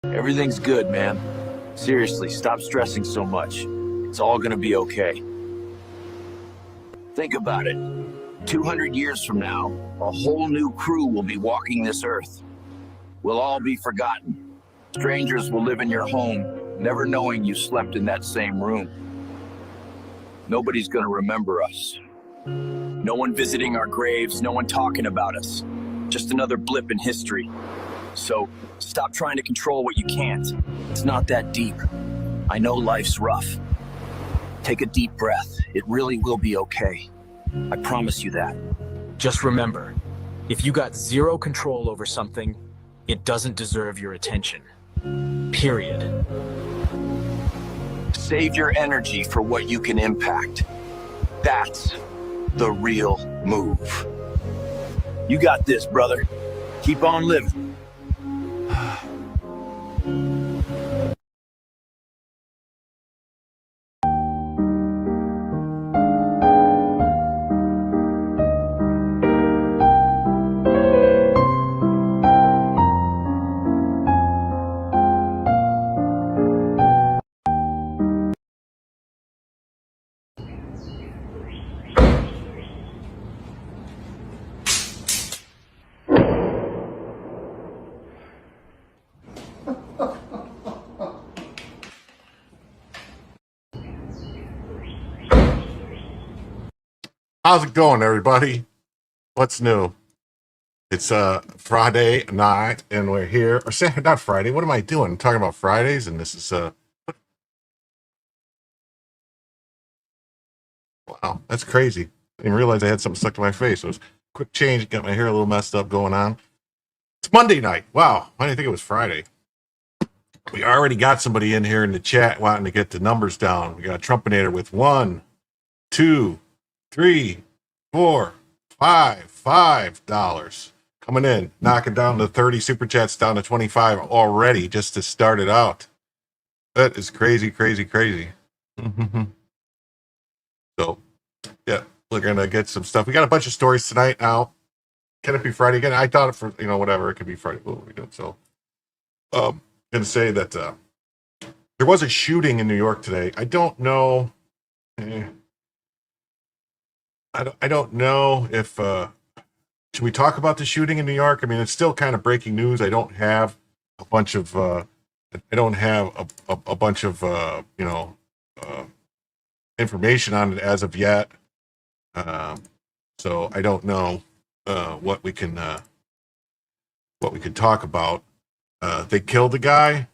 Everything's good, man. Seriously, stop stressing so much. It's all gonna be okay. Think about it. 200 years from now, a whole new crew will be walking this earth. We'll all be forgotten. Strangers will live in your home, never knowing you slept in that same room. Nobody's gonna remember us. No one visiting our graves, no one talking about us. Just another blip in history. So, stop trying to control what you can't. It's not that deep. I know life's rough. Take a deep breath. It really will be okay. I promise you that. Just remember, if you got zero control over something, it doesn't deserve your attention. Period. Save your energy for what you can impact. That's the real move. You got this, brother. Keep on living. How's it going, everybody? What's new? It's Friday night, and we're here. Or say not Friday. What am I doing? I'm talking about Fridays, and this is wow, that's crazy. I didn't realize I had something stuck to my face. It was a quick change. Got my hair a little messed up going on. It's Monday night. Wow, I didn't think it was Friday. We already got somebody in here in the chat wanting to get the numbers down. We got a Trumpinator with 1, 2, 3, 4, $5 coming in, knocking down the 30 super chats down to 25 already just to start it out. That is crazy. So, yeah, we're gonna get some stuff. We got a bunch of stories tonight. Now, can it be Friday again? I thought it for whatever. It could be Friday. What are we doing? So, gonna say that there was a shooting in New York today. I don't know. I don't know if should we talk about the shooting in New York? I mean, it's still kind of breaking news. I don't have a bunch of information on it as of yet. So I don't know what we can talk about. They killed the guy.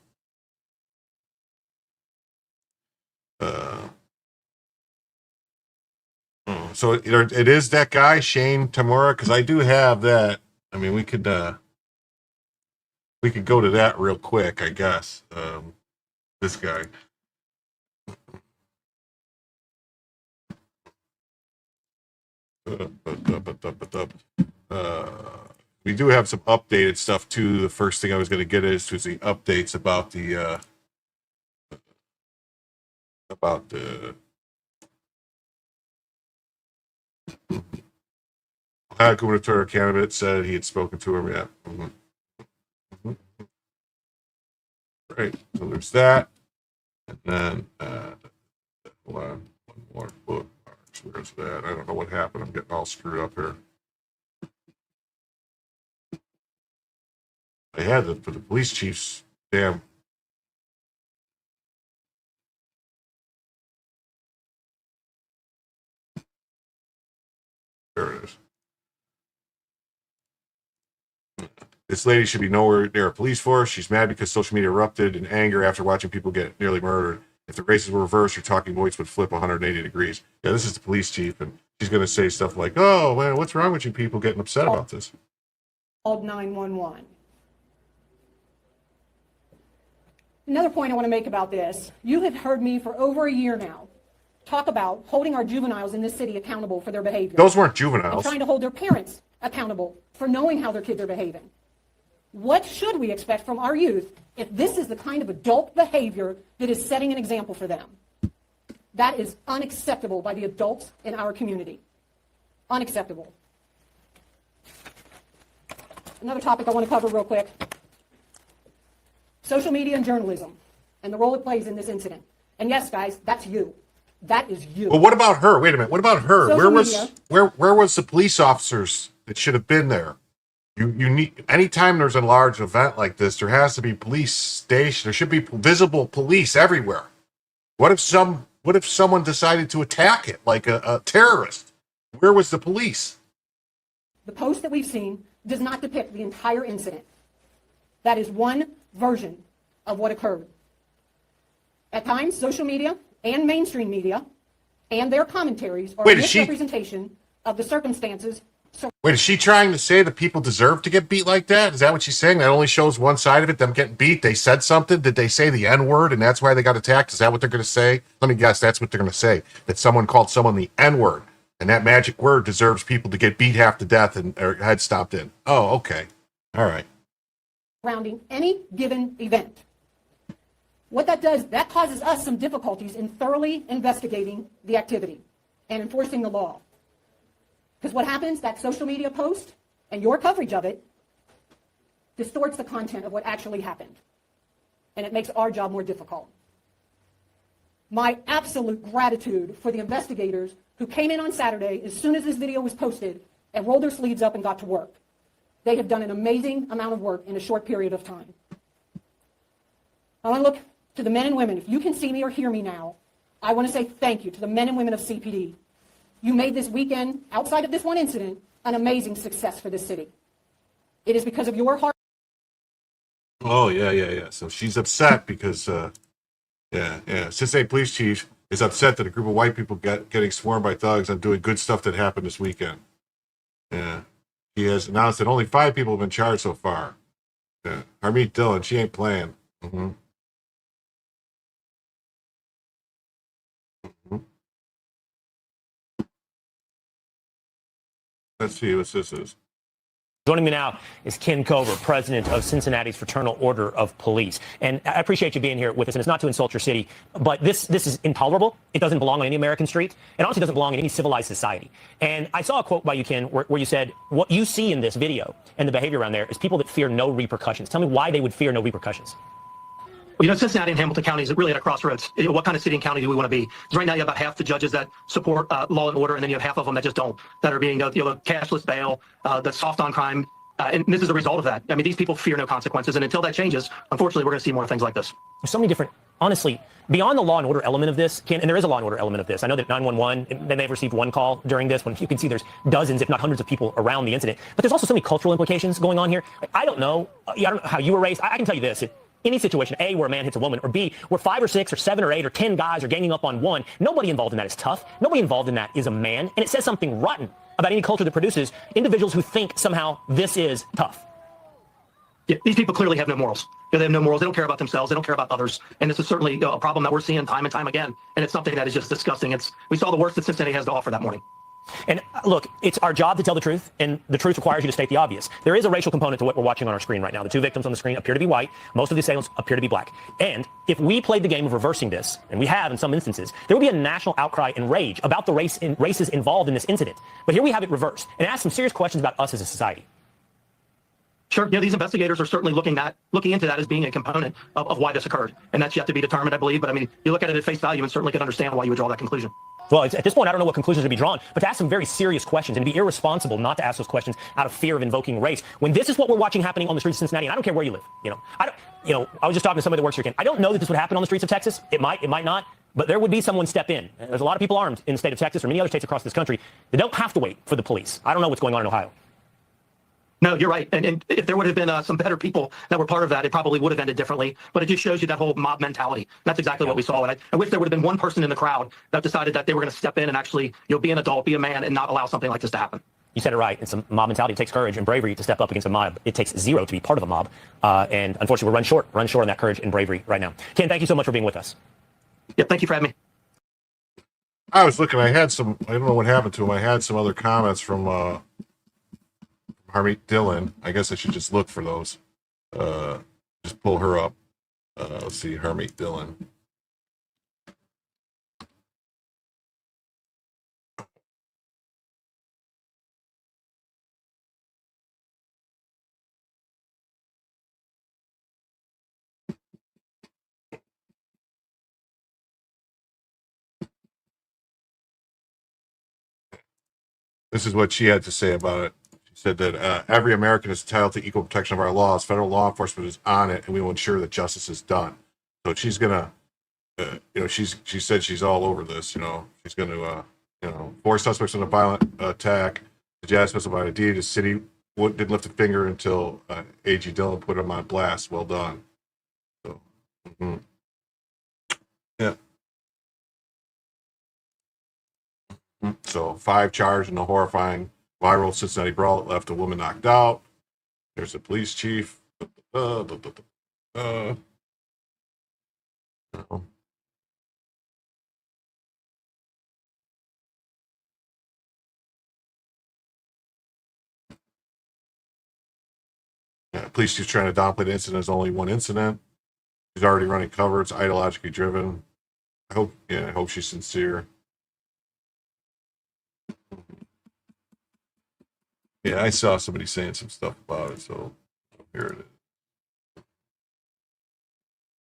So it is that guy, Shane Tamura, because I do have that. I mean, we could go to that real quick, I guess. This guy. We do have some updated stuff too. The first thing I was going to get is the updates about the gubernatorial candidate said he had spoken to him yet. Right, so there's that, and then hold on, one more bookmarks. Where's that? I don't know what happened. I'm getting all screwed up here. I had it for the police chief's damn. There it is. This lady should be nowhere near a police force. She's mad because social media erupted in anger after watching people get nearly murdered. If the races were reversed, your talking points would flip 180 degrees. Yeah, this is the police chief, and she's going to say stuff like, oh, man, what's wrong with you people getting upset about this? Called 911. Another point I want to make about this, you have heard me for over a year now talk about holding our juveniles in this city accountable for their behavior. Those weren't And juveniles. trying to hold their parents accountable for knowing how their kids are behaving. What should we expect from our youth if this is the kind of adult behavior that is setting an example for them? That is unacceptable by the adults in our community. Unacceptable. Another topic I want to cover real quick. Social media and journalism and the role it plays in this incident. And yes, guys, that's you. That is you. Well, what about her? Wait a minute. What about her? Social Where was the police officers that should have been there? You need, anytime there's a large event like this, there has to be police station. There should be visible police everywhere. What if someone decided to attack it like a terrorist? Where was the police? The post that we've seen does not depict the entire incident. That is one version of what occurred. At times, social media and mainstream media and their commentaries are a misrepresentation of the circumstances. Wait, is she trying to say that people deserve to get beat like that? Is that what she's saying? That only shows one side of it, them getting beat. They said something. Did they say the N-word and that's why they got attacked? Is that what they're going to say? Let me guess, that's what they're going to say. That someone called someone the N-word. And that magic word deserves people to get beat half to death and their head stomped in. Oh, okay. All right. Surrounding any given event. What that does, that causes us some difficulties in thoroughly investigating the activity and enforcing the law. Because what happens, that social media post and your coverage of it distorts the content of what actually happened. And it makes our job more difficult. My absolute gratitude for the investigators who came in on Saturday as soon as this video was posted and rolled their sleeves up and got to work. They have done an amazing amount of work in a short period of time. I want to look to the men and women. If you can see me or hear me now, I want to say thank you to the men and women of CPD. You made this weekend, outside of this one incident, an amazing success for this city. It is because of your hard. Oh, yeah. So she's upset because, Cincinnati police chief is upset that a group of white people getting swarmed by thugs and doing good stuff that happened this weekend. Yeah. He has announced that only 5 people have been charged so far. Yeah. Harmeet Dillon, she ain't playing. Mm-hmm. Let's see what this is. Joining me now is Ken Kober, president of Cincinnati's Fraternal Order of Police. And I appreciate you being here with us. And it's not to insult your city, but this is intolerable. It doesn't belong on any American street. It honestly doesn't belong in any civilized society. And I saw a quote by you, Ken, where you said, what you see in this video and the behavior around there is people that fear no repercussions. Tell me why they would fear no repercussions. Well, Cincinnati and Hamilton counties are really at a crossroads. What kind of city and county do we want to be? Because right now you have about half the judges that support law and order, and then you have half of them that just don't, that are being, cashless bail, the soft on crime. And this is a result of that. I mean, these people fear no consequences. And until that changes, unfortunately, we're going to see more things like this. There's so many different, honestly, beyond the law and order element of this, Ken, and there is a law and order element of this. I know that 911, then they've received one call during this, when you can see there's dozens, if not hundreds of people around the incident. But there's also so many cultural implications going on here. I don't know how you were raised. I can tell you this. Any situation, A, where a man hits a woman, or B, where 5 or 6 or 7 or 8 or 10 guys are ganging up on one, nobody involved in that is tough. Nobody involved in that is a man. And it says something rotten about any culture that produces individuals who think somehow this is tough. Yeah, these people clearly have no morals. They have no morals. They don't care about themselves. They don't care about others. And this is certainly a problem that we're seeing time and time again. And it's something that is just disgusting. We saw the worst that Cincinnati has to offer that morning. And look, it's our job to tell the truth, and the truth requires you to state the obvious. There is a racial component to what we're watching on our screen right now. The 2 victims on the screen appear to be white. Most of the assailants appear to be black. And if we played the game of reversing this, and we have in some instances, there would be a national outcry and rage about the races involved in this incident. But here we have it reversed, and it asks some serious questions about us as a society. Sure, yeah, these investigators are certainly looking into that as being a component of why this occurred. And that's yet to be determined, I believe. But I mean, you look at it at face value and certainly can understand why you would draw that conclusion. Well, at this point, I don't know what conclusions to be drawn, but to ask some very serious questions and to be irresponsible not to ask those questions out of fear of invoking race, when this is what we're watching happening on the streets of Cincinnati, and I don't care where you live. I was just talking to somebody that works here, Ken. I don't know that this would happen on the streets of Texas. It might not, but there would be someone step in. There's a lot of people armed in the state of Texas or many other states across this country that don't have to wait for the police. I don't know what's going on in Ohio. No, you're right. And if there would have been some better people that were part of that, it probably would have ended differently. But it just shows you that whole mob mentality. That's exactly what we saw. And I wish there would have been one person in the crowd that decided that they were going to step in and actually, be an adult, be a man, and not allow something like this to happen. You said it right. It's a mob mentality. It takes courage and bravery to step up against a mob. It takes 0 to be part of a mob. And unfortunately, we're run short on that courage and bravery right now. Ken, thank you so much for being with us. Yeah, thank you for having me. I was looking. I don't know what happened to him. I had some other comments from Harmeet Dillon. I guess I should just look for those. Just pull her up. Let's see, Harmeet Dillon. This is what she had to say about it. Said that every American is entitled to equal protection of our laws. Federal law enforcement is on it, and we will ensure that justice is done. So she's gonna, she said she's all over this. She's going to, four suspects in a violent attack. The jazz specified ID. The city didn't lift a finger until A.G. Dillon put him on blast. Well done. So, yeah. So 5 charged in a horrifying viral Cincinnati brawl that left a woman knocked out. There's a police chief. Police chief trying to downplay the incident as only one incident. He's already running cover. It's ideologically driven. I hope she's sincere. Yeah, I saw somebody saying some stuff about it, so here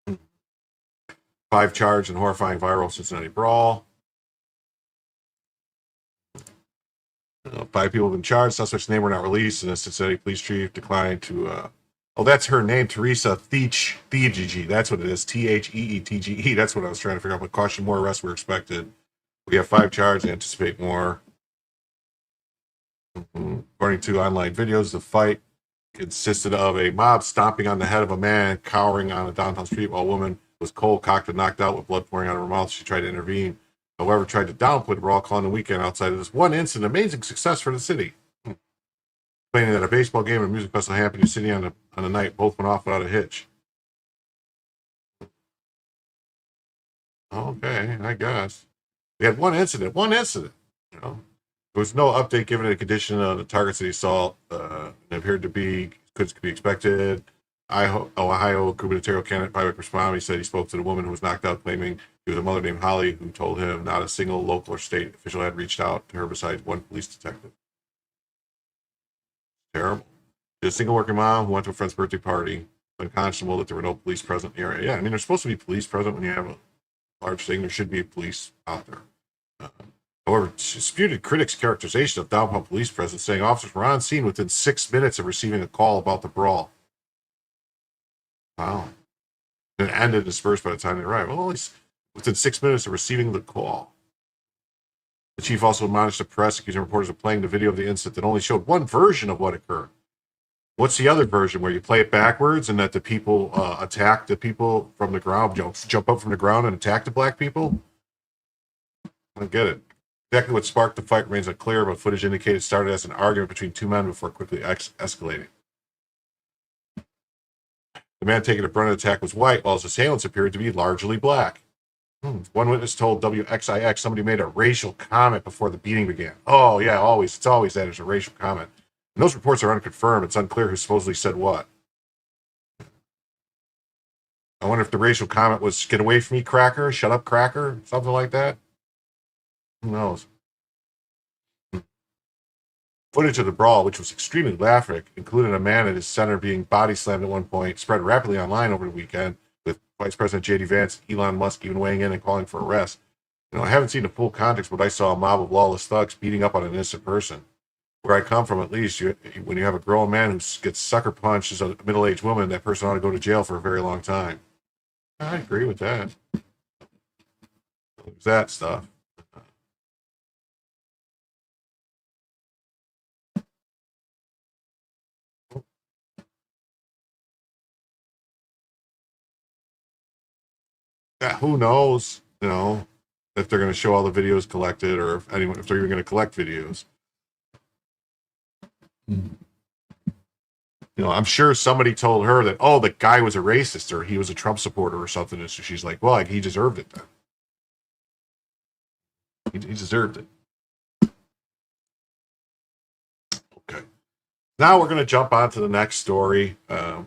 it is. 5 charged in horrifying viral Cincinnati brawl. 5 people have been charged. Suspect's name were not released, and the Cincinnati police chief declined to. That's her name, Teresa Theegee. That's what it is. Theetgee. That's what I was trying to figure out. But caution, more arrests were expected. We have 5 charged. I anticipate more. According to online videos, the fight consisted of a mob stomping on the head of a man cowering on a downtown street while a woman was cold cocked and knocked out with blood pouring out of her mouth. She tried to intervene. However, tried to downplay the brawl, calling the weekend outside of this one incident amazing success for the city. Explaining that a baseball game and a music festival happened in the city on the night, both went off without a hitch. Okay, I guess. We had one incident. There was no update given to the condition of the targets that he saw. It appeared to be, could be expected. Ohio gubernatorial candidate Pivek Ramaswamy, he said he spoke to the woman who was knocked out, claiming she was a mother named Holly, who told him not a single local or state official had reached out to her besides one police detective. Terrible. She's a single working mom who went to a friend's birthday party, unconscionable that there were no police present in the area. Yeah, I mean, there's supposed to be police present when you have a large thing. There should be police out there. However, disputed critics' characterization of downtown police presence, saying officers were on scene within 6 minutes of receiving a call about the brawl. Wow. And it ended dispersed by the time they arrived. Well, at least within 6 minutes of receiving the call. The chief also admonished the press, accusing reporters of playing the video of the incident that only showed one version of what occurred. What's the other version where you play it backwards and that the people attack the people from the ground, jump up from the ground and attack the black people? I don't get it. Exactly what sparked the fight remains unclear, but footage indicated it started as an argument between two men before quickly escalating. The man taking the brunt of the attack was white, while his assailants appeared to be largely black. One witness told WXIX somebody made a racial comment before the beating began. Oh, yeah, always. It's always that. It's a racial comment. And those reports are unconfirmed. It's unclear who supposedly said what. I wonder if the racial comment was, get away from me, cracker, shut up, cracker, something like that. Who knows? Footage of the brawl, which was extremely graphic, included a man at his center being body slammed at one point, spread rapidly online over the weekend, with Vice President J.D. Vance, Elon Musk even weighing in and calling for arrest. I haven't seen the full context, but I saw a mob of lawless thugs beating up on an innocent person. Where I come from, at least, when you have a grown man who gets sucker punched as a middle-aged woman, that person ought to go to jail for a very long time. I agree with that. There's that stuff. Yeah, who knows, if they're going to show all the videos collected or if they're even going to collect videos. I'm sure somebody told her that, oh, the guy was a racist or he was a Trump supporter or something. And so she's like, well, he deserved it then. He deserved it. Okay. Now we're going to jump on to the next story. I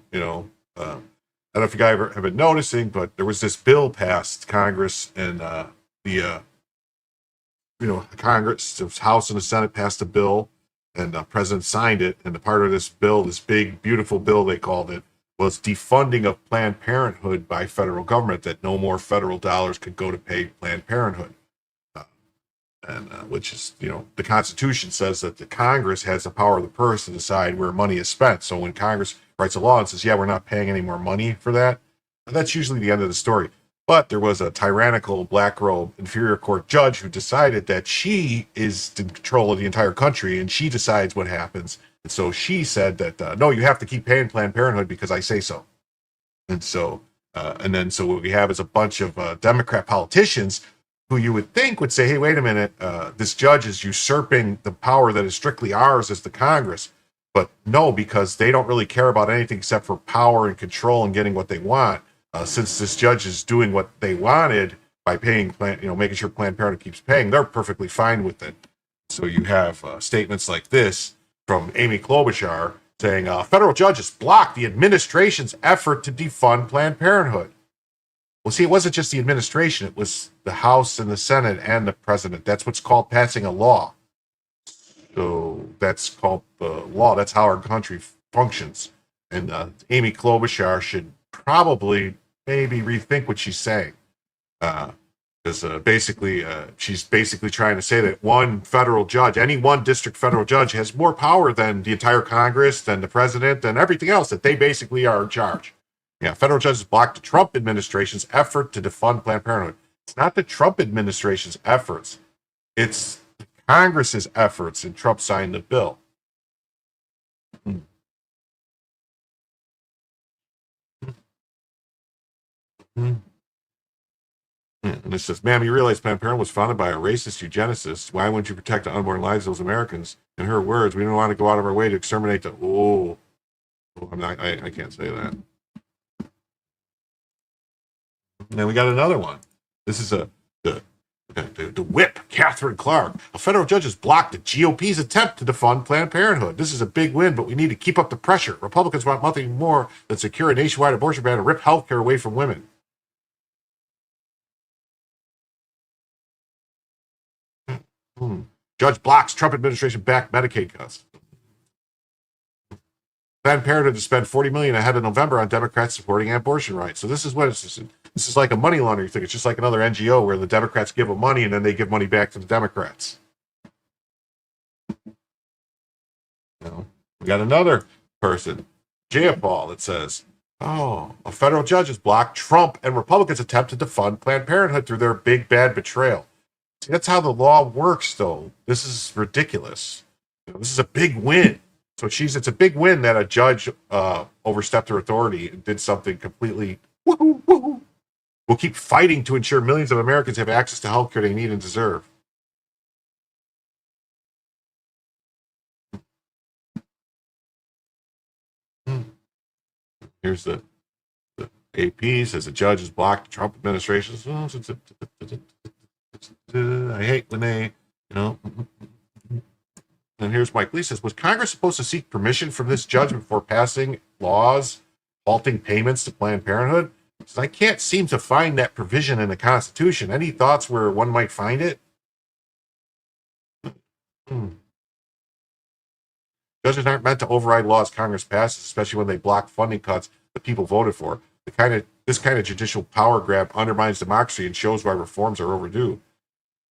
don't know if you guys have been noticing, but there was this bill passed Congress, and Congress, the House and the Senate passed a bill, and the president signed it. And the part of this bill, this big, beautiful bill, they called it, was defunding of Planned Parenthood by federal government, that no more federal dollars could go to pay Planned Parenthood. Which is, the Constitution says that the Congress has the power of the purse to decide where money is spent. So when Congress writes a law and says, yeah, we're not paying any more money for that, that's usually the end of the story. But there was a tyrannical black robe inferior court judge who decided that she is in control of the entire country and she decides what happens. And so she said that, no, you have to keep paying Planned Parenthood because I say so. And so, so what we have is a bunch of Democrat politicians who you would think would say, hey, wait a minute, this judge is usurping the power that is strictly ours as the Congress. But no, because they don't really care about anything except for power and control and getting what they want. Since this judge is doing what they wanted by paying, making sure Planned Parenthood keeps paying, they're perfectly fine with it. So you have statements like this from Amy Klobuchar saying, federal judges blocked the administration's effort to defund Planned Parenthood. Well, see, it wasn't just the administration. It was the House and the Senate and the president. That's what's called passing a law. So that's called the law. That's how our country functions. And Amy Klobuchar should probably maybe rethink what she's saying. Because she's basically trying to say that one federal judge, any one district federal judge, has more power than the entire Congress, than the president, than everything else, that they basically are in charge. Yeah, federal judges blocked the Trump administration's effort to defund Planned Parenthood. It's not the Trump administration's efforts. It's Congress's efforts, and Trump signed the bill. And it says, ma'am, you realize Planned Parenthood was founded by a racist eugenicist. Why wouldn't you protect the unborn lives of those Americans? In her words, we don't want to go out of our way to exterminate the... I can't say that. And then we got another one. This is the whip, Catherine Clark. A federal judge has blocked the GOP's attempt to defund Planned Parenthood. This is a big win, but we need to keep up the pressure. Republicans want nothing more than secure a nationwide abortion ban and rip health care away from women. Judge blocks Trump administration-backed Medicaid cuts. Planned Parenthood to spend $40 million ahead of November on Democrats supporting abortion rights. So this is what it's. This is like a money laundering thing. It's just like another NGO where the Democrats give them money and then they give money back to the Democrats. We got another person, Jayapal, that says, a federal judge has blocked Trump and Republicans' attempt to defund Planned Parenthood through their big bad betrayal. See, that's how the law works, though. This is ridiculous. This is a big win. So it's a big win that a judge overstepped her authority and did something completely woohoo, woohoo. We'll keep fighting to ensure millions of Americans have access to health care they need and deserve. Here's the AP says the judge has blocked the Trump administration. I hate when they, And here's Mike Lee says, was Congress supposed to seek permission from this judge before passing laws halting payments to Planned Parenthood? Says, I can't seem to find that provision in the Constitution. Any thoughts where one might find it? Judges aren't meant to override laws Congress passes, especially when they block funding cuts that people voted for. This kind of judicial power grab undermines democracy and shows why reforms are overdue.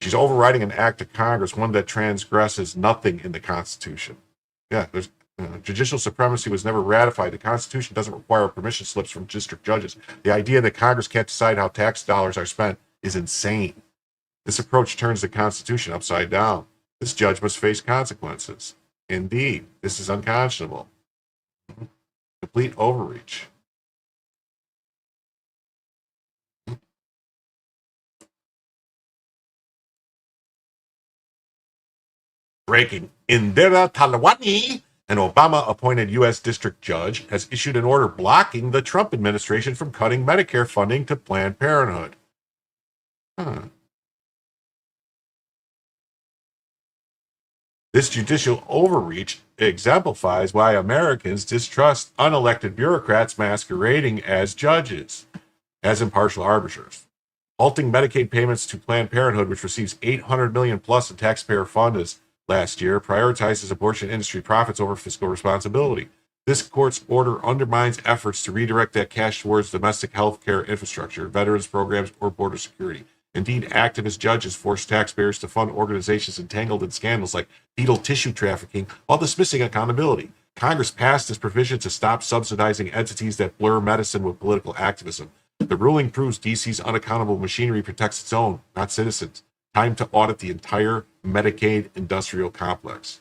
She's overriding an act of Congress, one that transgresses nothing in the Constitution. Yeah, judicial supremacy was never ratified. The Constitution doesn't require permission slips from district judges. The idea that Congress can't decide how tax dollars are spent is insane. This approach turns the Constitution upside down. This judge must face consequences. Indeed, this is unconscionable. Complete overreach. Breaking. Indira Talwani, an Obama-appointed U.S. district judge, has issued an order blocking the Trump administration from cutting Medicare funding to Planned Parenthood. This judicial overreach exemplifies why Americans distrust unelected bureaucrats masquerading as judges, as impartial arbiters. Halting Medicaid payments to Planned Parenthood, which receives $800 million plus in taxpayer funds last year, prioritizes abortion industry profits over fiscal responsibility. This court's order undermines efforts to redirect that cash towards domestic health care infrastructure, veterans programs, or border security. Indeed, activist judges force taxpayers to fund organizations entangled in scandals like fetal tissue trafficking while dismissing accountability. Congress passed this provision to stop subsidizing entities that blur medicine with political activism. The ruling proves DC's unaccountable machinery protects its own, not citizens. Time to audit the entire Medicaid industrial complex.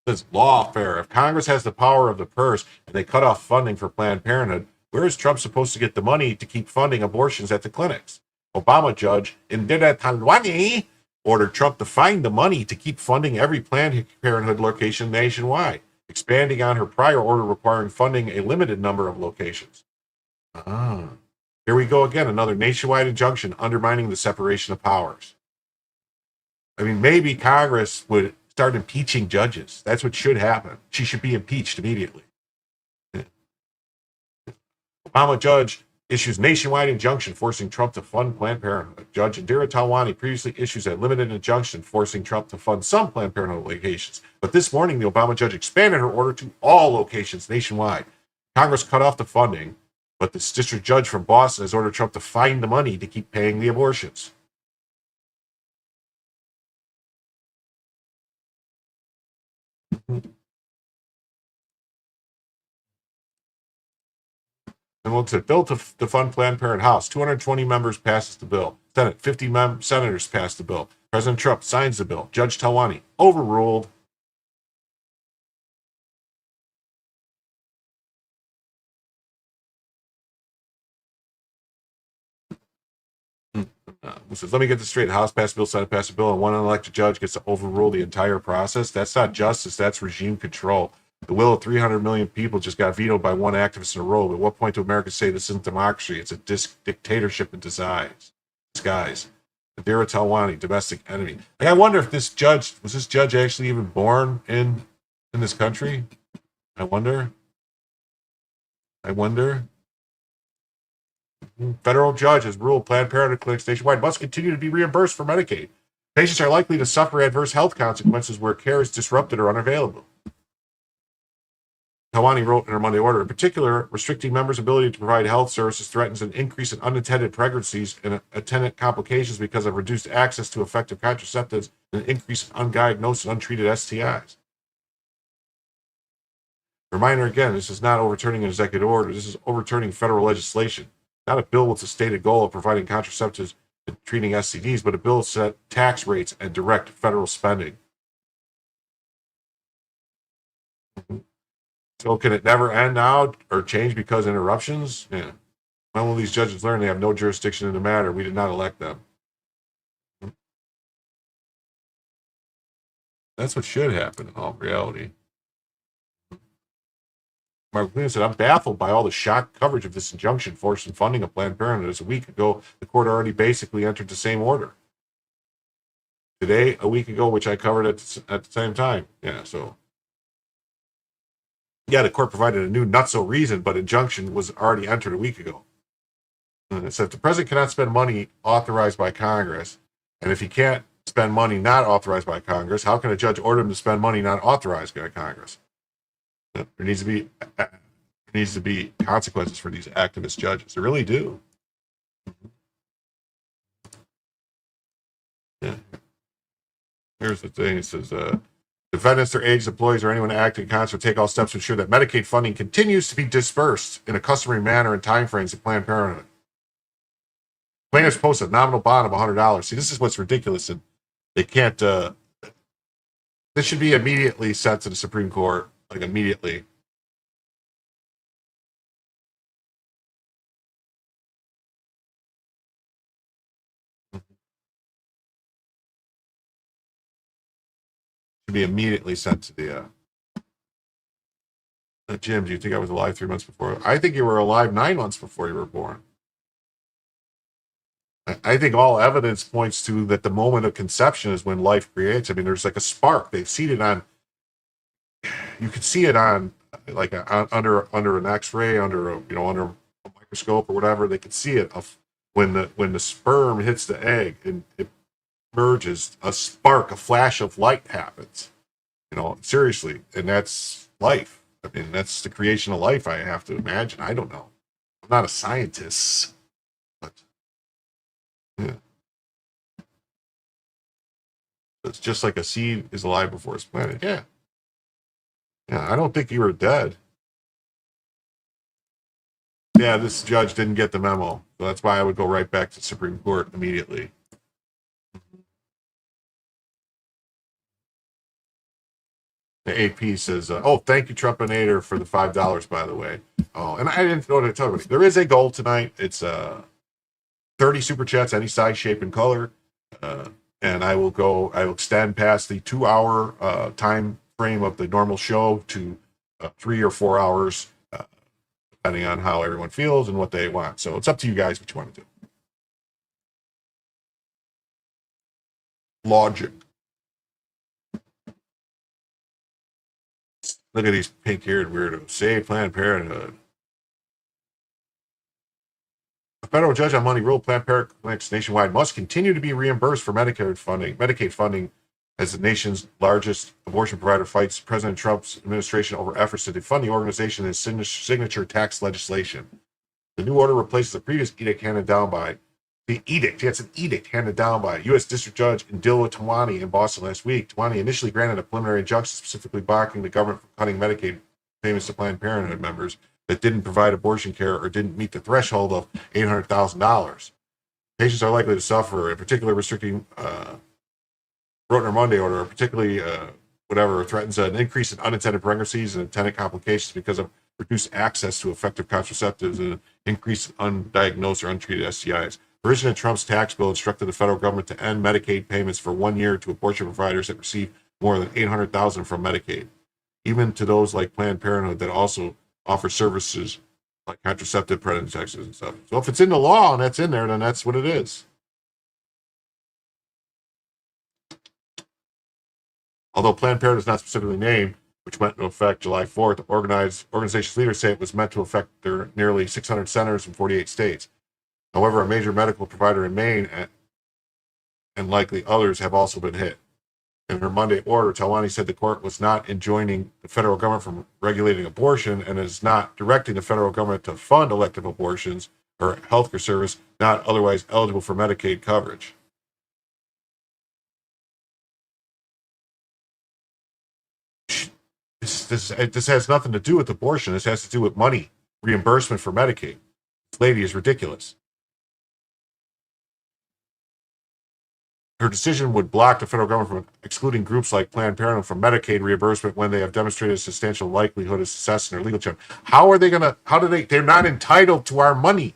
It's lawfare. If Congress has the power of the purse and they cut off funding for Planned Parenthood, where is Trump supposed to get the money to keep funding abortions at the clinics? Obama judge Indira Talwani ordered Trump to find the money to keep funding every Planned Parenthood location nationwide, expanding on her prior order requiring funding a limited number of locations. Here we go again, another nationwide injunction undermining the separation of powers. I mean, maybe Congress would start impeaching judges. That's what should happen. She should be impeached immediately. Obama judge issues nationwide injunction forcing Trump to fund Planned Parenthood. Judge Indira Talwani previously issues a limited injunction forcing Trump to fund some Planned Parenthood locations. But this morning, the Obama judge expanded her order to all locations nationwide. Congress cut off the funding, but this district judge from Boston has ordered Trump to find the money to keep paying the abortions. And looks at bill to fund Planned Parenthood. House, 220 members passes the bill. Senate, 50 senators pass the bill. President Trump signs the bill. Judge Talwani, overruled. Says, let me get this straight. House passed a bill, Senate passed a bill, and one unelected judge gets to overrule the entire process. That's not justice. That's regime control. The will of 300 million people just got vetoed by one activist in a row. At what point do Americans say this isn't democracy? It's a dictatorship in disguise. Indira Talwani, domestic enemy. Like, I wonder if this judge actually even born in this country? I wonder. Federal judge has ruled Planned Parenthood clinics nationwide must continue to be reimbursed for Medicaid. Patients are likely to suffer adverse health consequences where care is disrupted or unavailable. Talwani wrote in her Monday order, in particular, restricting members' ability to provide health services threatens an increase in unintended pregnancies and attendant complications because of reduced access to effective contraceptives and an increase in undiagnosed and untreated STIs. Reminder again, this is not overturning an executive order. This is overturning federal legislation, not a bill with the stated goal of providing contraceptives and treating STDs, but a bill to set tax rates and direct federal spending. So can it never end now or change because of interruptions? Yeah. When will these judges learn they have no jurisdiction in the matter? We did not elect them. That's what should happen in all reality. Mark Lewin said, I'm baffled by all the shock coverage of this injunction forcing funding of Planned Parenthood. As a week ago, the court already basically entered the same order. Today, a week ago, which I covered at the same time. Yeah, so. Yeah, the court provided a new nutso reason, but injunction was already entered a week ago. And it said the president cannot spend money authorized by Congress. And if he can't spend money not authorized by Congress, how can a judge order him to spend money not authorized by Congress? There needs to be consequences for these activist judges. They really do. Yeah. Here's the thing. It says, defendants, their aides, employees, or anyone acting in concert take all steps to ensure that Medicaid funding continues to be dispersed in a customary manner and timeframes of Planned Parenthood. Plaintiffs post a nominal bond of $100. See, this is what's ridiculous. And they can't, this should be immediately sent to the Supreme Court, like immediately. Should be immediately sent to the Jim, do you think I was alive 3 months before? I think you were alive 9 months before you were born. I think all evidence points to that the moment of conception is when life creates. I mean, there's like a spark. They've seen it on, you could see it on like under an X-ray, under a microscope or whatever. They could see it when the sperm hits the egg and it merges. A spark, a flash of light happens. Seriously, and that's life. I mean, that's the creation of life. I have to imagine. I don't know. I'm not a scientist, but yeah. It's just like a seed is alive before it's planted. Yeah. Yeah, I don't think you were dead. Yeah, this judge didn't get the memo. So that's why I would go right back to the Supreme Court immediately. The AP says, thank you, Trumpinator, for the $5, by the way. Oh, and I didn't know to tell you. There is a goal tonight. It's 30 super chats, any size, shape, and color. And I will extend past the 2-hour time frame of the normal show to 3 or 4 hours, depending on how everyone feels and what they want. So it's up to you guys what you want to do. Logic. Look at these pink-haired weirdos. Save Planned Parenthood. A federal judge on Monday ruled Planned Parenthood clinics nationwide must continue to be reimbursed for Medicaid funding as the nation's largest abortion provider fights President Trump's administration over efforts to defund the organization and signature tax legislation. The new order replaces the previous edict handed down by it's an edict handed down by U.S. District Judge Indila Tawani in Boston last week. Tawani initially granted a preliminary injunction specifically blocking the government from cutting Medicaid payments to Planned Parenthood members that didn't provide abortion care or didn't meet the threshold of $800,000. Patients are likely to suffer, in particular restricting wrote in her Monday order, particularly threatens an increase in unintended pregnancies and attendant complications because of reduced access to effective contraceptives and an increase in undiagnosed or untreated STIs. President Trump's tax bill instructed the federal government to end Medicaid payments for 1 year to abortion providers that receive more than $800,000 from Medicaid, even to those like Planned Parenthood that also offer services like contraceptive pregnancies and stuff. So if it's in the law and that's in there, then that's what it is. Although Planned Parenthood is not specifically named, which went into effect July 4th, organization's leaders say it was meant to affect their nearly 600 centers in 48 states. However, a major medical provider in Maine and likely others have also been hit. In her Monday order, Talwani said the court was not enjoining the federal government from regulating abortion and is not directing the federal government to fund elective abortions or healthcare service not otherwise eligible for Medicaid coverage. this has nothing to do with abortion. This has to do with money reimbursement for Medicaid. This lady is ridiculous. Her decision would block the federal government from excluding groups like Planned Parenthood from Medicaid reimbursement when they have demonstrated a substantial likelihood of success in their legal challenge. They're not entitled to our money.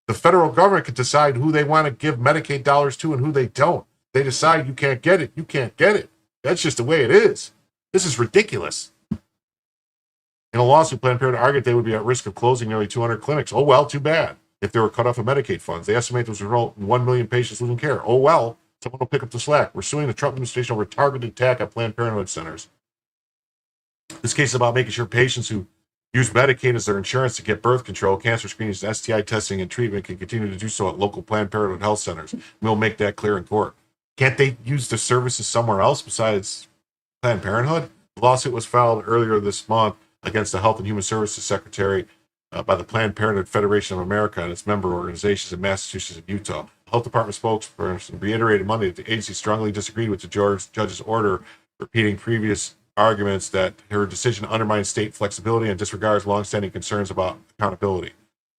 The federal government can decide who they want to give Medicaid dollars to and who they don't. They decide you can't get it. You can't get it. That's just the way it is. This is ridiculous. In a lawsuit, Planned Parenthood argued they would be at risk of closing nearly 200 clinics. Oh, well, too bad. If they were cut off of Medicaid funds, they estimate this would result in 1 million patients losing care. Oh, well, someone will pick up the slack. We're suing the Trump administration over targeted attack at Planned Parenthood centers. This case is about making sure patients who use Medicaid as their insurance to get birth control, cancer screenings, STI testing, and treatment can continue to do so at local Planned Parenthood health centers. We'll make that clear in court. Can't they use the services somewhere else besides Planned Parenthood? The lawsuit was filed earlier this month against the Health and Human Services Secretary by the Planned Parenthood Federation of America and its member organizations in Massachusetts and Utah. The health department spokesperson reiterated Monday that the agency strongly disagreed with the judge's order, repeating previous arguments that her decision undermines state flexibility and disregards longstanding concerns about accountability.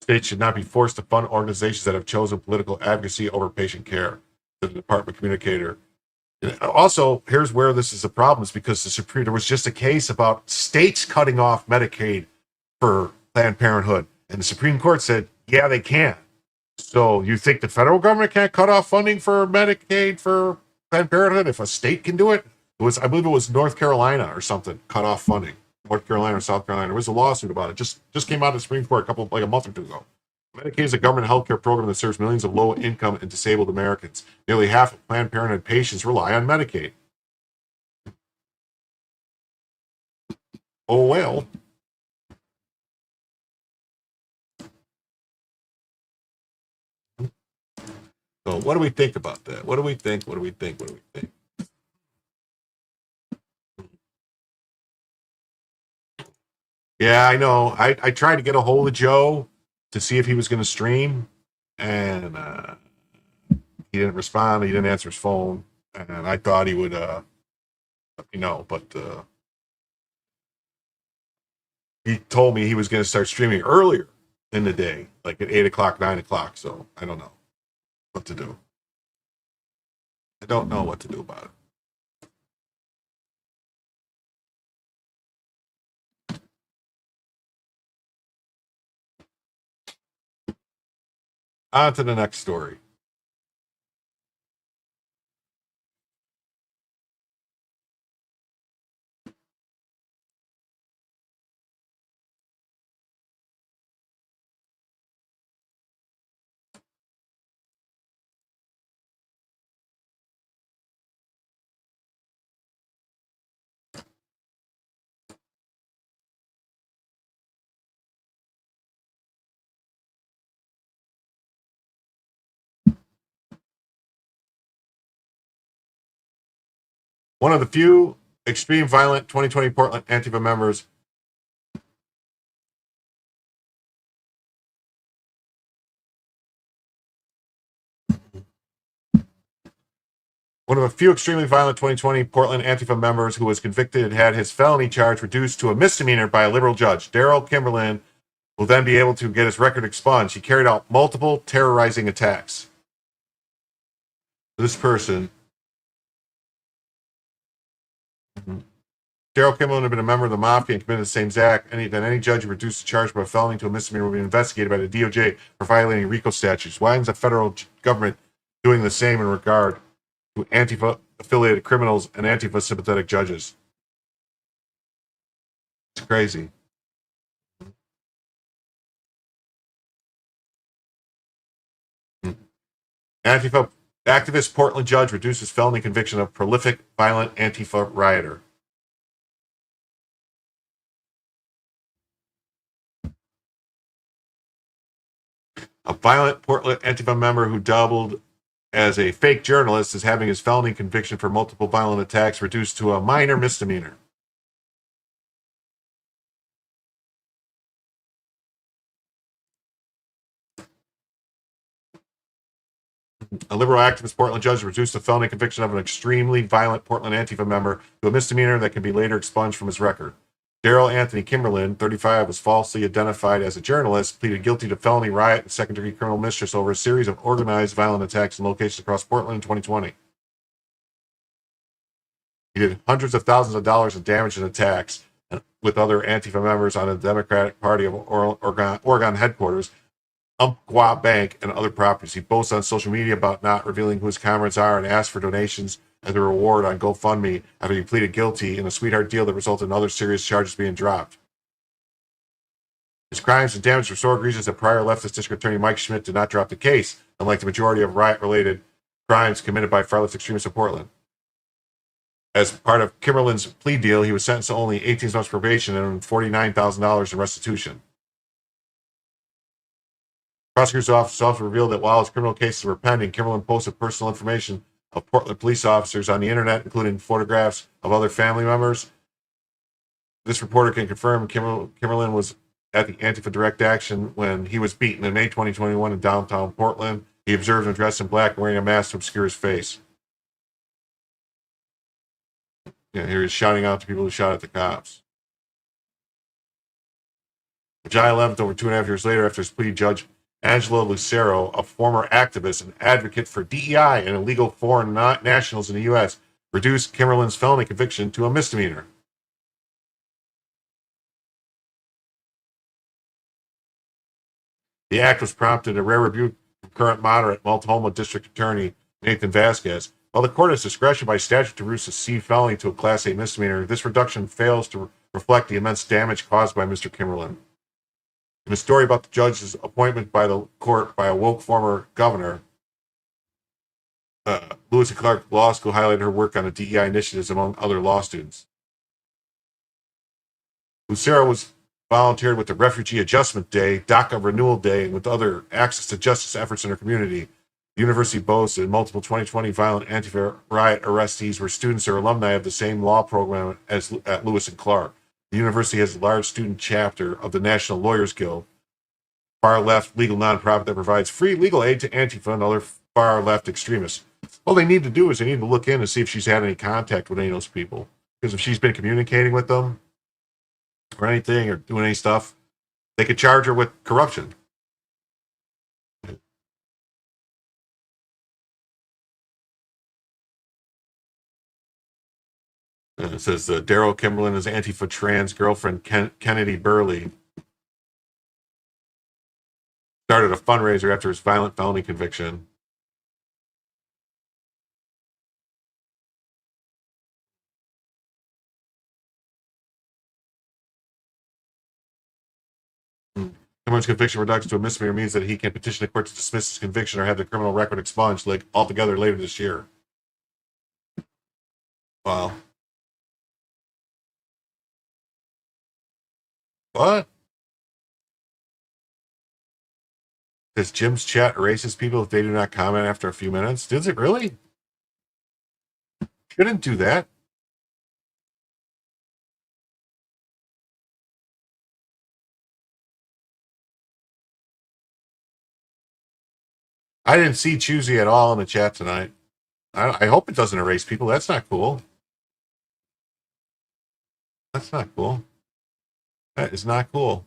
States should not be forced to fund organizations that have chosen political advocacy over patient care, the department communicator. Also, here's where this is a problem, is because there was just a case about states cutting off Medicaid for Planned Parenthood, and the Supreme Court said, yeah, they can. So you think the federal government can't cut off funding for Medicaid for Planned Parenthood if a state can do it? I believe it was North Carolina or something, cut off funding. North Carolina or South Carolina. There was a lawsuit about it. Just came out of the Supreme Court a month or two ago. Medicaid is a government health care program that serves millions of low-income and disabled Americans. Nearly half of Planned Parenthood patients rely on Medicaid. Oh, well. So what do we think about that? What do we think? Yeah, I know. I tried to get a hold of Joe to see if he was going to stream, and he didn't respond. He didn't answer his phone, and I thought he would let me know, but he told me he was going to start streaming earlier in the day, like at 8 o'clock, 9 o'clock, so I don't know what to do. I don't know what to do about it. On to the next story. One of the few extreme violent 2020 Portland Antifa members One of a few extremely violent 2020 Portland Antifa members who was convicted and had his felony charge reduced to a misdemeanor by a liberal judge. Daryl Kimberlin will then be able to get his record expunged. He carried out multiple terrorizing attacks. This person, Daryl Kimberlin, had been a member of the mafia and committed the same act. Any judge who reduced the charge by a felony to a misdemeanor will be investigated by the DOJ for violating RICO statutes. Why is the federal government doing the same in regard to Antifa-affiliated criminals and Antifa-sympathetic judges? It's crazy. Antifa activist Portland judge reduces felony conviction of prolific violent Antifa rioter. A violent Portland Antifa member who doubled as a fake journalist is having his felony conviction for multiple violent attacks reduced to a minor misdemeanor. A liberal activist Portland judge reduced the felony conviction of an extremely violent Portland Antifa member to a misdemeanor that can be later expunged from his record. Daryl Anthony Kimberlin, 35, was falsely identified as a journalist, pleaded guilty to felony riot and second-degree criminal mischief over a series of organized violent attacks in locations across Portland in 2020. He did hundreds of thousands of dollars in damage and attacks with other Antifa members on the Democratic Party of Oregon headquarters, Umpqua Bank, and other properties. He boasts on social media about not revealing who his comrades are and asked for donations as a reward on GoFundMe after he pleaded guilty in a sweetheart deal that resulted in other serious charges being dropped. His crimes and damage were so egregious that prior leftist District Attorney Mike Schmidt did not drop the case, unlike the majority of riot-related crimes committed by far left extremists in Portland. As part of Kimberlin's plea deal, he was sentenced to only 18 months probation and $49,000 in restitution. Prosecutor's office also revealed that while his criminal cases were pending, Kimberlin posted personal information of Portland police officers on the internet, including photographs of other family members. This reporter can confirm Kimberlin was at the Antifa Direct Action when he was beaten in May 2021 in downtown Portland. He observed him dressed in black, wearing a mask to obscure his face. Yeah, here he's shouting out to people who shot at the cops. July 11th, over 2.5 years later, after his plea, Judge Angela Lucero, a former activist and advocate for DEI and illegal foreign nationals in the U.S., reduced Kimberlin's felony conviction to a misdemeanor. The act was prompted a rare rebuke from current moderate Multnomah District Attorney Nathan Vasquez. While the court has discretion by statute to reduce a C felony to a Class A misdemeanor, this reduction fails to reflect the immense damage caused by Mr. Kimberlin. In a story about the judge's appointment by the court by a woke former governor, Lewis and Clark Law School highlighted her work on the DEI initiatives among other law students. Lucero was volunteered with the Refugee Adjustment Day, DACA Renewal Day, and with other access to justice efforts in her community. The university boasted multiple 2020 violent Antifa riot arrestees were students or alumni of the same law program as at Lewis and Clark. The university has a large student chapter of the National Lawyers Guild, far-left legal nonprofit that provides free legal aid to Antifa and other far-left extremists. All they need to do is they need to look in and see if she's had any contact with any of those people. Because if she's been communicating with them or anything or doing any stuff, they could charge her with corruption. It says Daryl Kimberlin is Antifa trans girlfriend Kennedy Burley started a fundraiser after his violent felony conviction. Kimberlin's conviction reduction to a misdemeanor means that he can petition the court to dismiss his conviction or have the criminal record expunged altogether later this year. Wow. What? Does Jim's chat erases people if they do not comment after a few minutes? Does it really? Shouldn't do that. I didn't see Choosy at all in the chat tonight. I hope it doesn't erase people. That's not cool. That's not cool. That is not cool.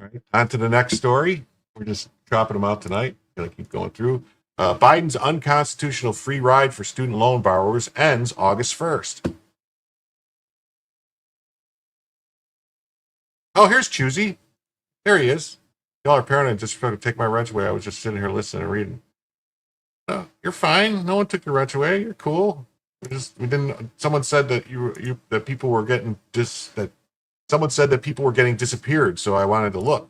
All right, on to the next story. We're just dropping them out tonight. Gonna keep going through. Biden's unconstitutional free ride for student loan borrowers ends August 1st. Oh, here's Choosy. There he is. Y'all are paranoid. Just trying to take my wrench away. I was just sitting here listening and reading. Oh, you're fine. No one took your wrench away. You're cool. We didn't. Someone said that that people were getting someone said that people were getting disappeared. So I wanted to look.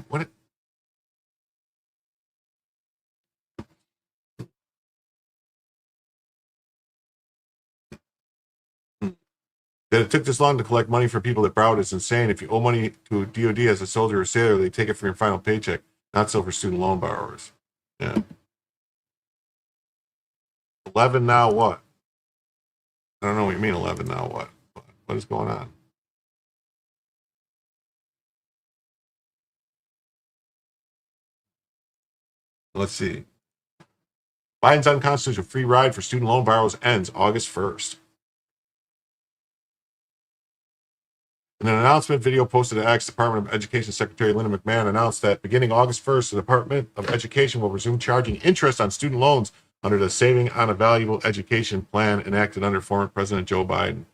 What? That it took this long to collect money for people that borrowed is insane. If you owe money to DOD as a soldier or sailor, they take it from your final paycheck, not so for student loan borrowers. Yeah. 11 now what? I don't know what you mean 11 now what? What is going on? Let's see. Biden's unconstitutional free ride for student loan borrowers ends August 1st. In an announcement video posted to X, Department of Education Secretary Linda McMahon announced that beginning August 1st, the Department of Education will resume charging interest on student loans under the Saving on a Valuable Education plan enacted under former President Joe Biden.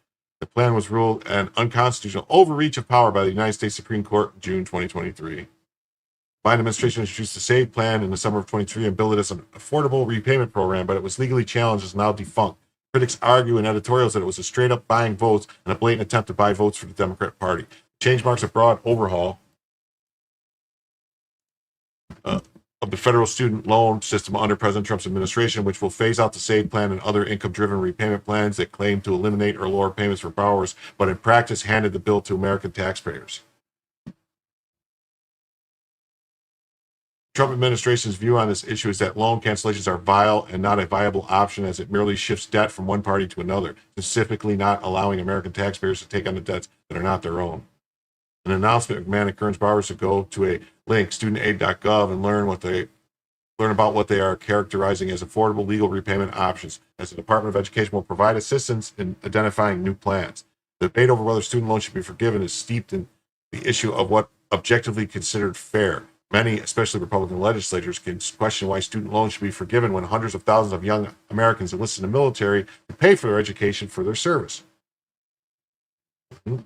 The plan was ruled an unconstitutional overreach of power by the United States Supreme Court in June 2023. Biden administration introduced the SAVE plan in the summer of 23 and billed it as an affordable repayment program, but it was legally challenged and is now defunct. Critics argue in editorials that it was a straight-up buying votes and a blatant attempt to buy votes for the Democrat Party. The change marks a broad overhaul of the federal student loan system under President Trump's administration, which will phase out the SAVE plan and other income-driven repayment plans that claim to eliminate or lower payments for borrowers, but in practice handed the bill to American taxpayers. Trump administration's view on this issue is that loan cancellations are vile and not a viable option, as it merely shifts debt from one party to another, specifically not allowing American taxpayers to take on the debts that are not their own. An announcement McMahon encouraged borrowers to go to a link, studentaid.gov, and learn about what they are characterizing as affordable legal repayment options, as the Department of Education will provide assistance in identifying new plans. The debate over whether student loans should be forgiven is steeped in the issue of what objectively considered fair. Many, especially Republican legislators, can question why student loans should be forgiven when hundreds of thousands of young Americans enlist in the military to pay for their education for their service. Then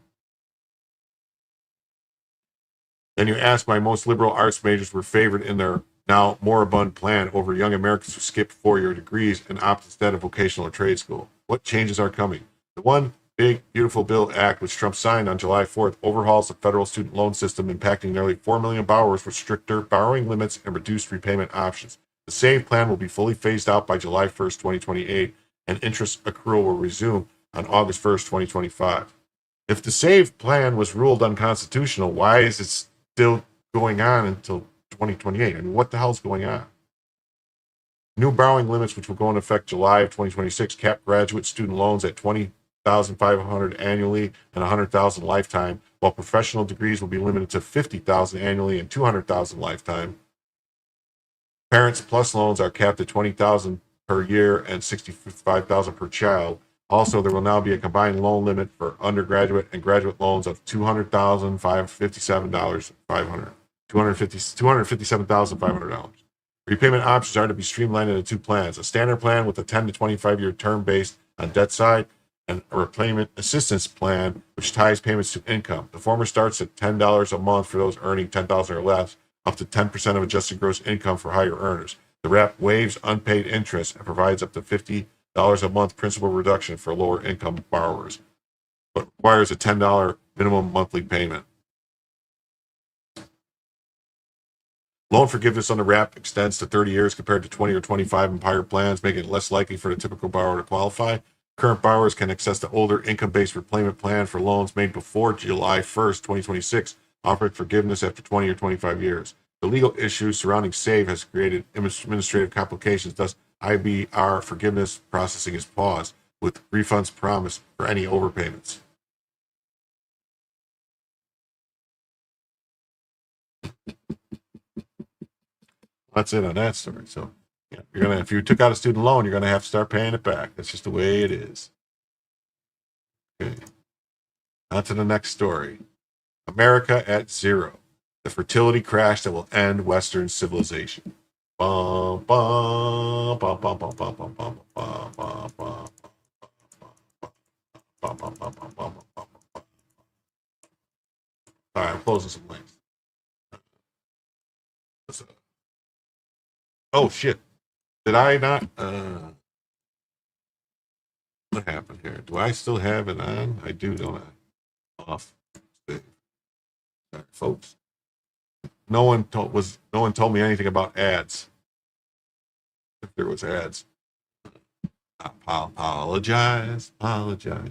you ask why most liberal arts majors were favored in their now moribund plan over young Americans who skipped four-year degrees and opt instead of vocational or trade school. What changes are coming? The One Big Beautiful Bill Act, which Trump signed on July 4th, overhauls the federal student loan system, impacting nearly 4 million borrowers with stricter borrowing limits and reduced repayment options. The SAVE plan will be fully phased out by July 1st, 2028, and interest accrual will resume on August 1st, 2025. If the SAVE plan was ruled unconstitutional, why is it still going on until 2028? I mean, what the hell's going on? New borrowing limits, which will go into effect July of 2026, cap graduate student loans at $20,500 annually and $100,000 lifetime, while professional degrees will be limited to $50,000 annually and $200,000 lifetime. Parents Plus loans are capped at $20,000 per year and $65,000 per child. Also, there will now be a combined loan limit for undergraduate and graduate loans of $257,500. Repayment options are to be streamlined into two plans: a standard plan with a 10 to 25-year term based on debt side, and a repayment assistance plan, which ties payments to income. The former starts at $10 a month for those earning $10,000 or less, up to 10% of adjusted gross income for higher earners. The RAP waives unpaid interest and provides up to $50 a month principal reduction for lower income borrowers, but requires a $10 minimum monthly payment. Loan forgiveness on the RAP extends to 30 years compared to 20 or 25 in prior plans, making it less likely for the typical borrower to qualify. Current borrowers can access the older income-based repayment plan for loans made before July 1st, 2026, offering forgiveness after 20 or 25 years. The legal issues surrounding SAVE has created administrative complications, thus IBR forgiveness processing is paused, with refunds promised for any overpayments. That's it on that story. So, yeah, if you took out a student loan, you're gonna have to start paying it back. That's just the way it is. Okay. On to the next story. America at zero. The fertility crash that will end Western civilization. Bum, bum, bum, bum, bum, bum, bum, bum, bum, bum, bum. All right, I'm closing some links. Oh shit! Did I not? What happened here? Do I still have it on? I do, don't I? Off. Sorry, folks. No one told me anything about ads. If there was ads, apologize. I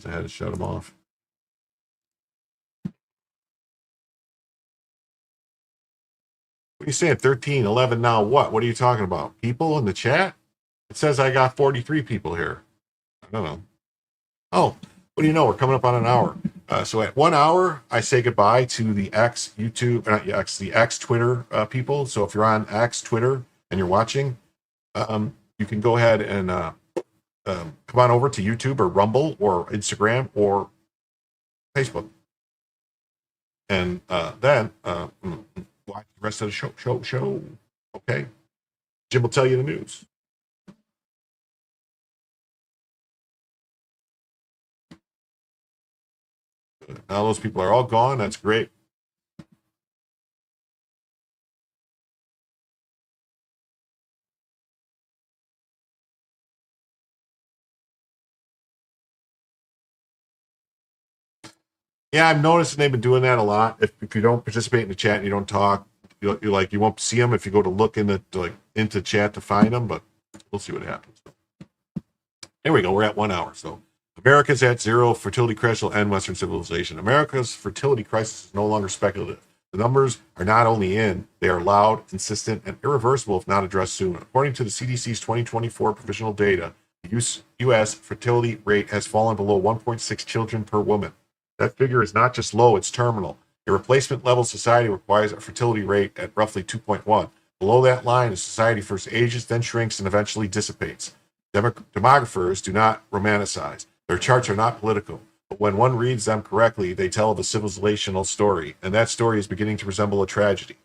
had to shut them off. What are you saying? 13, 11, now what? What are you talking about? People in the chat? It says I got 43 people here. I don't know. Oh, what do you know? We're coming up on an hour. So at 1 hour, I say goodbye to the X, YouTube, not X, the X Twitter people. So if you're on X Twitter and you're watching, you can go ahead and come on over to YouTube or Rumble or Instagram or Facebook. And then watch the rest of the show. Okay. Jim will tell you the news. Now those people are all gone. That's great. Yeah, I've noticed they've been doing that a lot. If you don't participate in the chat and you don't talk, you won't see them if you go to look into chat to find them. But we'll see what happens. There we go. We're at 1 hour. So America's at zero. Fertility crisis will end Western civilization. America's fertility crisis is no longer speculative. The numbers are not only in, they are loud, insistent, and irreversible if not addressed soon. According to the CDC's 2024 provisional data, the U.S. fertility rate has fallen below 1.6 children per woman. That figure is not just low, it's terminal. A replacement level society requires a fertility rate at roughly 2.1. Below that line, a society first ages, then shrinks, and eventually dissipates. Demographers do not romanticize. Their charts are not political. But when one reads them correctly, they tell of a civilizational story, and that story is beginning to resemble a tragedy.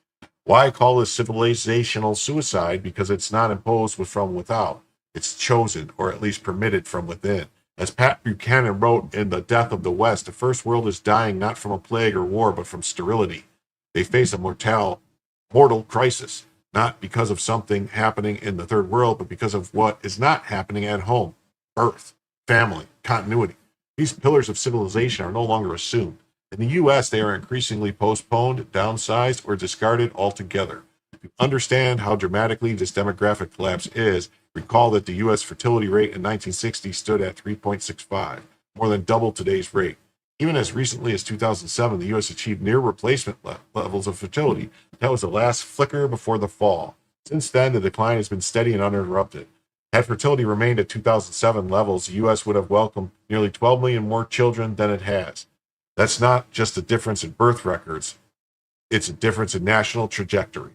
Why call this civilizational suicide? Because it's not imposed from without. It's chosen, or at least permitted from within. As Pat Buchanan wrote in The Death of the West, the first world is dying not from a plague or war, but from sterility. They face a mortal crisis, not because of something happening in the third world, but because of what is not happening at home. Birth, family, continuity. These pillars of civilization are no longer assumed. In the U.S., they are increasingly postponed, downsized, or discarded altogether. To understand how dramatically this demographic collapse is, recall that the U.S. fertility rate in 1960 stood at 3.65, more than double today's rate. Even as recently as 2007, the U.S. achieved near replacement levels of fertility. That was the last flicker before the fall. Since then, the decline has been steady and uninterrupted. Had fertility remained at 2007 levels, the U.S. would have welcomed nearly 12 million more children than it has. That's not just a difference in birth records. It's a difference in national trajectory.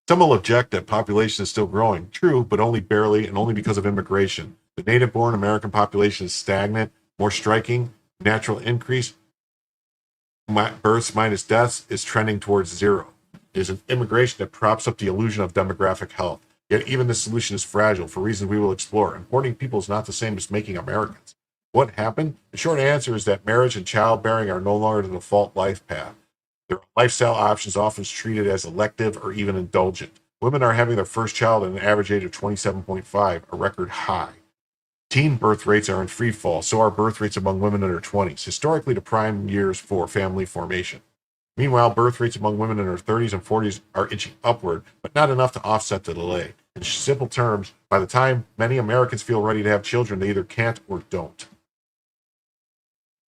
Some will object that population is still growing. True, but only barely and only because of immigration. The native-born American population is stagnant. More striking, natural increase, births minus deaths, is trending towards zero. It is an immigration that props up the illusion of demographic health. Yet even this solution is fragile for reasons we will explore. Importing people is not the same as making Americans. What happened? The short answer is that marriage and childbearing are no longer the default life path. Their lifestyle options often treated as elective or even indulgent. Women are having their first child at an average age of 27.5, a record high. Teen birth rates are in free fall, so are birth rates among women in their 20s, historically the prime years for family formation. Meanwhile, birth rates among women in their 30s and 40s are inching upward, but not enough to offset the delay. In simple terms, by the time many Americans feel ready to have children, they either can't or don't.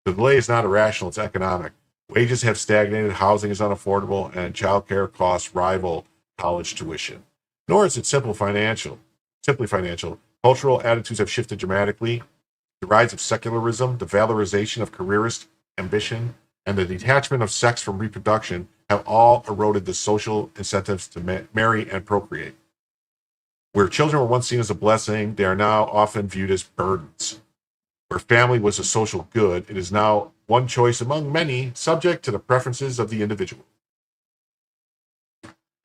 The delay is not irrational, it's economic. Wages have stagnated, housing is unaffordable, and childcare costs rival college tuition. Nor is it simply financial. Cultural attitudes have shifted dramatically. The rise of secularism, the valorization of careerist ambition, and the detachment of sex from reproduction have all eroded the social incentives to marry and procreate. Where children were once seen as a blessing, they are now often viewed as burdens. Where family was a social good, it is now one choice among many, subject to the preferences of the individual.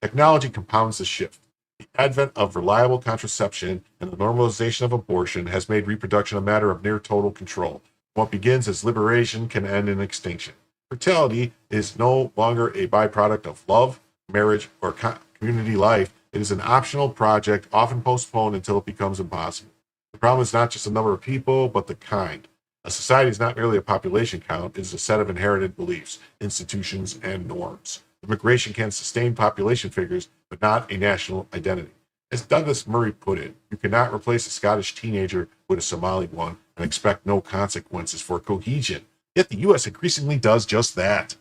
Technology compounds the shift. The advent of reliable contraception and the normalization of abortion has made reproduction a matter of near total control. What begins as liberation can end in extinction. Fertility is no longer a byproduct of love, marriage, or community life. It is an optional project, often postponed until it becomes impossible. The problem is not just the number of people, but the kind. A society is not merely a population count, it is a set of inherited beliefs, institutions, and norms. Immigration can sustain population figures, but not a national identity. As Douglas Murray put it, you cannot replace a Scottish teenager with a Somali one and expect no consequences for cohesion. Yet the U.S. increasingly does just that.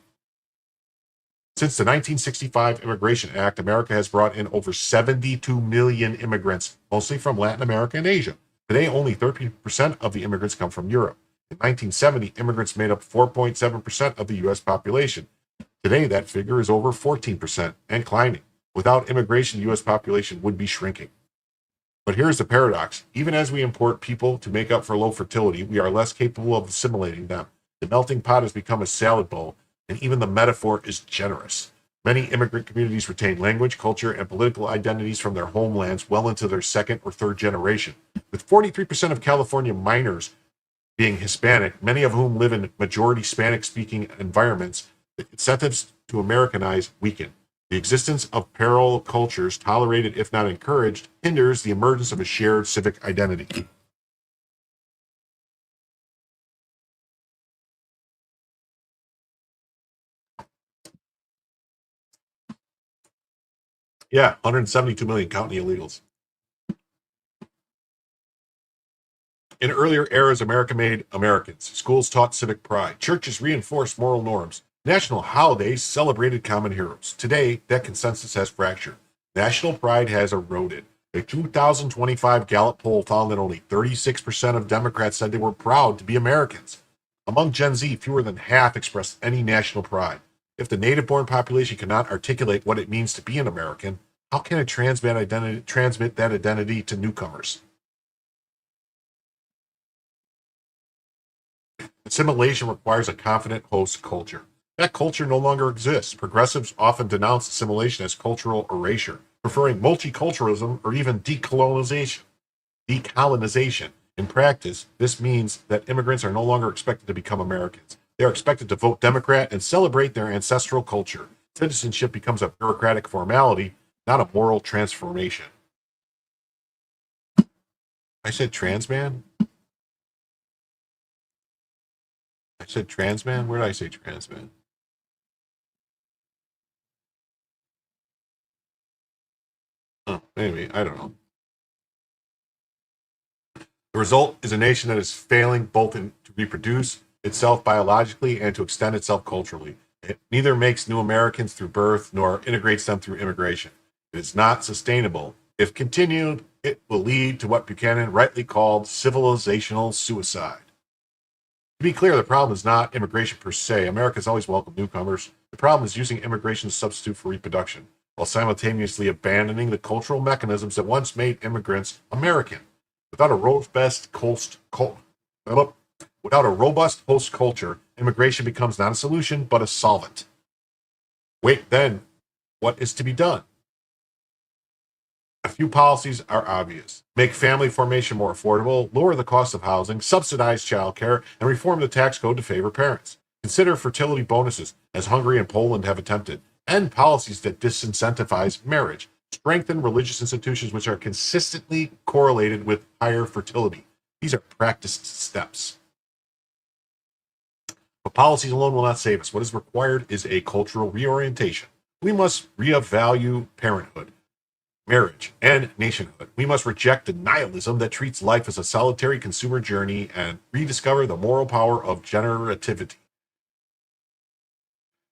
Since the 1965 Immigration Act, America has brought in over 72 million immigrants, mostly from Latin America and Asia. Today, only 13% of the immigrants come from Europe. In 1970, immigrants made up 4.7% of the U.S. population. Today, that figure is over 14% and climbing. Without immigration, the U.S. population would be shrinking. But here's the paradox. Even as we import people to make up for low fertility, we are less capable of assimilating them. The melting pot has become a salad bowl, and even the metaphor is generous. Many immigrant communities retain language, culture, and political identities from their homelands well into their second or third generation. With 43% of California minors being Hispanic, many of whom live in majority Spanish-speaking environments, the incentives to Americanize weaken. The existence of parallel cultures, tolerated if not encouraged, hinders the emergence of a shared civic identity. Yeah, 172 million counting illegals. In earlier eras, America made Americans. Schools taught civic pride. Churches reinforced moral norms. National holidays celebrated common heroes. Today, that consensus has fractured. National pride has eroded. A 2025 Gallup poll found that only 36% of Democrats said they were proud to be Americans. Among Gen Z, fewer than half expressed any national pride. If the native-born population cannot articulate what it means to be an American, how can it transmit that identity to newcomers? Assimilation requires a confident host culture. That culture no longer exists. Progressives often denounce assimilation as cultural erasure, preferring multiculturalism or even decolonization. In practice, this means that immigrants are no longer expected to become Americans. They are expected to vote Democrat and celebrate their ancestral culture. Citizenship becomes a bureaucratic formality, not a moral transformation. I said trans man? I said trans man? Where did I say trans man? Oh, maybe. I don't know. The result is a nation that is failing both to reproduce itself biologically and to extend itself culturally. It neither makes new Americans through birth nor integrates them through immigration. It is not sustainable. If continued, it will lead to what Buchanan rightly called civilizational suicide. To be clear, the problem is not immigration per se. America has always welcomed newcomers. The problem is using immigration as a substitute for reproduction, while simultaneously abandoning the cultural mechanisms that once made immigrants American. Without a robust host culture, immigration becomes not a solution, but a solvent. Wait, then, what is to be done? A few policies are obvious. Make family formation more affordable, lower the cost of housing, subsidize childcare, and reform the tax code to favor parents. Consider fertility bonuses, as Hungary and Poland have attempted. End policies that disincentivize marriage. Strengthen religious institutions which are consistently correlated with higher fertility. These are practiced steps. But policies alone will not save us. What is required is a cultural reorientation. We must reevaluate parenthood, marriage, and nationhood. We must reject the nihilism that treats life as a solitary consumer journey and rediscover the moral power of generativity.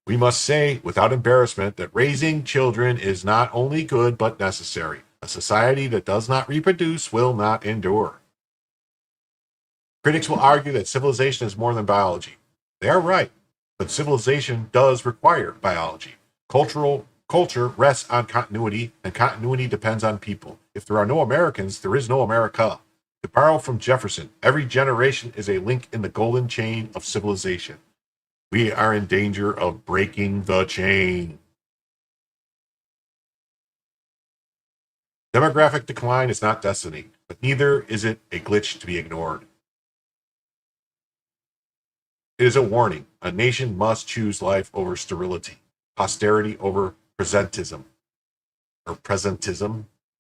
We must say, without embarrassment, that raising children is not only good but necessary. A society that does not reproduce will not endure. Critics will argue that civilization is more than biology. They are right, but civilization does require biology. Culture rests on continuity, and continuity depends on people. If there are no Americans, there is no America. To borrow from Jefferson, every generation is a link in the golden chain of civilization. We are in danger of breaking the chain. Demographic decline is not destiny, but neither is it a glitch to be ignored. It is a warning. A nation must choose life over sterility, posterity over presentism.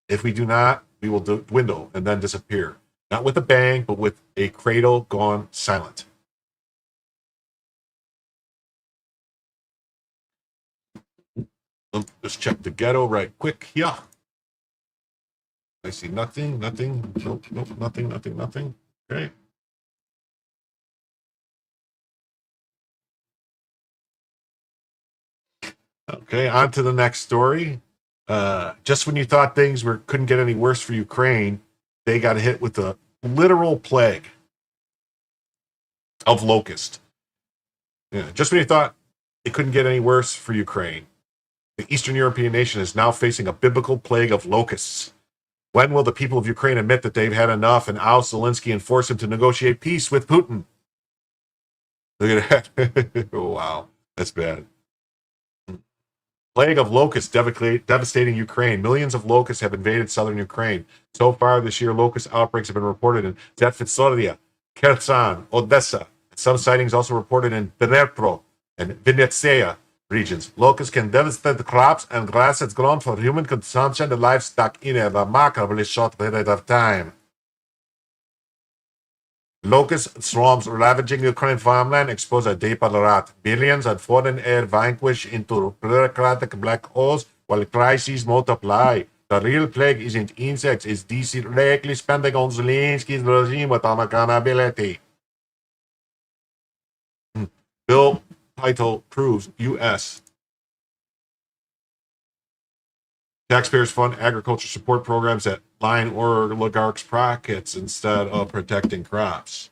If we do not, we will dwindle and then disappear. Not with a bang, but with a cradle gone silent. Let's check the ghetto right quick. Yeah. I see nothing. Nope, nothing. Okay. Okay, on to the next story. Just when you thought things couldn't get any worse for Ukraine, they got hit with a literal plague of locust. Yeah, just when you thought it couldn't get any worse for Ukraine, the Eastern European nation is now facing a biblical plague of locusts. When will the people of Ukraine admit that they've had enough and oust Zelensky and force him to negotiate peace with Putin? Look at that. Wow, that's bad. Plague of locusts devastating Ukraine. Millions of locusts have invaded southern Ukraine. So far this year, locust outbreaks have been reported in Zaporizhzhia, Kherson, Odessa. Some sightings also reported in Dnipro and Vinnytsia regions. Locusts can devastate crops and grass that's grown for human consumption and livestock in a remarkably short period of time. Locust swarms ravaging Ukraine farmland expose a deeper rot. Billions of foreign air vanquish into bureaucratic black holes while crises multiply. The real plague isn't insects, it's directly spending on Zelensky's regime with unaccountability. Bill title proves U.S. Taxpayers fund agriculture support programs that line oligarchs' pockets instead of protecting crops.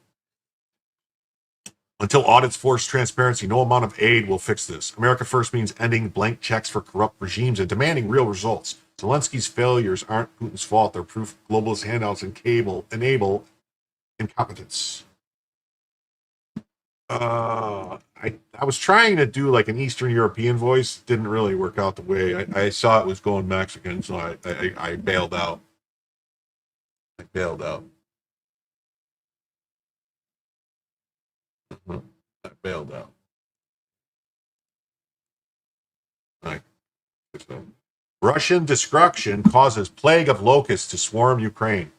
Until audits force transparency, no amount of aid will fix this. America First means ending blank checks for corrupt regimes and demanding real results. Zelensky's failures aren't Putin's fault. They're proof globalist handouts and enable incompetence. I was trying to do like an Eastern European voice. Didn't really work out the way I saw it was going Mexican, so I bailed out. I bailed out. Right. Russian destruction causes plague of locusts to swarm Ukraine.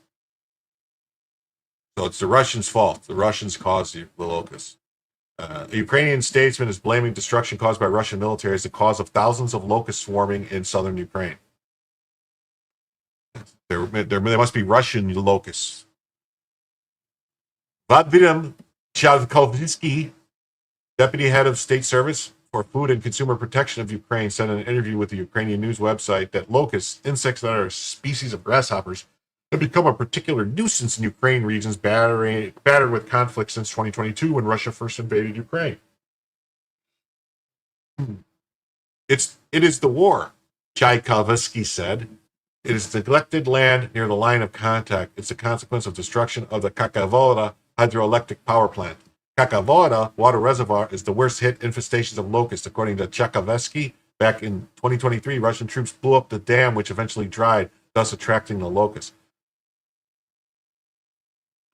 So it's the Russians' fault. The Russians caused the locusts. A Ukrainian statesman is blaming destruction caused by Russian military as the cause of thousands of locusts swarming in southern Ukraine. There must be Russian locusts. Vladimir Chalkovsky, deputy head of state service for food and consumer protection of Ukraine, said in an interview with the Ukrainian news website that locusts, insects that are a species of grasshoppers, have become a particular nuisance in Ukraine regions battered with conflict since 2022 when Russia first invaded Ukraine. It is the war, Tchaikovsky said. It is neglected land near the line of contact. It's a consequence of destruction of the Kakavoda hydroelectric power plant. Kakavoda water reservoir is the worst hit infestations of locusts, according to Tchaikovsky. Back in 2023, Russian troops blew up the dam, which eventually dried, thus attracting the locusts.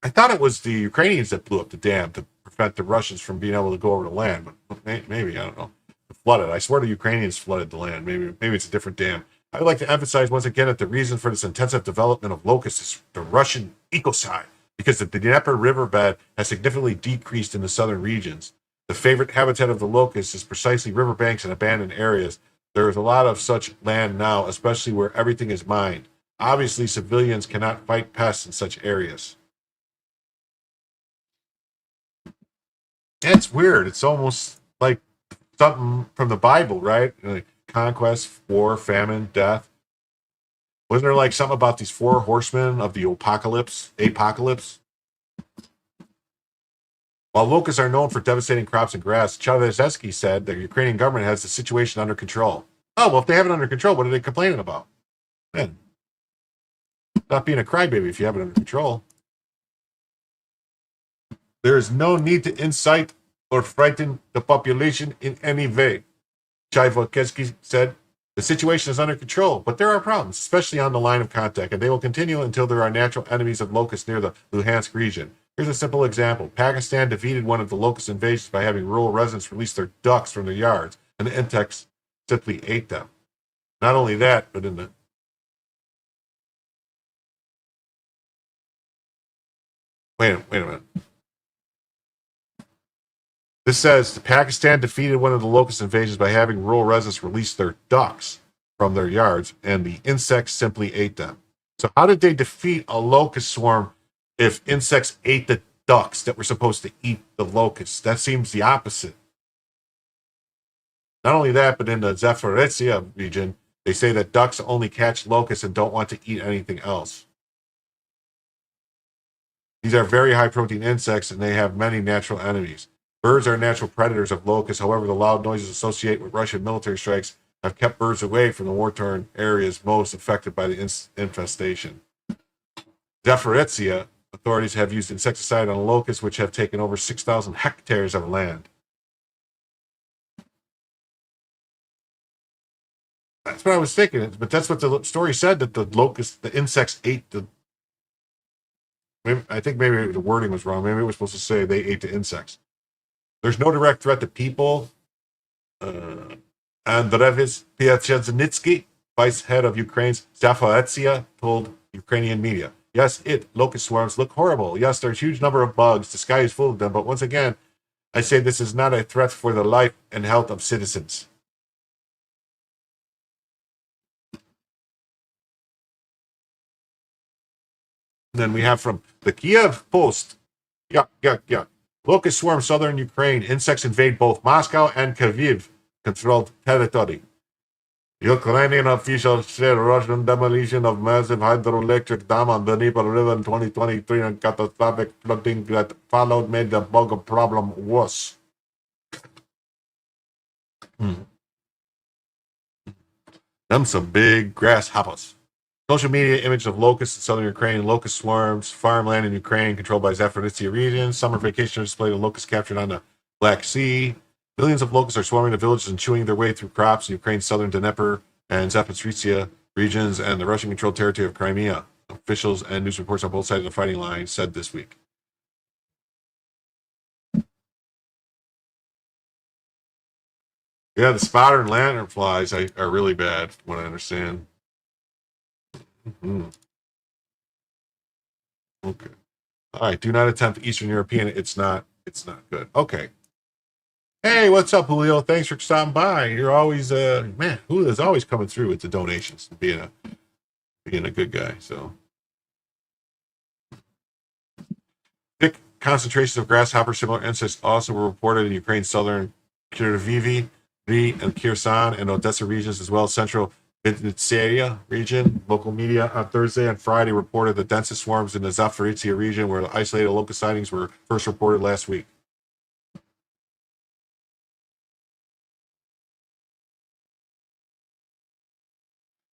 I thought it was the Ukrainians that blew up the dam to prevent the Russians from being able to go over the land, but maybe, I don't know. It flooded. I swear the Ukrainians flooded the land. Maybe it's a different dam. I would like to emphasize once again that the reason for this intensive development of locusts is the Russian ecocide, because the Dnieper riverbed has significantly decreased in the southern regions. The favorite habitat of the locusts is precisely riverbanks and abandoned areas. There is a lot of such land now, especially where everything is mined. Obviously, civilians cannot fight pests in such areas. It's weird. It's almost like something from the Bible, right? Like conquest, war, famine, death. Wasn't there like something about these four horsemen of the apocalypse? While locusts are known for devastating crops and grass, Chavezesky said the Ukrainian government has the situation under control. Oh, well, if they have it under control, what are they complaining about? Man, stop being a crybaby if you have it under control. There is no need to incite or frighten the population in any way, Chavezesky said. The situation is under control, but there are problems, especially on the line of contact, and they will continue until there are natural enemies of locusts near the Luhansk region. Here's a simple example. Pakistan defeated one of the locust invasions by having rural residents release their ducks from their yards, and the insects simply ate them. Not only that, but in the... Wait a minute. This says Pakistan defeated one of the locust invasions by having rural residents release their ducks from their yards, and the insects simply ate them. So how did they defeat a locust swarm if insects ate the ducks that were supposed to eat the locusts? That seems the opposite. Not only that, but in the Zaporizhzhia region, they say that ducks only catch locusts and don't want to eat anything else. These are very high-protein insects, and they have many natural enemies. Birds are natural predators of locusts. However, the loud noises associated with Russian military strikes have kept birds away from the war-torn areas most affected by the infestation. Zaporizhzhia authorities have used insecticide on locusts, which have taken over 6,000 hectares of land. That's what I was thinking, but that's what the story said, that the locusts, the insects ate the... I think maybe the wording was wrong. Maybe it was supposed to say they ate the insects. There's no direct threat to people. Andrevis Piacenitsky, vice head of Ukraine's Zaporizhzhia, told Ukrainian media, yes, locust swarms look horrible. Yes, there's a huge number of bugs. The sky is full of them. But once again, I say this is not a threat for the life and health of citizens. And then we have from the Kiev Post. Yeah. Locust swarm southern Ukraine. Insects invade both Moscow and Kyiv controlled territory. Ukrainian officials said Russian demolition of massive hydroelectric dam on the Dnieper River in 2023 and catastrophic flooding that followed made the bug problem worse. Them some big grasshoppers. Social media image of locusts in southern Ukraine, locust swarms, farmland in Ukraine controlled by Zaporizhzhia region. Summer vacationers displayed a locust captured on the Black Sea. Millions of locusts are swarming the villages and chewing their way through crops in Ukraine's southern Dnieper and Zaporizhzhia regions and the Russian-controlled territory of Crimea. Officials and news reports on both sides of the fighting line said this week. Yeah, the spotter and lanternflies are really bad, from what I understand. Okay. All right. Do not attempt Eastern European. It's not good. Okay. Hey, what's up, Julio? Thanks for stopping by. You're always man, Julio's always coming through with the donations, being a good guy. So thick concentrations of grasshopper similar insects also were reported in Ukraine's southern Kirivivi, and Kherson and Odessa regions, as well as central Vinnytsia region. Local media on Thursday and Friday reported the densest swarms in the Zaporizhzhia region, where the isolated locust sightings were first reported last week.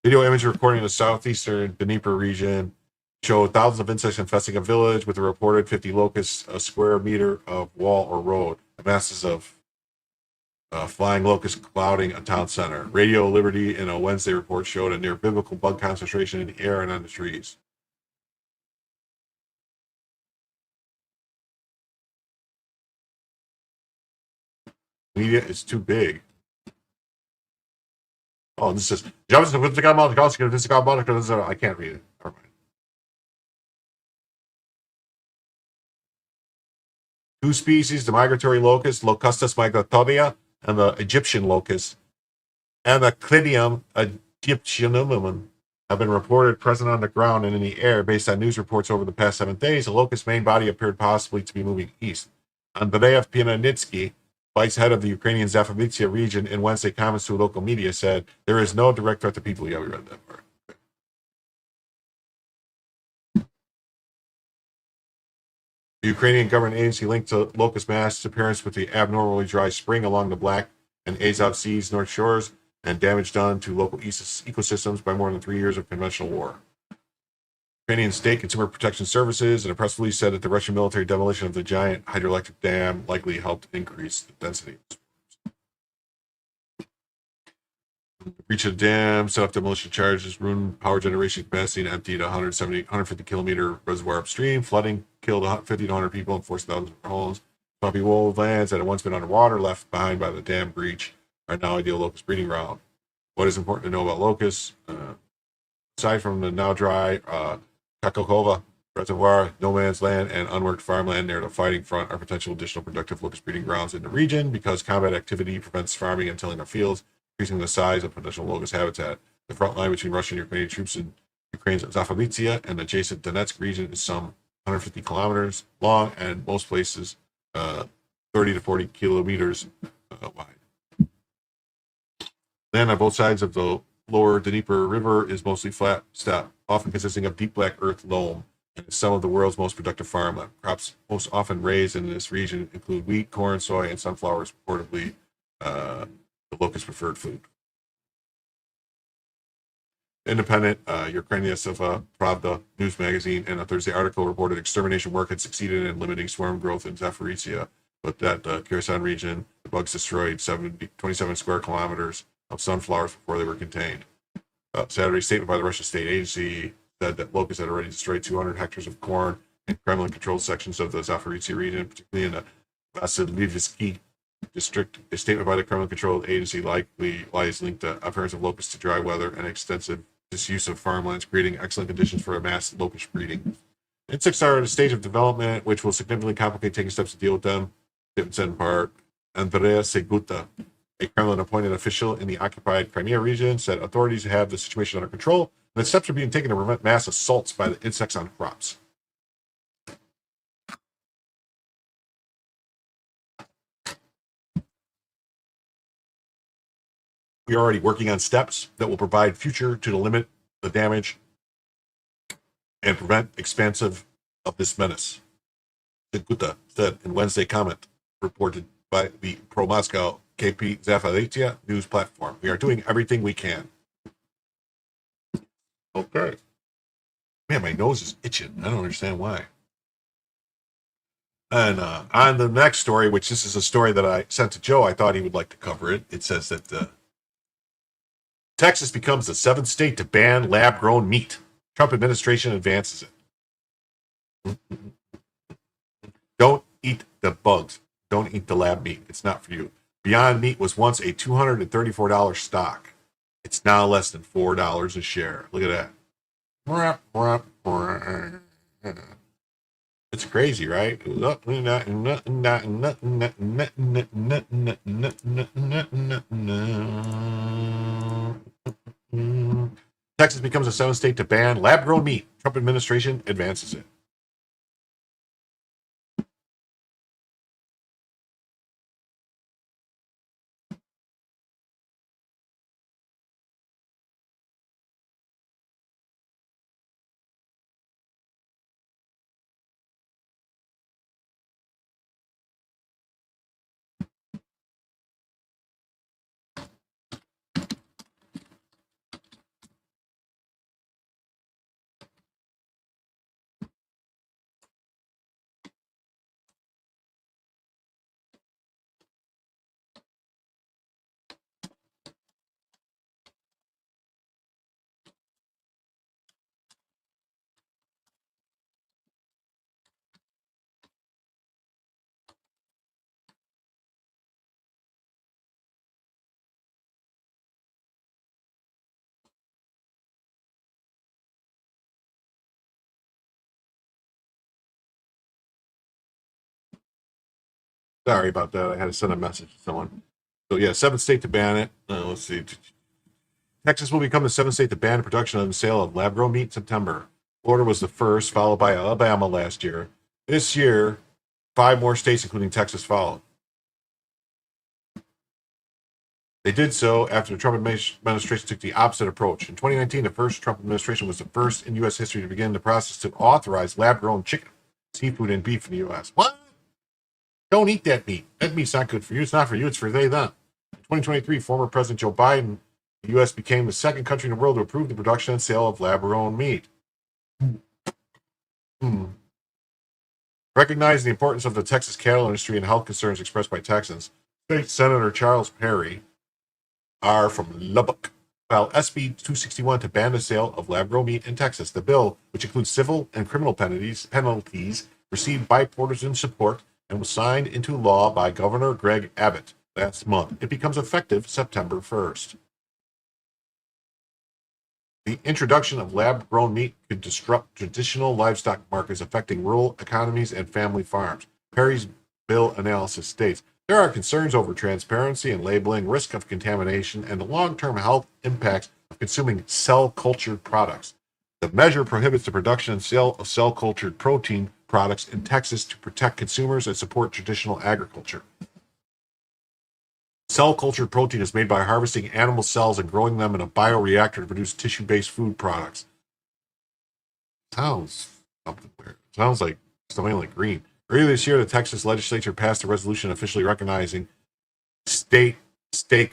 Video image recording in the southeastern Dnieper region showed thousands of insects infesting a village with a reported 50 locusts a square meter of wall or road. Masses of flying locusts clouding a town center. Radio Liberty in a Wednesday report showed a near biblical bug concentration in the air and on the trees. Media is too big. Oh, this is I can't read it. Never mind. Two species, the migratory locust, Locustus migratoria, and the Egyptian locust, and the Clidium egyptianum, have been reported present on the ground and in the air based on news reports over the past 7 days. The locust's main body appeared possibly to be moving east. Andreev Pianitsky, vice head of the Ukrainian Zaporizhzhia region, in Wednesday comments to local media said, there is no direct threat to people. Yeah, we read that part. The Ukrainian government agency linked to locust mass disappearance with the abnormally dry spring along the Black and Azov Sea's north shores and damage done to local ecosystems by more than 3 years of conventional war. Ukrainian State Consumer Protection Services in a press release said that the Russian military demolition of the giant hydroelectric dam likely helped increase the density. Breach of the dam, set off demolition charges, ruined power generation capacity, and emptied 150 kilometer reservoir upstream. Flooding killed 50 to 100 people and forced thousands of homes. Swampy woodlands that had once been underwater, left behind by the dam breach, are now ideal locust breeding ground. What is important to know about locusts? Aside from the now dry Kakokova Reservoir, no man's land, and unworked farmland near the fighting front are potential additional productive locust breeding grounds in the region because combat activity prevents farming and tilling of fields, increasing the size of potential locust habitat. The front line between Russian and Ukrainian troops in Ukraine's Zaporizhzhia and adjacent Donetsk region is some 150 kilometers long and most places 30 to 40 kilometers wide. Land on both sides of the lower Dnieper River is mostly flat steppe, often consisting of deep black earth loam, and is some of the world's most productive farmland. Crops most often raised in this region include wheat, corn, soy, and sunflowers, purportedly the locust preferred food. Independent Ukrainian Pravda news magazine in a Thursday article reported extermination work had succeeded in limiting swarm growth in Zaporizhzhia, but that Kherson region, the bugs destroyed 27 square kilometers of sunflowers before they were contained. Saturday's statement by the Russian state agency said that locusts had already destroyed 200 hectares of corn in Kremlin-controlled sections of the Zaporizhzhia region, particularly in the Vasilivsky district. A statement by the Kremlin-controlled agency likely lies linked to appearance of locusts to dry weather and extensive disuse of farmlands, creating excellent conditions for mass locust breeding. Insects are at a stage of development which will significantly complicate taking steps to deal with them. Statement said in part, Andrea Seguta, a Kremlin-appointed official in the occupied Crimea region, said authorities have the situation under control and that steps are being taken to prevent mass assaults by the insects on crops. We are already working on steps that will provide future to limit the damage and prevent expansive of this menace. Seguta said in Wednesday comment reported by the pro-Moscow KP Zaporizhzhia news platform. We are doing everything we can. Okay. Man, my nose is itching. I don't understand why. And on the next story, which this is a story that I sent to Joe, I thought he would like to cover it. It says that Texas becomes the seventh state to ban lab-grown meat. Trump administration advances it. Don't eat the bugs. Don't eat the lab meat. It's not for you. Beyond Meat was once a $234 stock. It's now less than $4 a share. Look at that. It's crazy, right? Texas becomes the seventh state to ban lab-grown meat. Trump administration advances it. Sorry about that. I had to send a message to someone. So yeah, seventh state to ban it. Let's see. Texas will become the seventh state to ban the production and sale of lab-grown meat in September. Florida was the first, followed by Alabama last year. This year, 5 more states, including Texas, followed. They did so after the Trump administration took the opposite approach. In 2019, the first Trump administration was the first in U.S. history to begin the process to authorize lab-grown chicken, seafood, and beef in the U.S. What? Don't eat that meat. That meat's not good for you. It's not for you. It's for they, them. In 2023, former President Joe Biden, the U.S. became the second country in the world to approve the production and sale of lab-grown meat. Recognizing the importance of the Texas cattle industry and health concerns expressed by Texans, State Senator Charles Perry are from Lubbock. While SB 261 to ban the sale of lab-grown meat in Texas, the bill, which includes civil and criminal penalties, received bipartisan support and was signed into law by Governor Greg Abbott last month. It becomes effective September 1st. The introduction of lab-grown meat could disrupt traditional livestock markets, affecting rural economies and family farms. Perry's bill analysis states, there are concerns over transparency and labeling, risk of contamination, and the long-term health impacts of consuming cell-cultured products. The measure prohibits the production and sale of cell-cultured protein products in Texas to protect consumers and support traditional agriculture. Cell-cultured protein is made by harvesting animal cells and growing them in a bioreactor to produce tissue-based food products. Sounds something weird. Sounds like something like green. Earlier this year, the Texas legislature passed a resolution officially recognizing state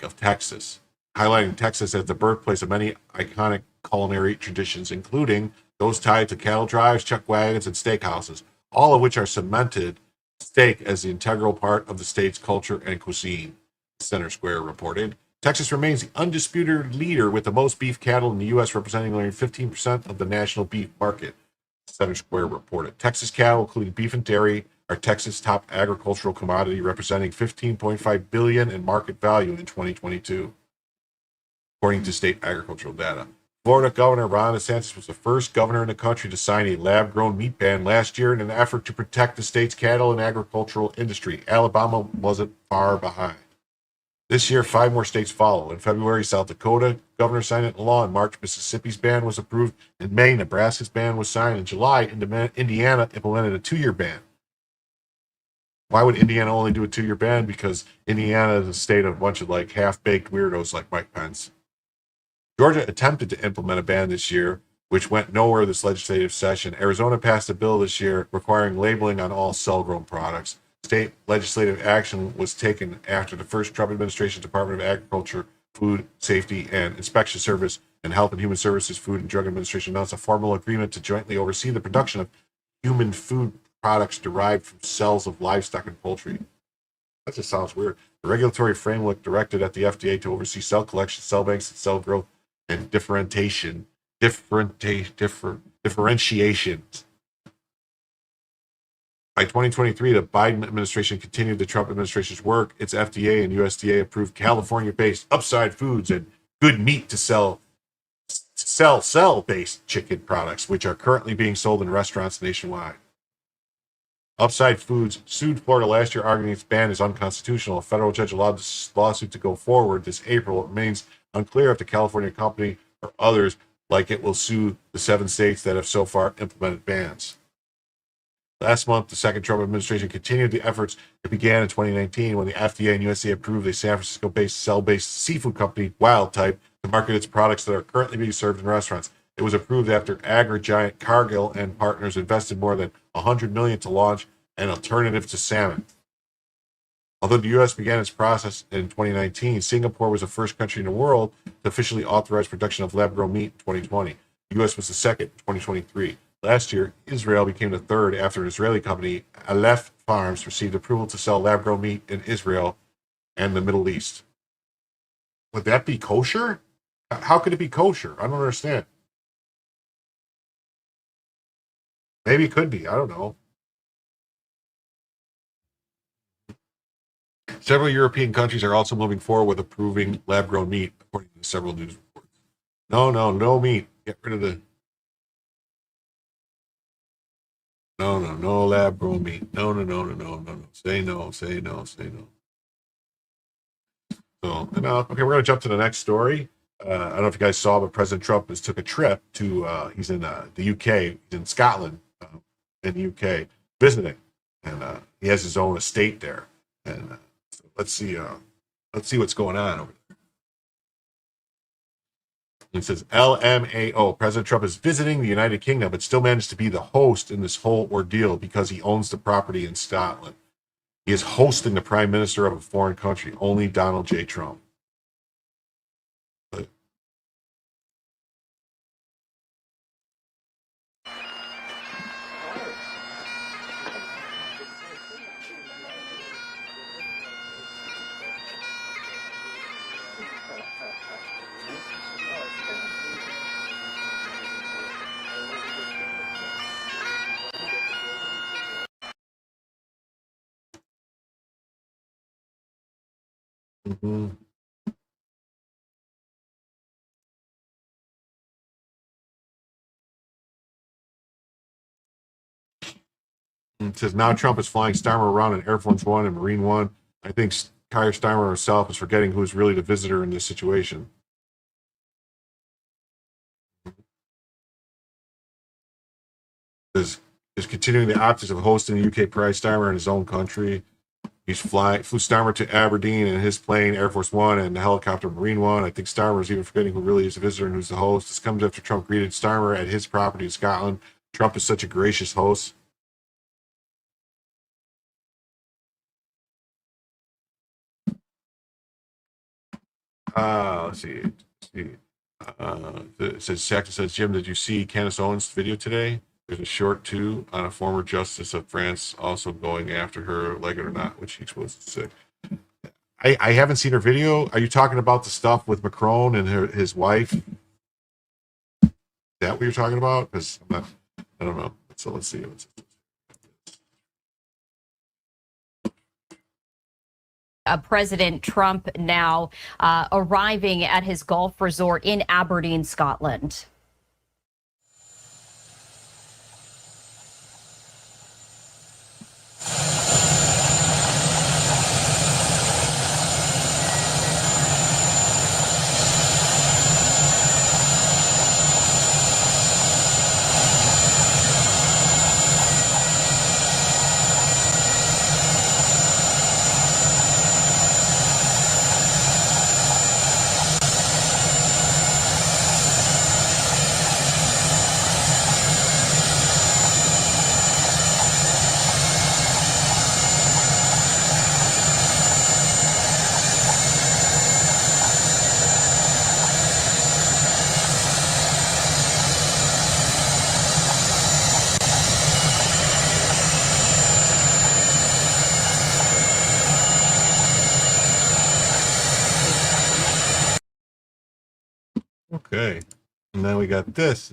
of Texas, highlighting Texas as the birthplace of many iconic culinary traditions, including those tied to cattle drives, chuck wagons, and steakhouses, all of which are cemented steak as the integral part of the state's culture and cuisine. Center Square reported. Texas remains the undisputed leader with the most beef cattle in the U.S., representing only 15% of the national beef market. Center Square reported. Texas cattle, including beef and dairy, are Texas' top agricultural commodity, representing $15.5 billion in market value in 2022, according to state agricultural data. Florida Governor Ron DeSantis was the first governor in the country to sign a lab-grown meat ban last year in an effort to protect the state's cattle and agricultural industry. Alabama wasn't far behind. This year, 5 more states follow. In February, South Dakota governor signed it into law. In March, Mississippi's ban was approved. In May, Nebraska's ban was signed. In July, Indiana implemented a 2-year ban. Why would Indiana only do a 2-year ban? Because Indiana is a state of a bunch of like half-baked weirdos like Mike Pence. Georgia attempted to implement a ban this year, which went nowhere this legislative session. Arizona passed a bill this year requiring labeling on all cell-grown products. State legislative action was taken after the first Trump administration Department of Agriculture, Food Safety and Inspection Service, and Health and Human Services Food and Drug Administration announced a formal agreement to jointly oversee the production of human food products derived from cells of livestock and poultry. That just sounds weird. The regulatory framework directed at the FDA to oversee cell collection, cell banks, and cell growth and differentiation. By 2023, the Biden administration continued the Trump administration's work. Its FDA and USDA approved California-based Upside Foods and Good Meat to sell cell-based chicken products, which are currently being sold in restaurants nationwide. Upside Foods sued Florida last year, arguing its ban is unconstitutional. A federal judge allowed this lawsuit to go forward this April. It remains unclear if the California company or others like it will sue the 7 states that have so far implemented bans. Last month, the second Trump administration continued the efforts that began in 2019 when the FDA and USDA approved a San Francisco-based cell-based seafood company, Wild Type, to market its products that are currently being served in restaurants. It was approved after agri-giant Cargill and partners invested more than $100 million to launch an alternative to salmon. Although the U.S. began its process in 2019, Singapore was the first country in the world to officially authorize production of lab-grown meat in 2020. The U.S. was the second in 2023. Last year, Israel became the third after an Israeli company, Aleph Farms, received approval to sell lab-grown meat in Israel and the Middle East. Would that be kosher? How could it be kosher? I don't understand. Maybe it could be. I don't know. Several European countries are also moving forward with approving lab-grown meat, according to several news reports. No meat. Get rid of the... No lab-grown meat. No. Say no. So, okay, we're going to jump to the next story. I don't know if you guys saw, but President Trump took a trip to, he's in the UK, he's in Scotland, in the UK, visiting. And he has his own estate there. And so let's see what's going on over there. It says LMAO. President Trump is visiting the United Kingdom, but still managed to be the host in this whole ordeal because he owns the property in Scotland. He is hosting the prime minister of a foreign country, only Donald J. Trump. Mm-hmm. It says now Trump is flying Starmer around in Air Force One and Marine One. I think Keir Starmer herself is forgetting who's really the visitor in this situation. Is continuing the optics of hosting the UK Pride Starmer in his own country. Flew Starmer to Aberdeen in his plane, Air Force One, and the helicopter Marine One. I think Starmer is even forgetting who really is the visitor and who's the host. This comes after Trump greeted Starmer at his property in Scotland. Trump is such a gracious host. Let's see. It says, Jackson says, Jim, did you see Candace Owens' video today? There's a short too on a former justice of France also going after her, like it or not, which he exposed to sick. I haven't seen her video. Are you talking about the stuff with Macron and his wife? Is that what you're talking about? Because I don't know. So let's see. President Trump now arriving at his golf resort in Aberdeen, Scotland. Okay. And then we got this,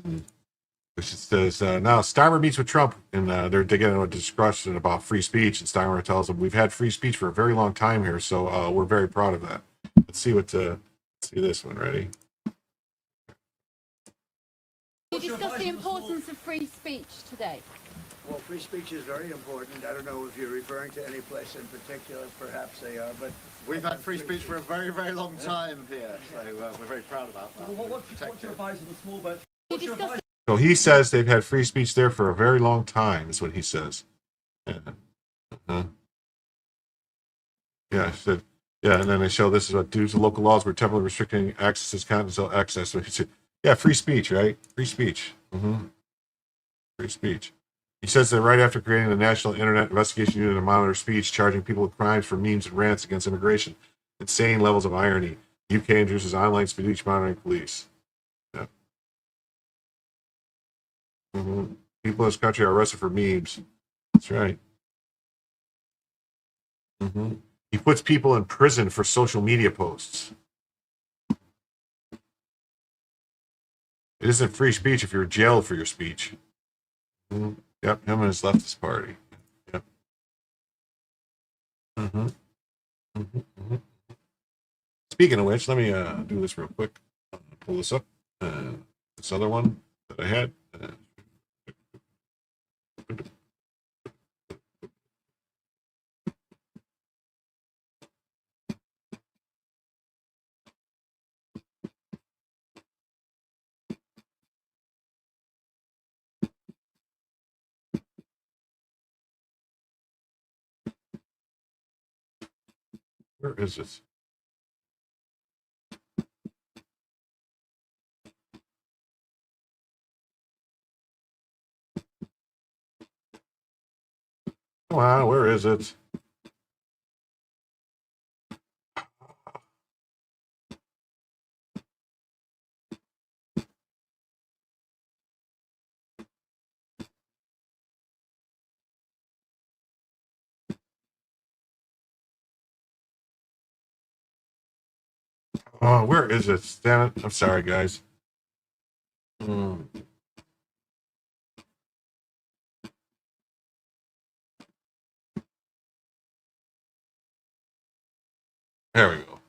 which says, now Starmer meets with Trump, and they're getting into a discussion about free speech. And Starmer tells him, we've had free speech for a very long time here, so we're very proud of that. Let's see this one. Ready? You discuss the importance of free speech today. Well, free speech is very important. I don't know if you're referring to any place in particular. Perhaps they are, but we've had free speech for a very, very long time here, so we're very proud about that. What's your advice on the small boat? So he says they've had free speech there for a very long time, is what he says. Yeah. Yeah, said, yeah, and then they show this is what due to local laws, we're temporarily restricting access to continental access. So he said, yeah, free speech, right? Free speech. Free speech. He says that right after creating the National Internet Investigation Unit to monitor speech, charging people with crimes for memes and rants against immigration. Insane levels of irony. UK introduces online speech monitoring police. Yeah. People in this country are arrested for memes. That's right. He puts people in prison for social media posts. It isn't free speech if you're jailed for your speech. Yep, him and his leftist party. Yep. Speaking of which, let me do this real quick. Pull this up. This other one that I had. Where is it? Come on, where is it? Oh, where is it? Damn it. I'm sorry, guys. There we go.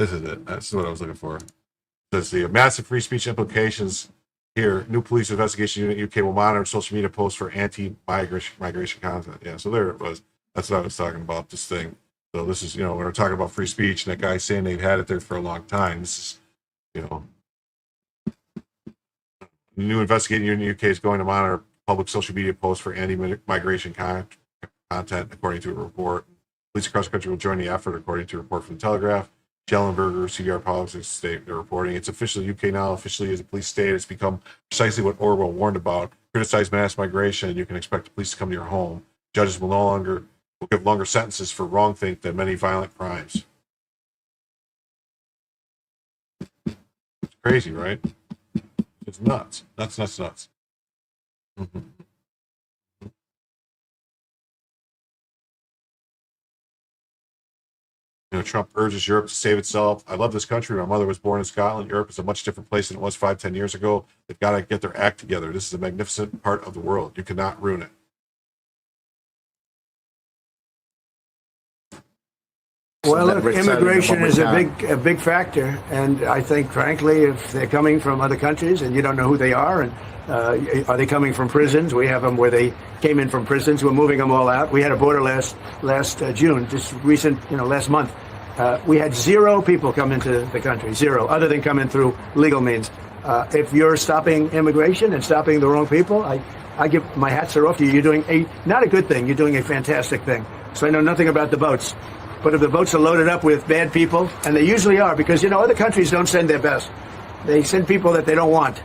This is it. That's what I was looking for. Says the massive free speech implications here. New police investigation unit UK will monitor social media posts for anti-migration content. Yeah, so there it was. That's what I was talking about, this thing. So this is, when we're talking about free speech and that guy saying they've had it there for a long time. This is, the new investigating unit in the UK is going to monitor public social media posts for anti-migration content, according to a report. Police across the country will join the effort, according to a report from the Telegraph. Schellenberger, CDR Politics State, they're reporting. It's officially, UK now officially is a police state. It's become precisely what Orwell warned about. Criticize mass migration, you can expect the police to come to your home. Judges will give longer sentences for wrongthink than many violent crimes. It's crazy, right? It's nuts. Nuts. Mm-hmm. Trump urges Europe to save itself. I love this country. My mother was born in Scotland. Europe is a much different place than it was 5-10 years ago. They've got to get their act together. This is a magnificent part of the world. You cannot ruin it. Well, look, immigration is a big factor, and I think, frankly, if they're coming from other countries and you don't know who they are, and are they coming from prisons? We have them where they came in from prisons. We're moving them all out. We had a border last June, just last month. We had 0 people come into the country, 0, other than coming through legal means. If you're stopping immigration and stopping the wrong people, I give my hats are off to you. You're doing not a good thing. You're doing a fantastic thing. So I know nothing about the boats. But if the boats are loaded up with bad people, and they usually are, because, other countries don't send their best. They send people that they don't want.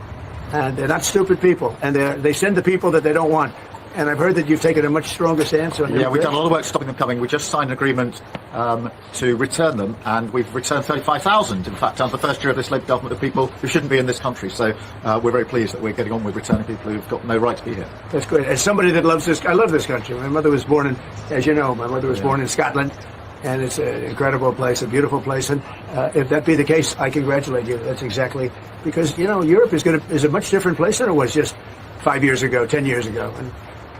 And they're not stupid people. And they send the people that they don't want. And I've heard that you've taken a much stronger stance on we've done a lot of work stopping them coming. We just signed an agreement to return them, and we've returned 35,000, in fact, under the first year of this Labour government, of people who shouldn't be in this country. So we're very pleased that we're getting on with returning people who've got no right to be here. That's great. As somebody that loves this, I love this country. My mother was born born in Scotland. And it's an incredible place, a beautiful place. And if that be the case, I congratulate you. That's exactly because, Europe is a much different place than it was just 5 years ago, 10 years ago. And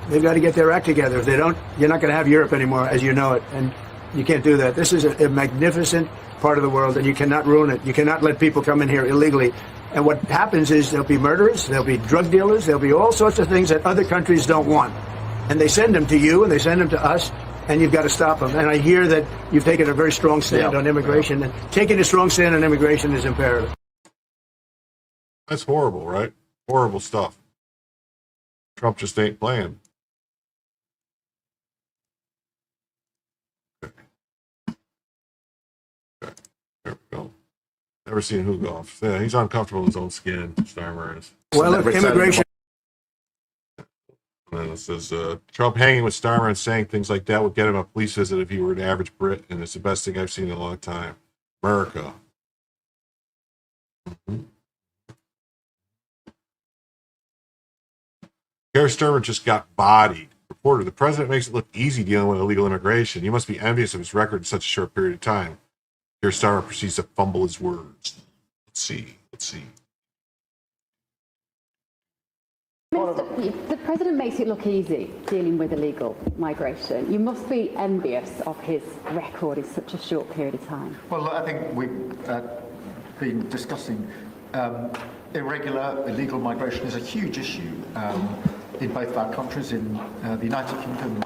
they've got to get their act together. If they don't, you're not going to have Europe anymore as you know it. And you can't do that. This is a magnificent part of the world, and you cannot ruin it. You cannot let people come in here illegally. And what happens is there'll be murderers, there'll be drug dealers, there'll be all sorts of things that other countries don't want. And they send them to you, and they send them to us. And you've got to stop them. And I hear that you've taken a very strong stand on immigration. And taking a strong stand on immigration is imperative. That's horrible, right? Horrible stuff. Trump just ain't playing. Okay. There we go. Never seen who golf. Yeah, he's uncomfortable in his own skin. Starmer is. Well, look, immigration. And it says, Trump hanging with Starmer and saying things like that would get him a police visit if he were an average Brit, and it's the best thing I've seen in a long time. America. Mm-hmm. Gary Starmer just got bodied. Reporter, the president makes it look easy dealing with illegal immigration. You must be envious of his record in such a short period of time. Gary Starmer proceeds to fumble his words. Let's see. The president makes it look easy dealing with illegal migration. You must be envious of his record in such a short period of time. Well, I think we've been discussing illegal migration is a huge issue in both our countries. In the United Kingdom,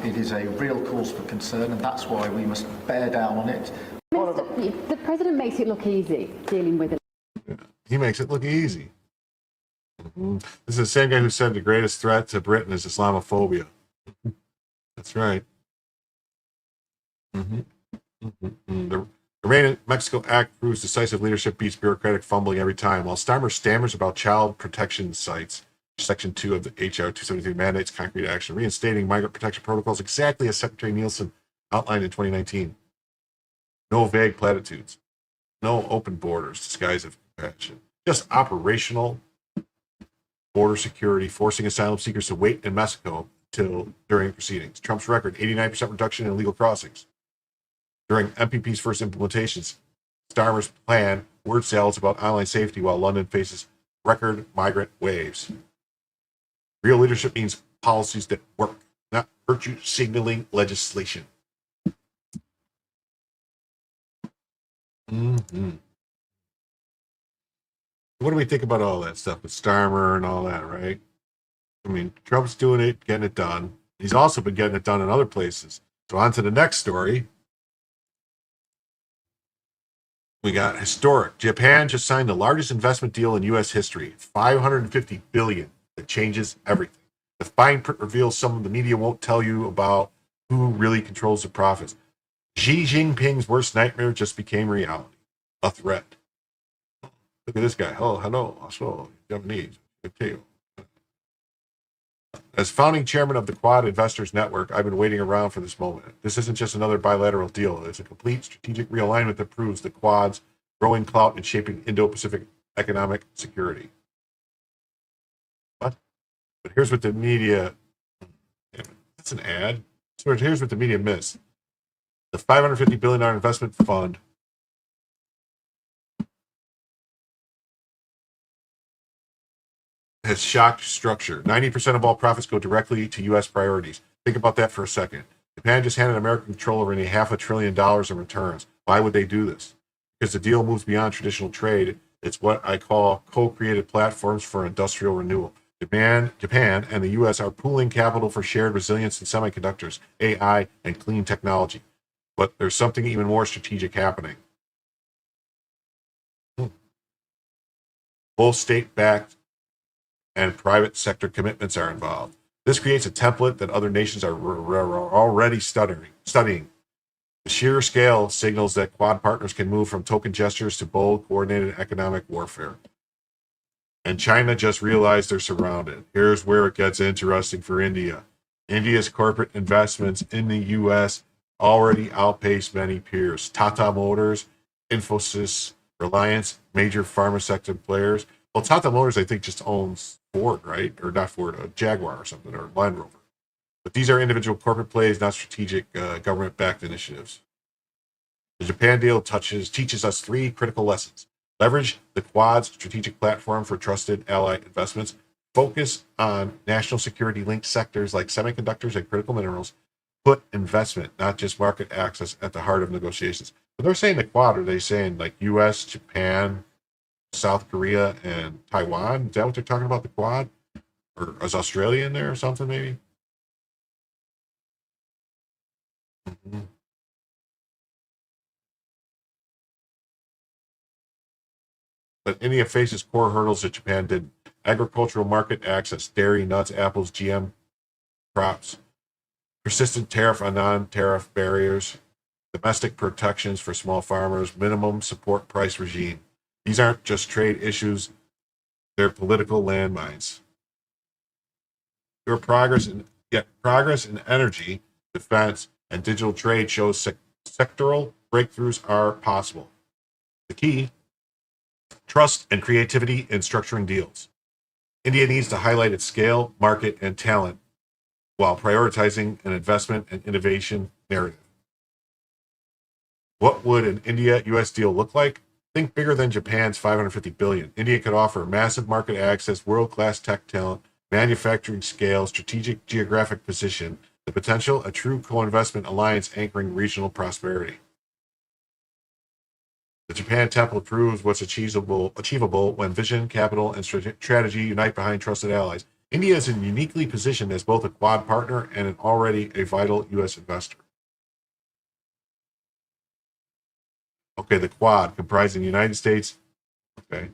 it is a real cause for concern, and that's why we must bear down on it. The president makes it look easy dealing with it. He makes it look easy. Mm-hmm. This is the same guy who said the greatest threat to Britain is Islamophobia. That's right. Mm-hmm. Mm-hmm. The Iran-Mexico Act proves decisive leadership beats bureaucratic fumbling every time. While Starmer stammers about child protection sites, Section 2 of the H.R. 273 mandates concrete action, reinstating migrant protection protocols exactly as Secretary Nielsen outlined in 2019. No vague platitudes. No open borders, disguise of compassion. Just operational border security, forcing asylum seekers to wait in Mexico during proceedings. Trump's record, 89% reduction in illegal crossings. During MPP's first implementations, Starmer's plan, word salads about online safety while London faces record migrant waves. Real leadership means policies that work, not virtue signaling legislation. Mm-hmm. What do we think about all that stuff with Starmer and all that, right? I mean, Trump's doing it, getting it done. He's also been getting it done in other places. So on to the next story. We got historic. Japan just signed the largest investment deal in U.S. history, $550 billion. That changes everything. The fine print reveals some of the media won't tell you about who really controls the profits. Xi Jinping's worst nightmare just became reality. A threat. Look at this guy. Oh, hello. Also, Japanese. As founding chairman of the Quad Investors Network, I've been waiting around for this moment. This isn't just another bilateral deal. It's a complete strategic realignment that proves the Quad's growing clout in shaping Indo-Pacific economic security. What? But here's what the media... That's an ad. So here's what the media missed. The $550 billion investment fund has shocked structure. 90% of all profits go directly to U.S. priorities. Think about that for a second. Japan just handed America control over nearly $500 billion in returns. Why would they do this? Because the deal moves beyond traditional trade. It's what I call co-created platforms for industrial renewal. Japan and the U.S. are pooling capital for shared resilience in semiconductors, AI, and clean technology. But there's something even more strategic happening. Both state-backed and private sector commitments are involved. This creates a template that other nations are already studying. The sheer scale signals that Quad partners can move from token gestures to bold, coordinated economic warfare. And China just realized they're surrounded. Here's where it gets interesting for India. India's corporate investments in the U.S. already outpace many peers. Tata Motors, Infosys, Reliance, major pharma sector players. Well, Tata Motors, I think, just owns Ford, right? Or not Ford, a Jaguar or something, or Land Rover. But these are individual corporate plays, not strategic government-backed initiatives. The Japan deal teaches us three critical lessons. Leverage the Quad's strategic platform for trusted ally investments. Focus on national security-linked sectors like semiconductors and critical minerals. Put investment, not just market access, at the heart of negotiations. When they're saying the Quad, are they saying like U.S., Japan, South Korea, and Taiwan? Is that what they're talking about, the Quad? Or is Australia in there or something, maybe? Mm-hmm. But India faces core hurdles that Japan didn't. Agricultural market access, dairy, nuts, apples, GM crops, persistent tariff on non-tariff barriers, domestic protections for small farmers, minimum support price regime. These aren't just trade issues, they're political landmines. Progress in energy, defense, and digital trade shows sectoral breakthroughs are possible. The key: trust and creativity in structuring deals. India needs to highlight its scale, market, and talent while prioritizing an investment and innovation narrative. What would an India-US deal look like? Think bigger than Japan's $550 billion. India could offer massive market access, world-class tech talent, manufacturing scale, strategic geographic position, the potential, a true co-investment alliance anchoring regional prosperity. The Japan template proves what's achievable when vision, capital, and strategy unite behind trusted allies. India is uniquely positioned as both a Quad partner and an already a vital U.S. investor. Okay, the Quad, comprising the United States. Okay.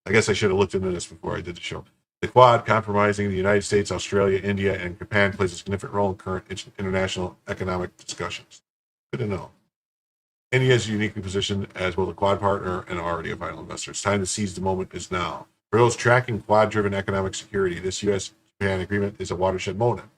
I guess I should have looked into this before I did the show. The Quad, comprising the United States, Australia, India, and Japan, plays a significant role in current international economic discussions. Good to know. India is uniquely positioned as both a Quad partner and already a vital investor. It's time to seize the moment is now. For those tracking Quad-driven economic security, this U.S.-Japan agreement is a watershed moment.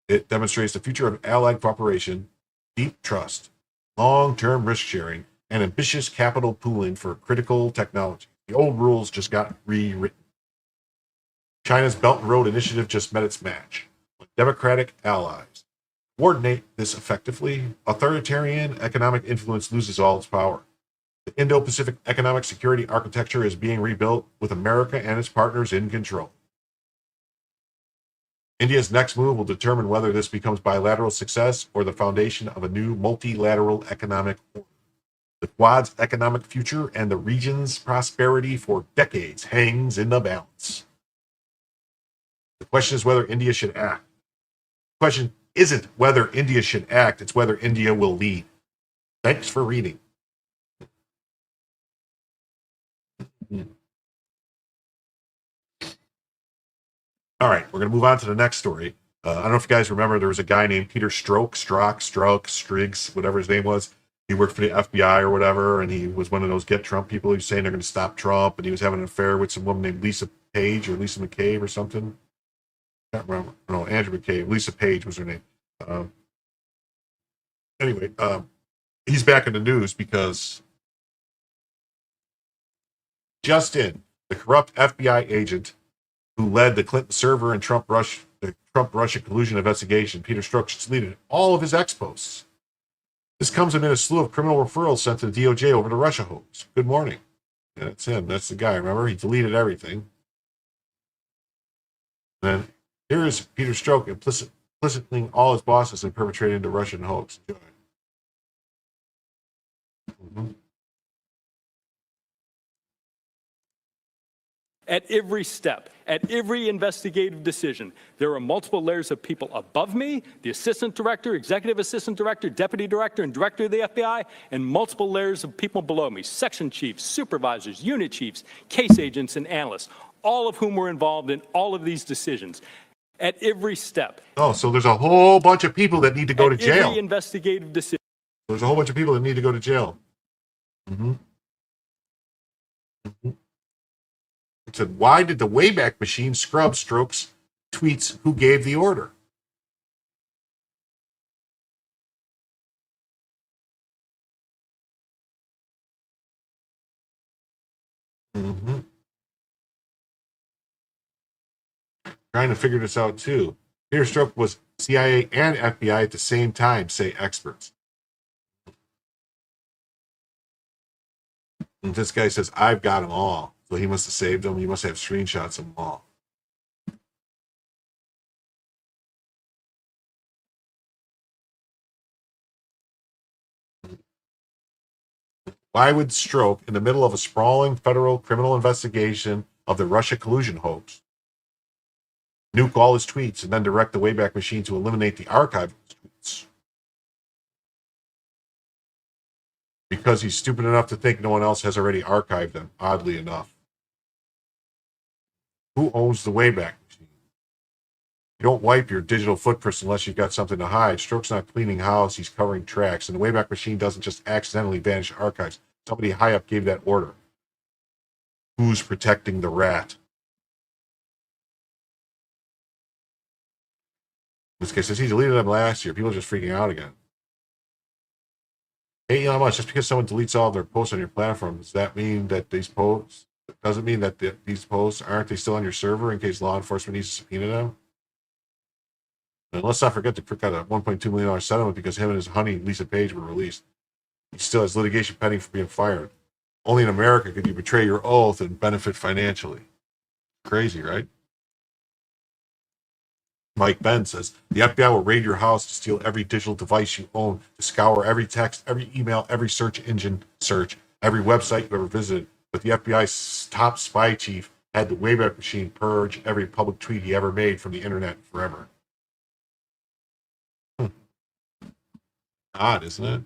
It demonstrates the future of allied cooperation, deep trust, long-term risk sharing, and ambitious capital pooling for critical technology. The old rules just got rewritten. China's Belt and Road Initiative just met its match. When democratic allies coordinate this effectively, authoritarian economic influence loses all its power. The Indo-Pacific economic security architecture is being rebuilt with America and its partners in control. India's next move will determine whether this becomes bilateral success or the foundation of a new multilateral economic order. The Quad's economic future and the region's prosperity for decades hangs in the balance. The question is whether India should act. The question isn't whether India should act, it's whether India will lead. Thanks for reading. All right, we're going to move on to the next story. I don't know if you guys remember, there was a guy named Peter Strzok, Striggs, whatever his name was. He worked for the FBI or whatever, and he was one of those get Trump people who's saying they're going to stop Trump, and he was having an affair with some woman named Lisa Page or Lisa McCabe or something. I can't remember. No, Andrew McCabe. Lisa Page was her name. Anyway, he's back in the news because just in, the corrupt FBI agent who led the Clinton server and the Trump-Russia collusion investigation, Peter Strzok, just deleted all of his ex-posts. This comes amid a slew of criminal referrals sent to the DOJ over the Russia hoax. Good morning. Yeah, that's him. That's the guy. Remember, he deleted everything. And then here is Peter Strzok implicitly all his bosses in perpetrating the Russian hoax. At every step, at every investigative decision, there are multiple layers of people above me, the assistant director, executive assistant director, deputy director, and director of the FBI, and multiple layers of people below me, section chiefs, supervisors, unit chiefs, case agents, and analysts, all of whom were involved in all of these decisions. At every step. Oh, so there's a whole bunch of people that need to go to jail. Every investigative decision. There's a whole bunch of people that need to go to jail. It said, why did the Wayback Machine scrub Strzok's tweets? Who gave the order? Trying to figure this out too. Peter Strzok was CIA and FBI at the same time, say experts. And this guy says, I've got them all. So he must have saved them. He must have screenshots of them all. Why would Strzok, in the middle of a sprawling federal criminal investigation of the Russia collusion hoax, nuke all his tweets and then direct the Wayback Machine to eliminate the archive of his tweets? Because he's stupid enough to think no one else has already archived them, oddly enough. Who owns the Wayback Machine? You don't wipe your digital footprints unless you've got something to hide. Strzok's not cleaning house, he's covering tracks. And the Wayback Machine doesn't just accidentally vanish archives. Somebody high up gave that order. Who's protecting the rat? This guy says he deleted them last year. People are just freaking out again. Hey, Elon Musk, just because someone deletes all of their posts on your platform, does that mean that these posts, doesn't mean that these posts, aren't they still on your server in case law enforcement needs to subpoena them? And let's not forget to Crick got a $1.2 million settlement because him and his honey, Lisa Page, were released. He still has litigation pending for being fired. Only in America could you betray your oath and benefit financially. Crazy, right? Mike Ben says, the FBI will raid your house to steal every digital device you own, to scour every text, every email, every search engine search, every website you ever visited. But the FBI's top spy chief had the Wayback Machine purge every public tweet he ever made from the internet forever. Odd, isn't it?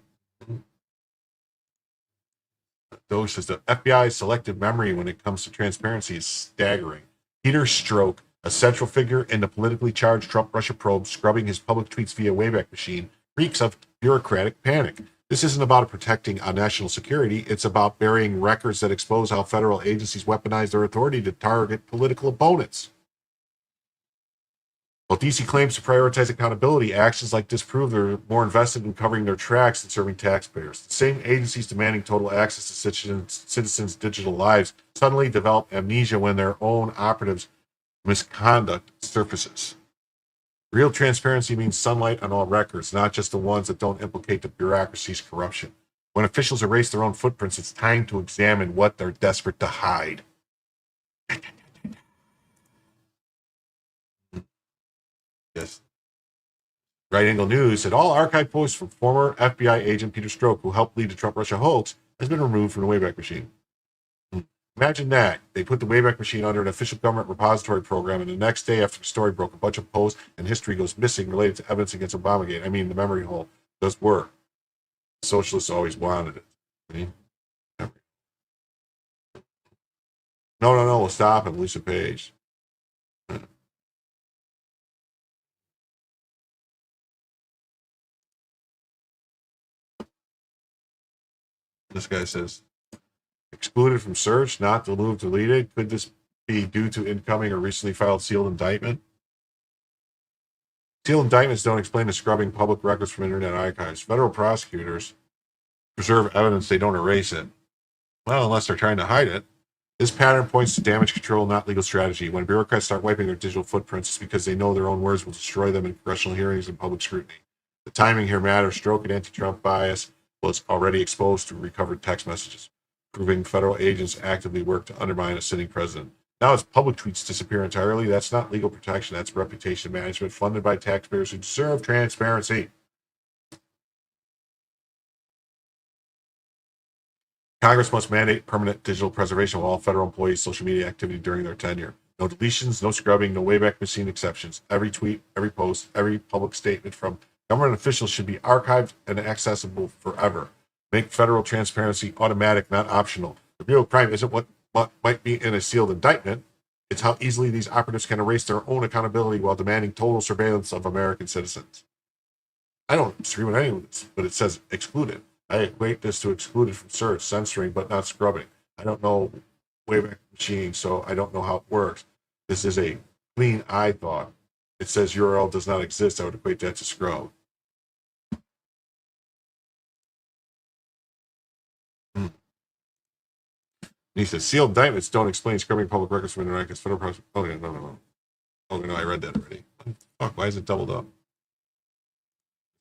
Doge says the FBI's selective memory when it comes to transparency is staggering. Peter Strzok, a central figure in the politically charged Trump-Russia probe, scrubbing his public tweets via Wayback Machine, reeks of bureaucratic panic. This isn't about protecting our national security. It's about burying records that expose how federal agencies weaponize their authority to target political opponents. While DC claims to prioritize accountability, actions like this prove they're more invested in covering their tracks than serving taxpayers. The same agencies demanding total access to citizens' digital lives suddenly develop amnesia when their own operatives' misconduct surfaces. Real transparency means sunlight on all records, not just the ones that don't implicate the bureaucracy's corruption. When officials erase their own footprints, it's time to examine what they're desperate to hide. Yes. Right Angle News said all archive posts from former FBI agent Peter Strzok, who helped lead the Trump-Russia hoax, has been removed from the Wayback Machine. Imagine that. They put the Wayback Machine under an official government repository program, and the next day after the story broke, a bunch of posts and history goes missing related to evidence against Obamagate. I mean, the memory hole does work. Socialists always wanted it. See? No, we'll stop him, Lisa Page. This guy says, excluded from search, not deleted. Could this be due to incoming or recently filed sealed indictment? Sealed indictments don't explain the scrubbing public records from internet archives. Federal prosecutors preserve evidence, they don't erase it. Well, unless they're trying to hide it. This pattern points to damage control, not legal strategy. When bureaucrats start wiping their digital footprints, it's because they know their own words will destroy them in congressional hearings and public scrutiny. The timing here matters. Strzok and anti-Trump bias was already exposed through recovered text messages, proving federal agents actively work to undermine a sitting president. Now as public tweets disappear entirely, that's not legal protection, that's reputation management funded by taxpayers who deserve transparency. Congress must mandate permanent digital preservation of all federal employees' social media activity during their tenure. No deletions, no scrubbing, no Wayback Machine exceptions. Every tweet, every post, every public statement from government officials should be archived and accessible forever. Make federal transparency automatic, not optional. The real crime isn't what might be in a sealed indictment. It's how easily these operatives can erase their own accountability while demanding total surveillance of American citizens. I don't disagree with any of this, but it says excluded. I equate this to excluded from search, censoring, but not scrubbing. I don't know Wayback Machine, so I don't know how it works. This is a clean eye thought. It says URL does not exist. I would equate that to scrub. He says sealed indictments don't explain scrubbing public records from internet. Federal prosecution. Oh, yeah, no. Oh, no, I read that already. Fuck, why is it doubled up?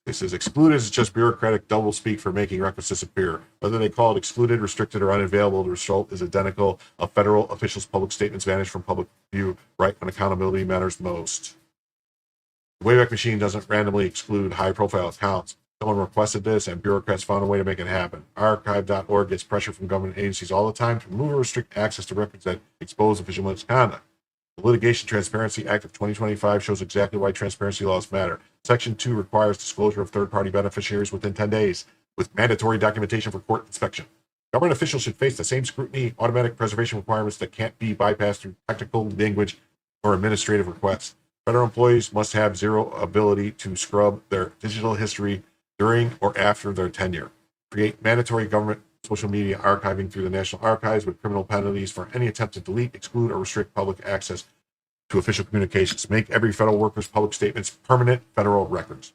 It says excluded is just bureaucratic doublespeak for making records disappear. Whether they call it excluded, restricted, or unavailable, the result is identical. A federal official's public statements vanish from public view right when accountability matters most. The Wayback Machine doesn't randomly exclude high-profile accounts. Someone requested this, and bureaucrats found a way to make it happen. Archive.org gets pressure from government agencies all the time to remove or restrict access to records that expose official misconduct. The Litigation Transparency Act of 2025 shows exactly why transparency laws matter. Section 2 requires disclosure of third-party beneficiaries within 10 days, with mandatory documentation for court inspection. Government officials should face the same scrutiny, automatic preservation requirements that can't be bypassed through technical language or administrative requests. Federal employees must have zero ability to scrub their digital history during or after their tenure. Create mandatory government social media archiving through the National Archives with criminal penalties for any attempt to delete, exclude, or restrict public access to official communications. Make every federal worker's public statements permanent federal records.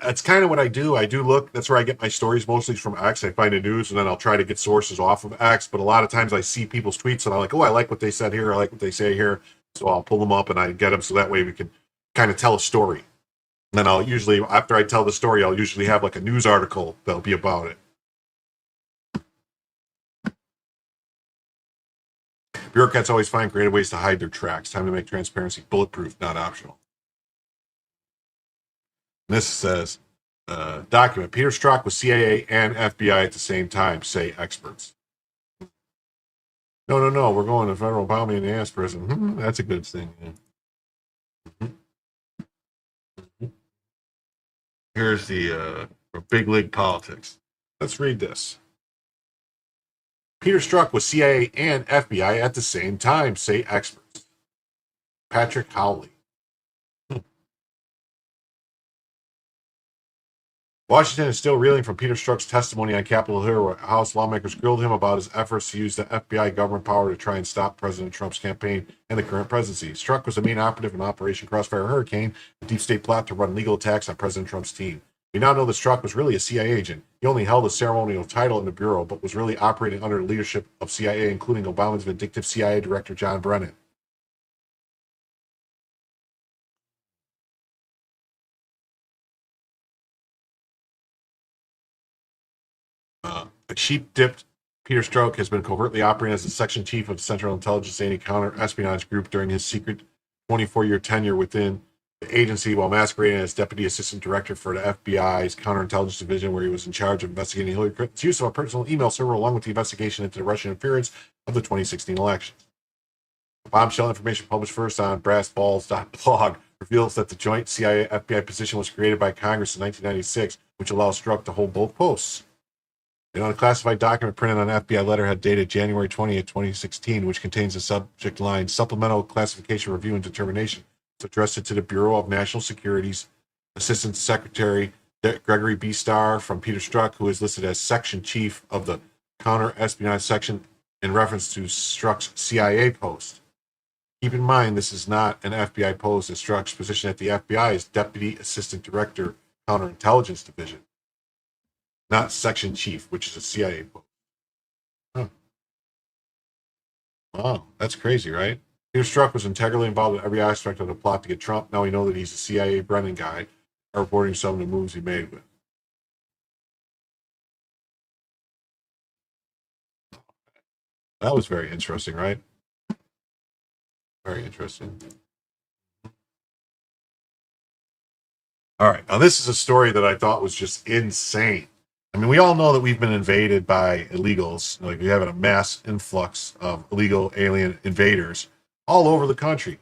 That's kind of what I do. I do look, that's where I get my stories mostly from X. I find the news and then I'll try to get sources off of X. But a lot of times I see people's tweets and I'm like, oh, I like what they said here. I like what they say here. So I'll pull them up and I get them. So that way we can kind of tell a story. And then I'll usually, after I tell the story, I'll usually have like a news article that'll be about it. Bureaucrats always find creative ways to hide their tracks. Time to make transparency bulletproof, not optional. This says, document, Peter Strzok was CIA and FBI at the same time, say experts. No, we're going to federal bombing in the ass prison. That's a good thing. Yeah. Here's the big league politics. Let's read this. Peter Strzok was CIA and FBI at the same time, say experts. Patrick Howley. Washington is still reeling from Peter Strzok's testimony on Capitol Hill, where House lawmakers grilled him about his efforts to use the FBI government power to try and stop President Trump's campaign and the current presidency. Strzok was the main operative in Operation Crossfire Hurricane, a deep state plot to run legal attacks on President Trump's team. We now know that Strzok was really a CIA agent. He only held a ceremonial title in the Bureau, but was really operating under the leadership of CIA, including Obama's vindictive CIA Director John Brennan. sheep-dipped Peter Strzok has been covertly operating as the section chief of the Central Intelligence Anti-Counter-Espionage Group during his secret 24-year tenure within the agency, while masquerading as Deputy Assistant Director for the FBI's Counterintelligence Division, where he was in charge of investigating Hillary Clinton's use of a personal email server, along with the investigation into the Russian interference of the 2016 elections. Bombshell information published first on brassballs.blog reveals that the joint CIA-FBI position was created by Congress in 1996, which allows Strzok to hold both posts. An unclassified document printed on FBI letterhead dated January 20th, 2016, which contains the subject line Supplemental Classification Review and Determination, is addressed to the Bureau of National Security's Assistant Secretary Gregory B. Starr from Peter Strzok, who is listed as Section Chief of the Counter-Espionage Section in reference to Strzok's CIA post. Keep in mind, this is not an FBI post, as Strzok's position at the FBI is Deputy Assistant Director, Counterintelligence Division, not Section Chief, which is a CIA post. Huh. Wow, that's crazy, right? Peter Strzok was integrally involved in every aspect of the plot to get Trump. Now we know that he's a CIA Brennan guy, reporting some of the moves he made with. That was very interesting, right? Very interesting. All right, now this is a story that I thought was just insane. I mean, we all know that we've been invaded by illegals. Like, we have a mass influx of illegal alien invaders all over the country.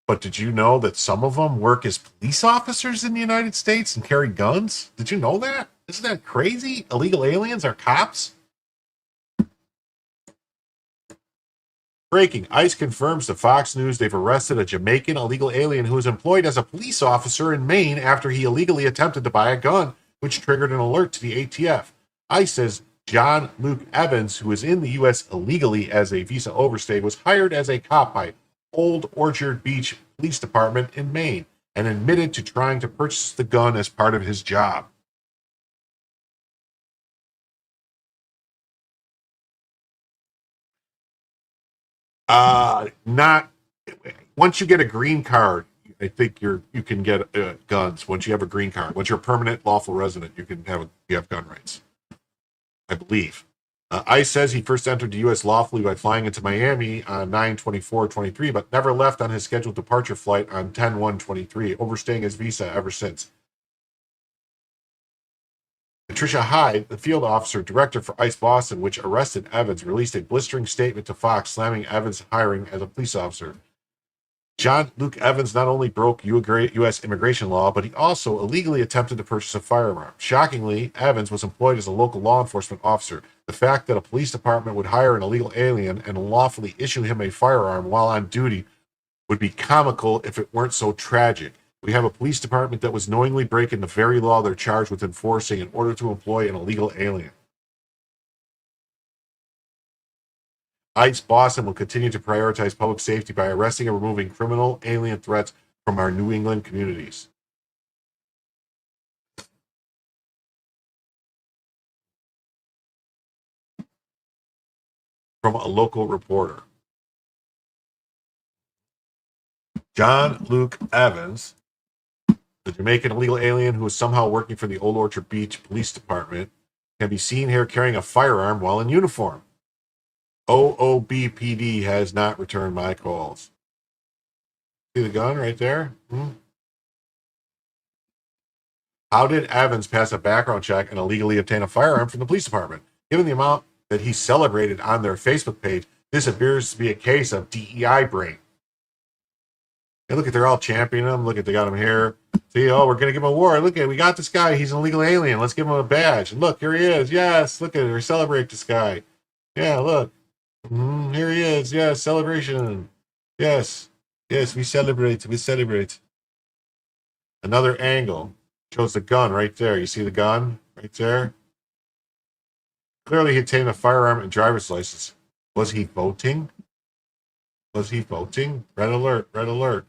But did you know that some of them work as police officers in the United States and carry guns? Did you know that? Isn't that crazy? Illegal aliens are cops? Breaking. ICE confirms to Fox News they've arrested a Jamaican illegal alien who was employed as a police officer in Maine after he illegally attempted to buy a gun, which triggered an alert to the ATF. ICE says John Luke Evans, who is in the U.S. illegally as a visa overstay, was hired as a cop by Old Orchard Beach Police Department in Maine and admitted to trying to purchase the gun as part of his job. Not once you get a green card, I think you can get guns. Once you have a green card, once you're a permanent lawful resident, you have gun rights, I believe. ICE says he first entered the U.S. lawfully by flying into Miami on 9/24/23, but never left on his scheduled departure flight on 10/1/23, overstaying his visa ever since. Patricia Hyde, the field officer director for ICE Boston, which arrested Evans, released a blistering statement to Fox slamming Evans' hiring as a police officer. John Luke Evans not only broke U.S. immigration law, but he also illegally attempted to purchase a firearm. Shockingly, Evans was employed as a local law enforcement officer. The fact that a police department would hire an illegal alien and lawfully issue him a firearm while on duty would be comical if it weren't so tragic. We have a police department that was knowingly breaking the very law they're charged with enforcing in order to employ an illegal alien. ICE Boston will continue to prioritize public safety by arresting and removing criminal alien threats from our New England communities. From a local reporter. John Luke Evans, the Jamaican illegal alien who is somehow working for the Old Orchard Beach Police Department, can be seen here carrying a firearm while in uniform. OOBPD has not returned my calls. See the gun right there? How did Evans pass a background check and illegally obtain a firearm from the police department? Given the amount that he celebrated on their Facebook page, this appears to be a case of DEI brain. Hey, look at, they're all championing him. Look at, they got him here. See, oh, we're going to give him a award. Look at, we got this guy. He's an illegal alien. Let's give him a badge. And look, here he is. Yes, look at it. We celebrate this guy. Yeah, look. Here he is. Yes, celebration. Yes, yes, we celebrate. We celebrate. Another angle shows the gun right there. You see the gun right there? Clearly, he obtained a firearm and driver's license. Was he voting? Was he voting? Red alert, red alert.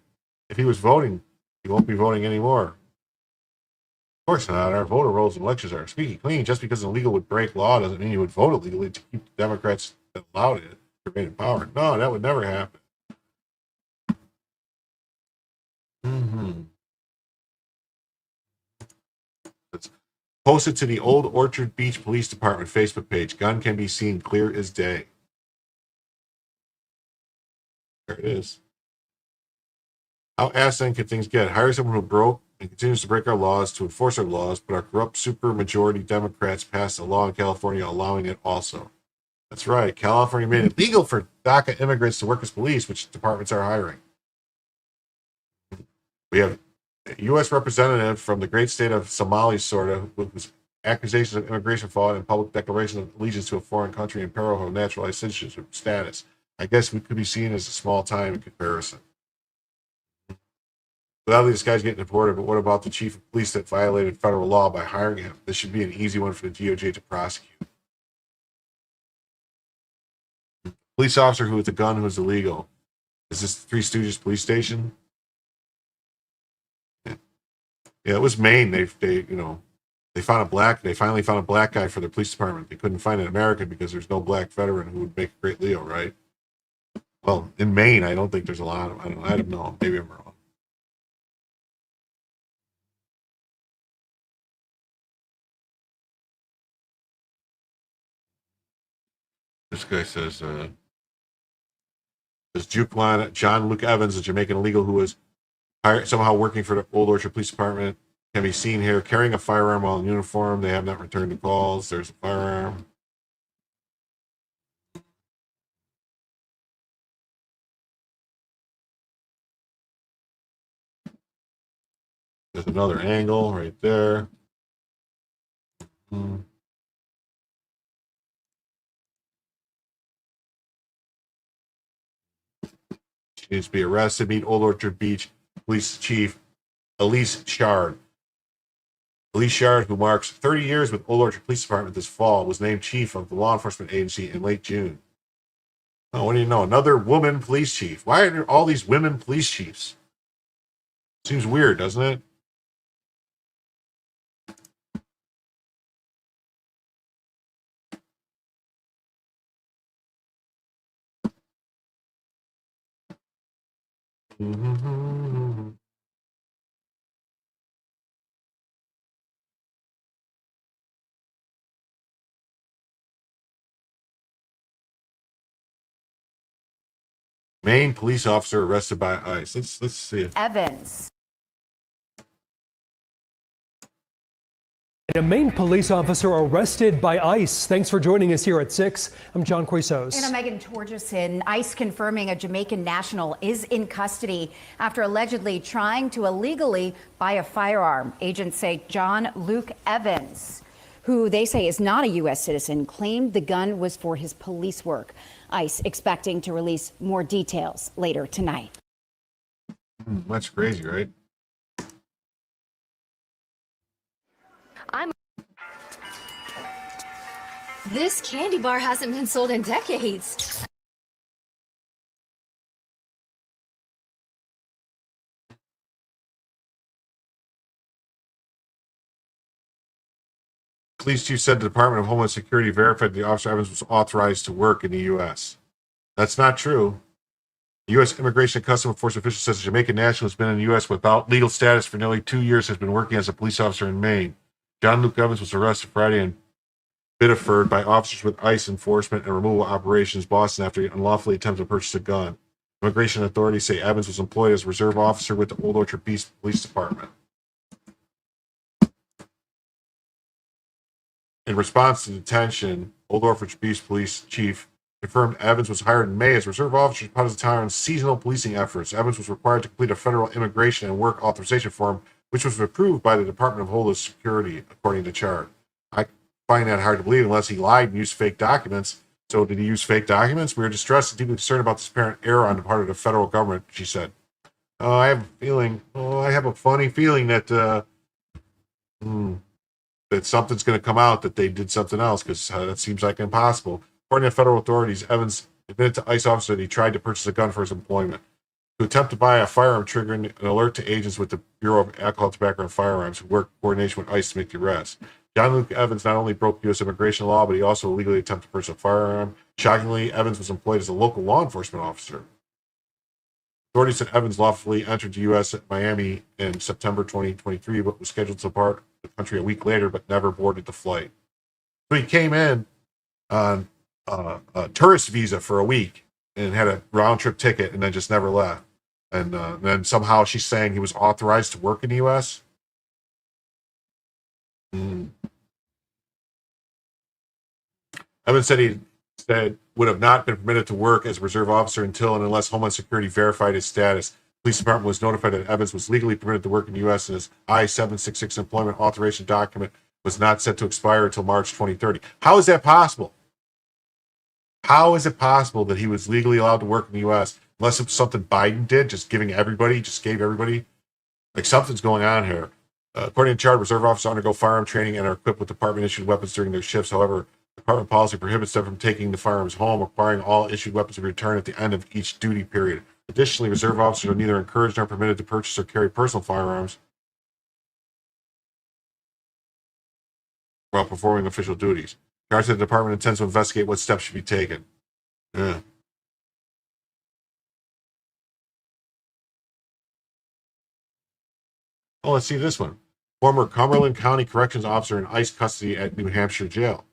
If he was voting, he won't be voting anymore. Of course not. Our voter rolls and elections are squeaky clean. Just because an illegal would break law doesn't mean you would vote illegally to keep the Democrats that allowed it to remain in power. No, that would never happen. Posted to the Old Orchard Beach Police Department Facebook page. Gun can be seen clear as day. There it is. How asinine can things get? Hire someone who broke and continues to break our laws to enforce our laws, but our corrupt supermajority Democrats passed a law in California allowing it also. That's right. California made it legal for DACA immigrants to work as police, which departments are hiring. We have a U.S. representative from the great state of Somalia, sort of, with accusations of immigration fraud and public declaration of allegiance to a foreign country in peril of naturalized citizenship status. I guess we could be seen as a small time in comparison. Without this guy's getting deported, but what about the chief of police that violated federal law by hiring him? This should be an easy one for the DOJ to prosecute. Police officer who with a gun who is illegal. Is this the Three Stooges police station? Yeah, it was Maine. They finally found a black guy for their police department. They couldn't find an American because there's no black veteran who would make a great Leo, right? Well, in Maine, I don't think there's a lot of, I don't know. Maybe I'm wrong. This guy says, John Luke Evans, a Jamaican illegal who was somehow working for the Old Orchard Police Department, can be seen here carrying a firearm while in uniform. They have not returned the calls. There's a firearm. There's another angle right there. She needs to be arrested. Meet Old Orchard Beach Police Chief Elise Shard. Elise Shard, who marks 30 years with Old Orchard Police Department this fall, was named chief of the law enforcement agency in late June. Oh, what do you know? Another woman police chief. Why are there all these women police chiefs? Seems weird, doesn't it? Maine police officer arrested by ICE. Let's see it. Evans. And a Maine police officer arrested by ICE. Thanks for joining us here at 6. I'm John Quasos. And I'm Megan Torgerson. ICE confirming a Jamaican national is in custody after allegedly trying to illegally buy a firearm. Agents say John Luke Evans, who they say is not a U.S. citizen, claimed the gun was for his police work. ICE expecting to release more details later tonight. That's crazy, right? This candy bar hasn't been sold in decades. Police chief said the Department of Homeland Security verified the officer Evans was authorized to work in the U.S. That's not true. The U.S. Immigration and Customs Enforcement official says a Jamaican national has been in the U.S. without legal status for nearly 2 years, has been working as a police officer in Maine. John Luke Evans was arrested Friday in Biddeford by officers with ICE enforcement and removal operations Boston after he unlawfully attempted to purchase a gun. Immigration authorities say Evans was employed as a reserve officer with the Old Orchard Beach Police Department. In response to detention, Old Orchard Beach Police Chief confirmed Evans was hired in May as reserve officer as part of the town's seasonal policing efforts. Evans was required to complete a federal immigration and work authorization form, which was approved by the Department of Homeland Security, according to Chart. I find that hard to believe unless he lied and used fake documents. So did he use fake documents? We are distressed and deeply concerned about this apparent error on the part of the federal government, she said. I have a funny feeling that that something's going to come out that they did something else, because that seems like impossible. According to federal authorities, Evans admitted to ICE officer that he tried to purchase a gun for his employment. To attempt to buy a firearm, triggering an alert to agents with the Bureau of Alcohol, Tobacco, and Firearms who work in coordination with ICE to make the arrest. John Luke Evans not only broke U.S. immigration law, but he also illegally attempted to purchase a firearm. Shockingly, Evans was employed as a local law enforcement officer. Authorities said Evans lawfully entered the U.S. at Miami in September 2023, but was scheduled to depart the country a week later, but never boarded the flight. So he came in on a tourist visa for a week and had a round-trip ticket and then just never left. And then somehow she's saying he was authorized to work in the U.S. Evans said would have not been permitted to work as a reserve officer until and unless Homeland Security verified his status. Police department was notified that Evans was legally permitted to work in the U.S. and his I-766 employment authorization document was not set to expire until March 2030. How is that possible? How is it possible that he was legally allowed to work in the U.S. unless it's something Biden did, just gave everybody? Like something's going on here. According to chart, reserve officers undergo firearm training and are equipped with department-issued weapons during their shifts. However, department policy prohibits them from taking the firearms home, requiring all issued weapons to be returned at the end of each duty period. Additionally, reserve officers are neither encouraged nor permitted to purchase or carry personal firearms while performing official duties. Chart said the department intends to investigate what steps should be taken. Yeah. Oh, let's see this one. Former Cumberland County Corrections Officer in ICE custody at New Hampshire jail.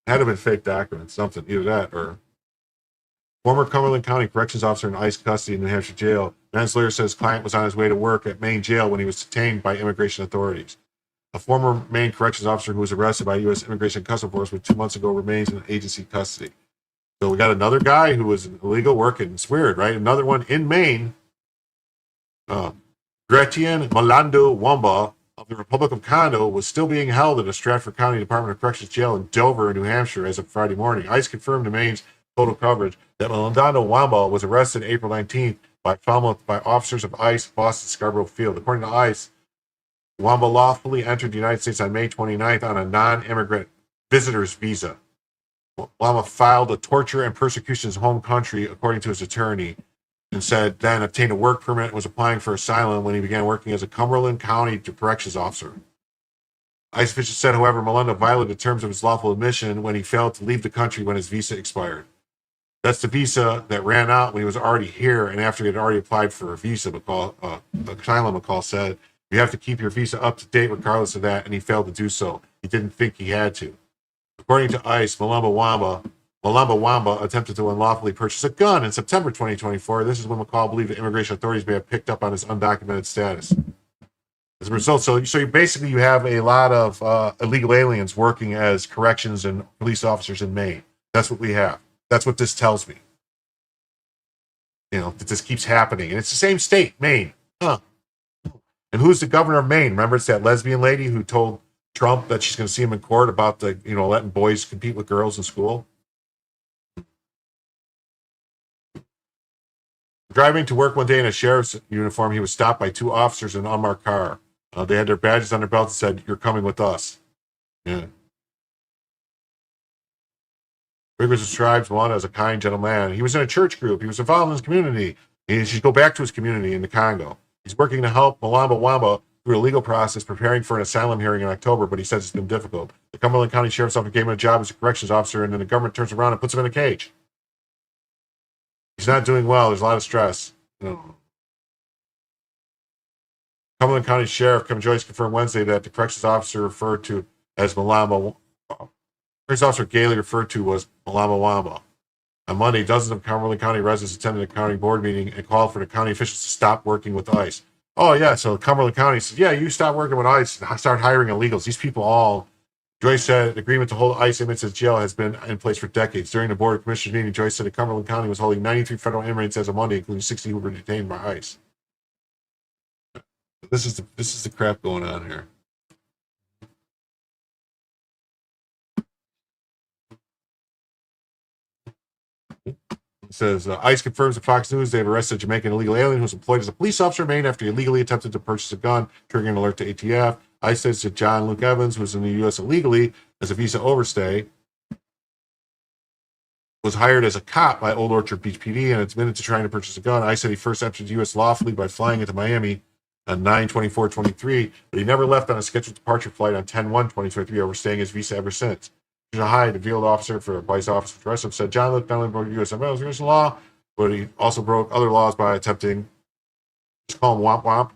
Had to have been fake documents, something, either that or... Former Cumberland County Corrections Officer in ICE custody in New Hampshire jail. Man's lawyer says client was on his way to work at Maine jail when he was detained by immigration authorities. A former Maine corrections officer who was arrested by U.S. Immigration and Customs Enforcement 2 months ago remains in agency custody. So we got another guy who was illegal working. It's weird, right? Another one in Maine. Gretchen Malando Wamba of the Republic of Congo was still being held at a Stratford County Department of Corrections jail in Dover, New Hampshire, as of Friday morning. ICE confirmed to Maine's total coverage that Malando Wamba was arrested April 19th by officers of ICE Boston Scarborough Field. According to ICE, Wamba lawfully entered the United States on May 29th on a non-immigrant visitor's visa. Wamba filed a torture and persecution in his home country, according to his attorney, and said then obtained a work permit and was applying for asylum when he began working as a Cumberland County corrections officer. ICE officials said, however, Malando violated the terms of his lawful admission when he failed to leave the country when his visa expired. That's the visa that ran out when he was already here and after he had already applied for a visa. Asylum, McCall said, you have to keep your visa up to date regardless of that, and he failed to do so. He didn't think he had to. According to ICE, Malamba Wamba attempted to unlawfully purchase a gun in September 2024. This is when McCall believed that immigration authorities may have picked up on his undocumented status. As a result, so you have a lot of illegal aliens working as corrections and police officers in Maine. That's what we have. That's what this tells me. That this keeps happening. And it's the same state, Maine. Huh. And who's the governor of Maine? Remember, it's that lesbian lady who told Trump that she's going to see him in court about letting boys compete with girls in school. Driving to work one day in a sheriff's uniform, he was stopped by 2 officers in an unmarked car. They had their badges on their belts and said, "You're coming with us." Yeah. Greg was described as a kind, gentle man. He was in a church group. He was involved in his community. He should go back to his community in the Congo. He's working to help Malamba Wamba through a legal process, preparing for an asylum hearing in October, but he says it's been difficult. The Cumberland County Sheriff's Office gave him a job as a corrections officer, and then the government turns around and puts him in a cage. He's not doing well. There's a lot of stress. Cumberland County Sheriff Kevin Joyce confirmed Wednesday that the corrections officer referred to as Malamba, corrections officer Gailey referred to was Malamba Wamba. On Monday, dozens of Cumberland County residents attended a county board meeting and called for the county officials to stop working with ICE. Oh, yeah, so Cumberland County says, yeah, you stop working with ICE and start hiring illegals. These people all... Joyce said the agreement to hold ICE inmates at jail has been in place for decades. During the Board of Commissioners meeting, Joyce said that Cumberland County was holding 93 federal inmates as of Monday, including 60 who were detained by ICE. This is the crap going on here. It says, ICE confirms to Fox News they have arrested a Jamaican illegal alien who was employed as a police officer in Maine after he illegally attempted to purchase a gun, triggering an alert to ATF. ICE says that John Luke Evans, who was in the U.S. illegally as a visa overstay, was hired as a cop by Old Orchard Beach PD and admitted to trying to purchase a gun. ICE said he first entered the U.S. lawfully by flying into Miami on 9/24/23, but he never left on a scheduled departure flight on 10/1/2023, overstaying his visa ever since. Hyde, the field officer for Vice Office of Progressive, said John Luke not only broke U.S. immigration law, but he also broke other laws by attempting, just call him womp womp,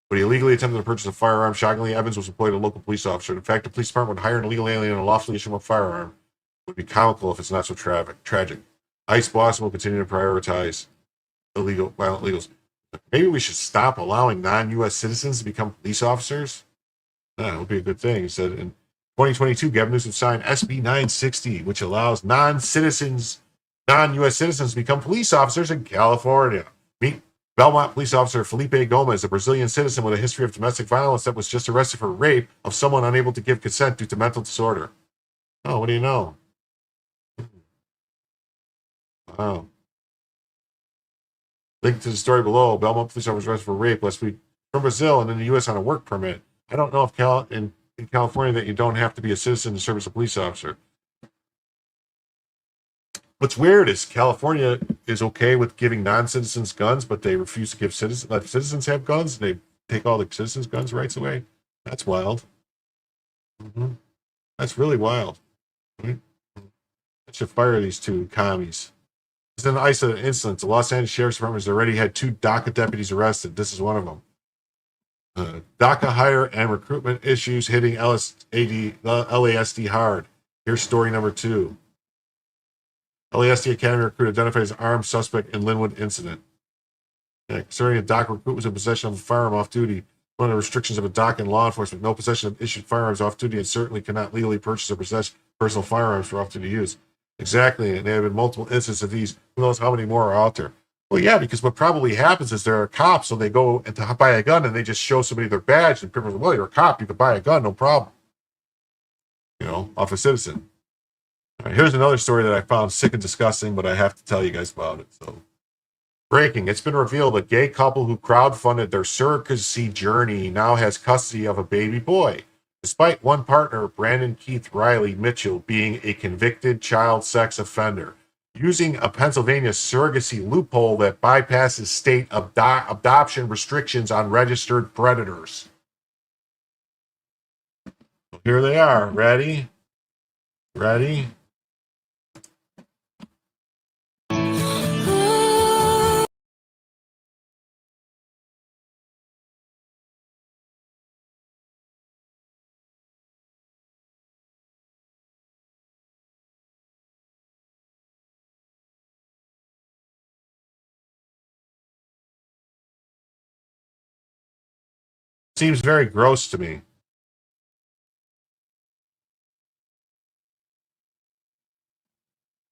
but he illegally attempted to purchase a firearm. Shockingly, Evans was employed as a local police officer. In fact, the police department would hire an illegal alien and lawfully issue him a firearm. It would be comical if it's not so tragic. ICE Boston will continue to prioritize violent illegals. Maybe we should stop allowing non-U.S. citizens to become police officers. That would be a good thing. He said in 2022, Gavin Newsom signed SB 960, which allows non-U.S. citizens to become police officers in California. Meet Belmont police officer Felipe Gomez, a Brazilian citizen with a history of domestic violence that was just arrested for rape of someone unable to give consent due to mental disorder. Oh, what do you know? Wow. Link to the story below. Belmont police officer was arrested for rape last week from Brazil and in the U.S. on a work permit. I don't know if in California that you don't have to be a citizen to serve as a police officer. What's weird is California is okay with giving non-citizens guns, but they refuse to let citizens have guns. They take all the citizens' guns rights away. That's wild. That's really wild. I should fire these two commies. It's an ICE incident. The Los Angeles Sheriff's Department has already had 2 DACA deputies arrested. This is one of them. DACA hire and recruitment issues hitting LASD hard. Here's story number 2. LASD Academy recruit identified as armed suspect in Linwood incident. Concerning a DACA recruit was in possession of a firearm off duty. One of the restrictions of a DACA in law enforcement, no possession of issued firearms off duty, and certainly cannot legally purchase or possess personal firearms for off duty use. Exactly, and there have been multiple instances of these. Who knows how many more are out there? Well, yeah, because what probably happens is there are cops, so they go to buy a gun and they just show somebody their badge, and people are like, well, you're a cop, you can buy a gun, no problem. Off a citizen. All right, here's another story that I found sick and disgusting, but I have to tell you guys about it. So, breaking. It's been revealed a gay couple who crowdfunded their surrogacy journey now has custody of a baby boy, despite one partner, Brandon Keith Riley Mitchell, being a convicted child sex offender, using a Pennsylvania surrogacy loophole that bypasses state adoption restrictions on registered predators. Here they are. Ready? Seems very gross to me.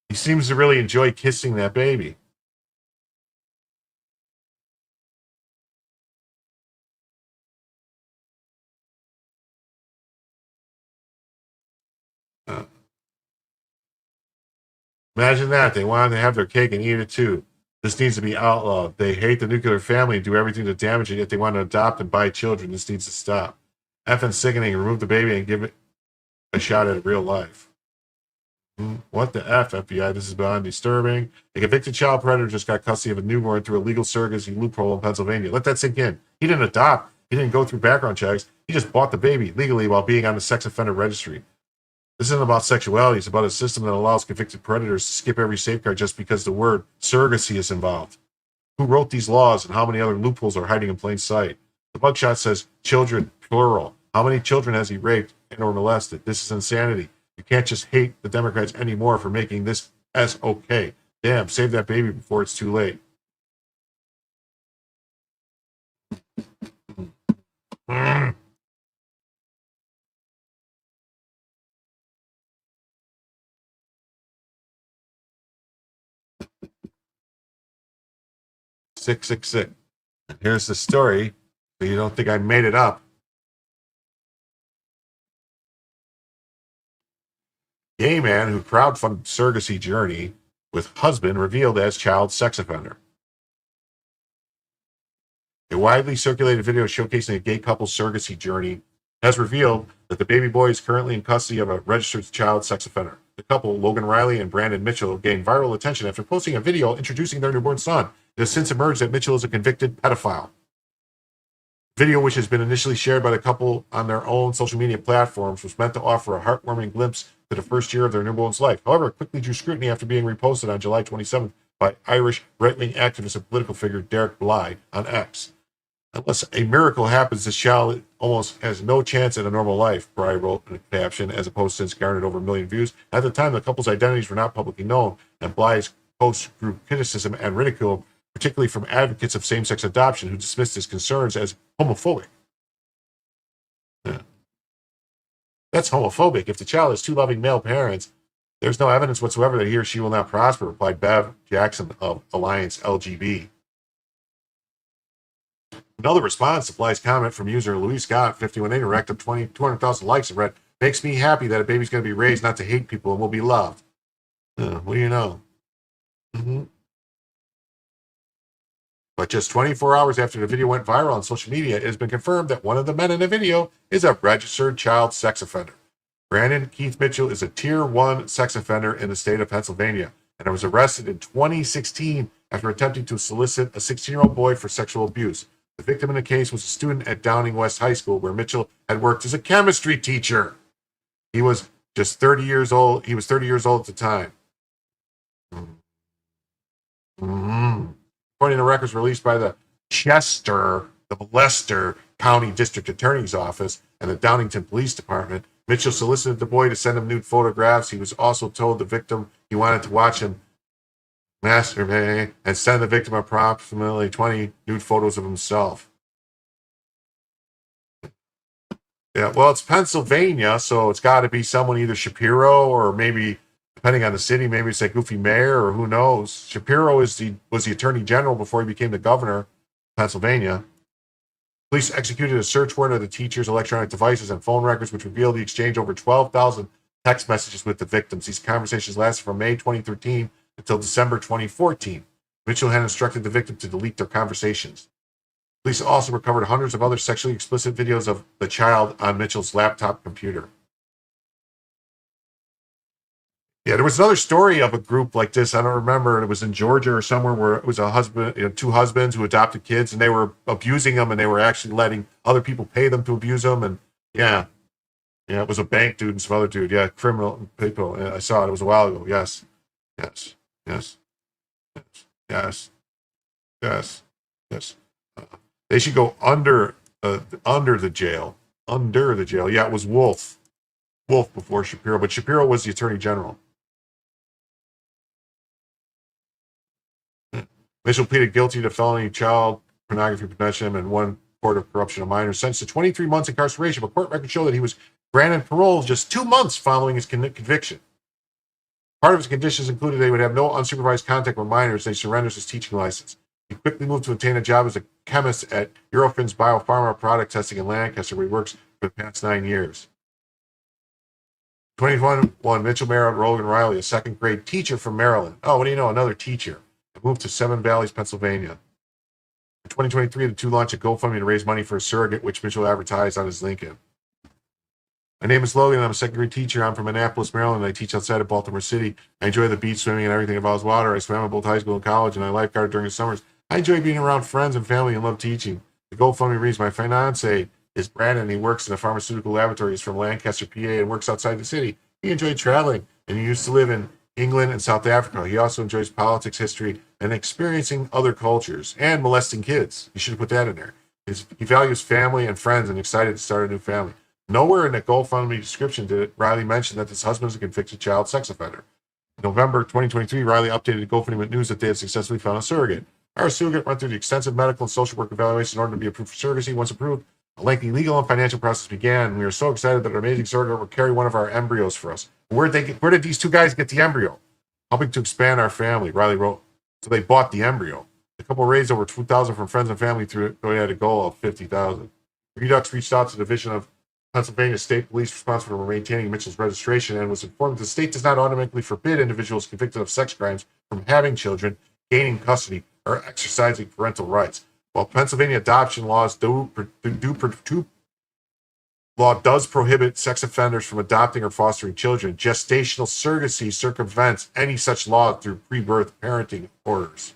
He seems to really enjoy kissing that baby. Imagine that. They wanted to have their cake and eat it too. This needs to be outlawed. They hate the nuclear family and do everything to damage it, yet they want to adopt and buy children. This needs to stop. Effing sickening. Remove the baby and give it a shot at real life. What the F, FBI? This is beyond disturbing. A convicted child predator just got custody of a newborn through a legal surrogacy loophole in Pennsylvania. Let that sink in. He didn't adopt. He didn't go through background checks. He just bought the baby legally while being on the sex offender registry. This isn't about sexuality. It's about a system that allows convicted predators to skip every safeguard just because the word surrogacy is involved. Who wrote these laws and how many other loopholes are hiding in plain sight? The mugshot says children, plural. How many children has he raped and or molested? This is insanity. You can't just hate the Democrats anymore for making this as okay. Damn, save that baby before it's too late. Sick. And here's the story, so you don't think I made it up. Gay man who crowdfunded surrogacy journey with husband revealed as child sex offender. A widely circulated video showcasing a gay couple's surrogacy journey has revealed that the baby boy is currently in custody of a registered child sex offender. The couple, Logan Riley and Brandon Mitchell, gained viral attention after posting a video introducing their newborn son. It has since emerged that Mitchell is a convicted pedophile. Video, which has been initially shared by the couple on their own social media platforms, was meant to offer a heartwarming glimpse to the first year of their newborn's life. However, it quickly drew scrutiny after being reposted on July 27th by Irish right-wing activist and political figure Derek Bly on X. Unless a miracle happens, this child almost has no chance at a normal life, Bry wrote in a caption, as a post since garnered over 1 million views. At the time, the couple's identities were not publicly known, and Bly's post drew criticism and ridicule, particularly from advocates of same-sex adoption, who dismissed his concerns as homophobic. Yeah. That's homophobic. If the child has two loving male parents, there's no evidence whatsoever that he or she will not prosper, replied Bev Jackson of Alliance LGB. Another response to Bly's comment from user Louis Scott, 5180, racked up 200,000 likes and read, "Makes me happy that a baby's going to be raised not to hate people and will be loved." What do you know? But just 24 hours after the video went viral on social media, it has been confirmed that one of the men in the video is a registered child sex offender. Brandon Keith Mitchell is a Tier 1 sex offender in the state of Pennsylvania and was arrested in 2016 after attempting to solicit a 16-year-old boy for sexual abuse. The victim in the case was a student at Downing West High School, where Mitchell had worked as a chemistry teacher. He was just 30 years old. He was 30 years old at the time. According to records released by the Leicester County District Attorney's Office and the Downingtown Police Department, Mitchell solicited the boy to send him nude photographs. He was also told the victim he wanted to watch him masturbate and send the victim approximately 20 nude photos of himself. Yeah, well, it's Pennsylvania, so it's got to be someone, either Shapiro or maybe, depending on the city, maybe it's a goofy mayor or who knows. Shapiro was the attorney general before he became the governor of Pennsylvania. Police executed a search warrant of the teacher's electronic devices and phone records, which revealed he exchanged over 12,000 text messages with the victims. These conversations lasted from May 2013 until December 2014. Mitchell had instructed the victim to delete their conversations. Police also recovered hundreds of other sexually explicit videos of the child on Mitchell's laptop computer. Yeah, there was another story of a group like this. I don't remember. It was in Georgia or somewhere, where it was a husband, two husbands who adopted kids, and they were abusing them, and they were actually letting other people pay them to abuse them. And yeah, it was a bank dude and some other dude. Yeah, criminal people. Yeah, I saw it. It was a while ago. Yes. They should go under the jail. Under the jail. Yeah, it was Wolf before Shapiro, but Shapiro was the attorney general. Mitchell pleaded guilty to felony child pornography possession and one court of corruption of minors, sentenced to 23 months incarceration, but court records show that he was granted parole just 2 months following his conviction. Part of his conditions included they would have no unsupervised contact with minors. They surrendered his teaching license. He quickly moved to obtain a job as a chemist at Eurofin's biopharma product testing in Lancaster, where he works for the past 9 years. 2021, Mitchell married Rogan Riley, a second-grade teacher from Maryland. Oh, what do you know? Another teacher. He moved to Seven Valleys, Pennsylvania. In 2023, the two launched a GoFundMe to raise money for a surrogate, which Mitchell advertised on his LinkedIn. My name is Logan. I'm a second-grade teacher. I'm from Annapolis, Maryland. I teach outside of Baltimore City. I enjoy the beach, swimming, and everything involves water. I swam at both high school and college, and I lifeguarded during the summers. I enjoy being around friends and family and love teaching. The GoFundMe reads, my fiancé is Brandon. He works in a pharmaceutical laboratory. He's from Lancaster, PA, and works outside the city. He enjoyed traveling, and he used to live in England and South Africa. He also enjoys politics, history, and experiencing other cultures, and molesting kids. You should have put that in there. He values family and friends and excited to start a new family. Nowhere in the GoFundMe description did Riley mention that his husband is a convicted child sex offender. In November 2023, Riley updated the GoFundMe with news that they had successfully found a surrogate. Our surrogate went through the extensive medical and social work evaluation in order to be approved for surrogacy. Once approved, a lengthy legal and financial process began. We are so excited that our amazing surrogate will carry one of our embryos for us. Where did these two guys get the embryo? Helping to expand our family, Riley wrote. So they bought the embryo. The couple raised over $2,000 from friends and family through it. They had a goal of $50,000. Redux reached out to the Division of Pennsylvania State Police responsible for maintaining Mitchell's registration and was informed that the state does not automatically forbid individuals convicted of sex crimes from having children, gaining custody, or exercising parental rights. While Pennsylvania adoption laws does prohibit sex offenders from adopting or fostering children, gestational surrogacy circumvents any such law through pre-birth parenting orders.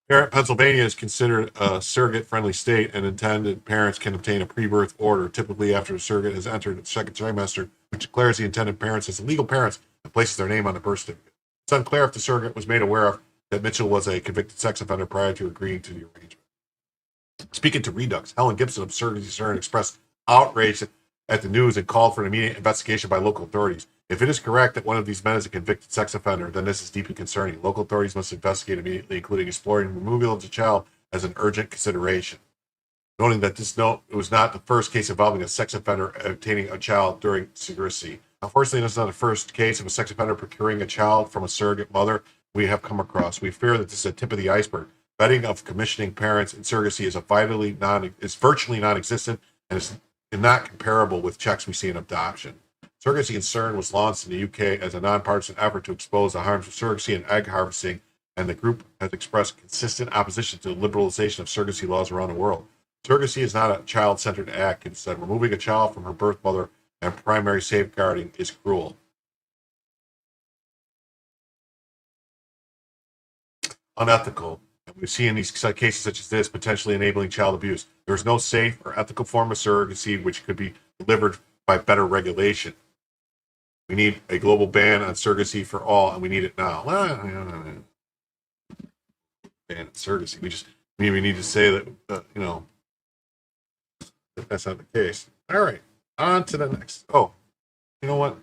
Pennsylvania is considered a surrogate-friendly state, and intended parents can obtain a pre-birth order, typically after the surrogate has entered its second trimester, which declares the intended parents as legal parents and places their name on the birth certificate. It's unclear if the surrogate was made aware of that Mitchell was a convicted sex offender prior to agreeing to the arrangement. Speaking to Redux, Helen Gibson of Surrogacy Concern expressed outrage at the news and called for an immediate investigation by local authorities. If it is correct that one of these men is a convicted sex offender, then this is deeply concerning. Local authorities must investigate immediately, including exploring removal of the child as an urgent consideration. Noting that it was not the first case involving a sex offender obtaining a child during surrogacy. Unfortunately, this is not the first case of a sex offender procuring a child from a surrogate mother we have come across. We fear that this is a tip of the iceberg. Vetting of commissioning parents in surrogacy is virtually non-existent and is not comparable with checks we see in adoption. Surrogacy Concern was launched in the UK as a nonpartisan effort to expose the harms of surrogacy and egg harvesting, and the group has expressed consistent opposition to the liberalization of surrogacy laws around the world. Surrogacy is not a child-centered act. Instead, removing a child from her birth mother and primary safeguarding is cruel. Unethical. We see in these cases such as this, potentially enabling child abuse. There is no safe or ethical form of surrogacy which could be delivered by better regulation. We need a global ban on surrogacy for all, and we need it now. Ban on surrogacy. We need to say that, that's not the case. All right, on to the next. Oh, you know what?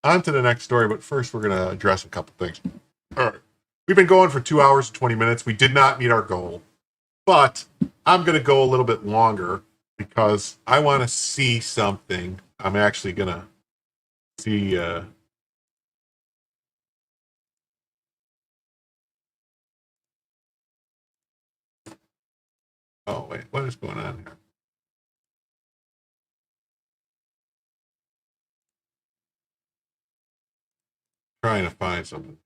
On to the next story, but first we're going to address a couple things. All right. We've been going for 2 hours and 20 minutes. We did not meet our goal, but I'm going to go a little bit longer because I want to see something. I'm actually going to see oh, wait, what is going on here? Trying to find something.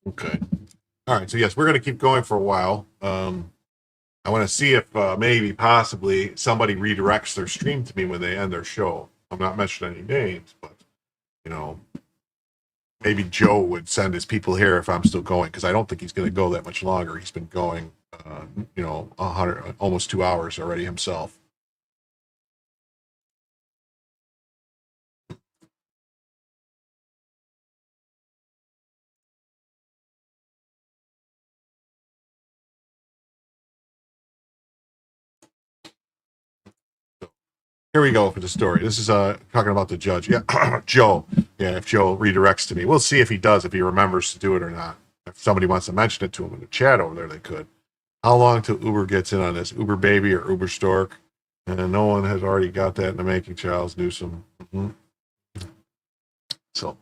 Okay. All right. So yes, we're going to keep going for a while. I want to see if maybe possibly somebody redirects their stream to me when they end their show. I'm not mentioning any names, but maybe Joe would send his people here if I'm still going, because I don't think he's going to go that much longer. He's been going, 100, almost 2 hours already himself. Here we go for the story. This is talking about the judge. Yeah, Joe. Yeah, if Joe redirects to me. We'll see if he does, if he remembers to do it or not. If somebody wants to mention it to him in the chat over there, they could. How long till Uber gets in on this? Uber Baby or Uber Stork? And no one has already got that in the making, Charles Newsom. Mm-hmm. So,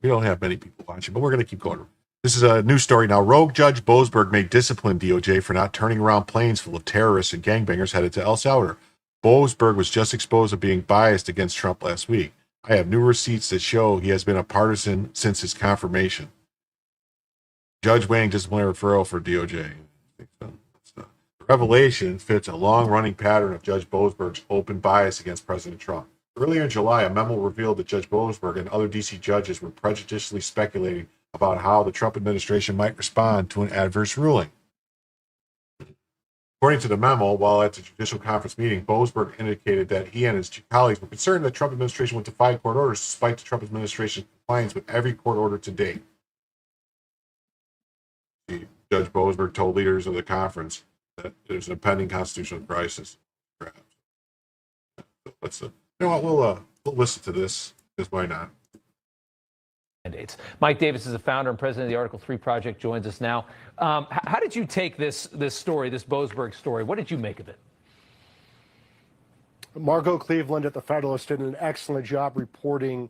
we don't have many people watching, but we're going to keep going. This is a new story now. Rogue Judge Boasberg may discipline DOJ for not turning around planes full of terrorists and gangbangers headed to El Salvador. Boasberg was just exposed of being biased against Trump last week. I have new receipts that show he has been a partisan since his confirmation. Judge weighing disciplinary referral for DOJ. The revelation fits a long-running pattern of Judge Boasberg's open bias against President Trump. Earlier in July, a memo revealed that Judge Boasberg and other D.C. judges were prejudicially speculating about how the Trump administration might respond to an adverse ruling. According to the memo, while at the judicial conference meeting, Boasberg indicated that he and his colleagues were concerned that the Trump administration would defy court orders despite the Trump administration's compliance with every court order to date. Judge Boasberg told leaders of the conference that there's an impending constitutional crisis. Let's, we'll listen to this, because why not? Mandates. Mike Davis is the founder and president of the Article 3 Project, joins us now. How did you take this story, this Boasberg story? What did you make of it? Margot Cleveland at the Federalist did an excellent job reporting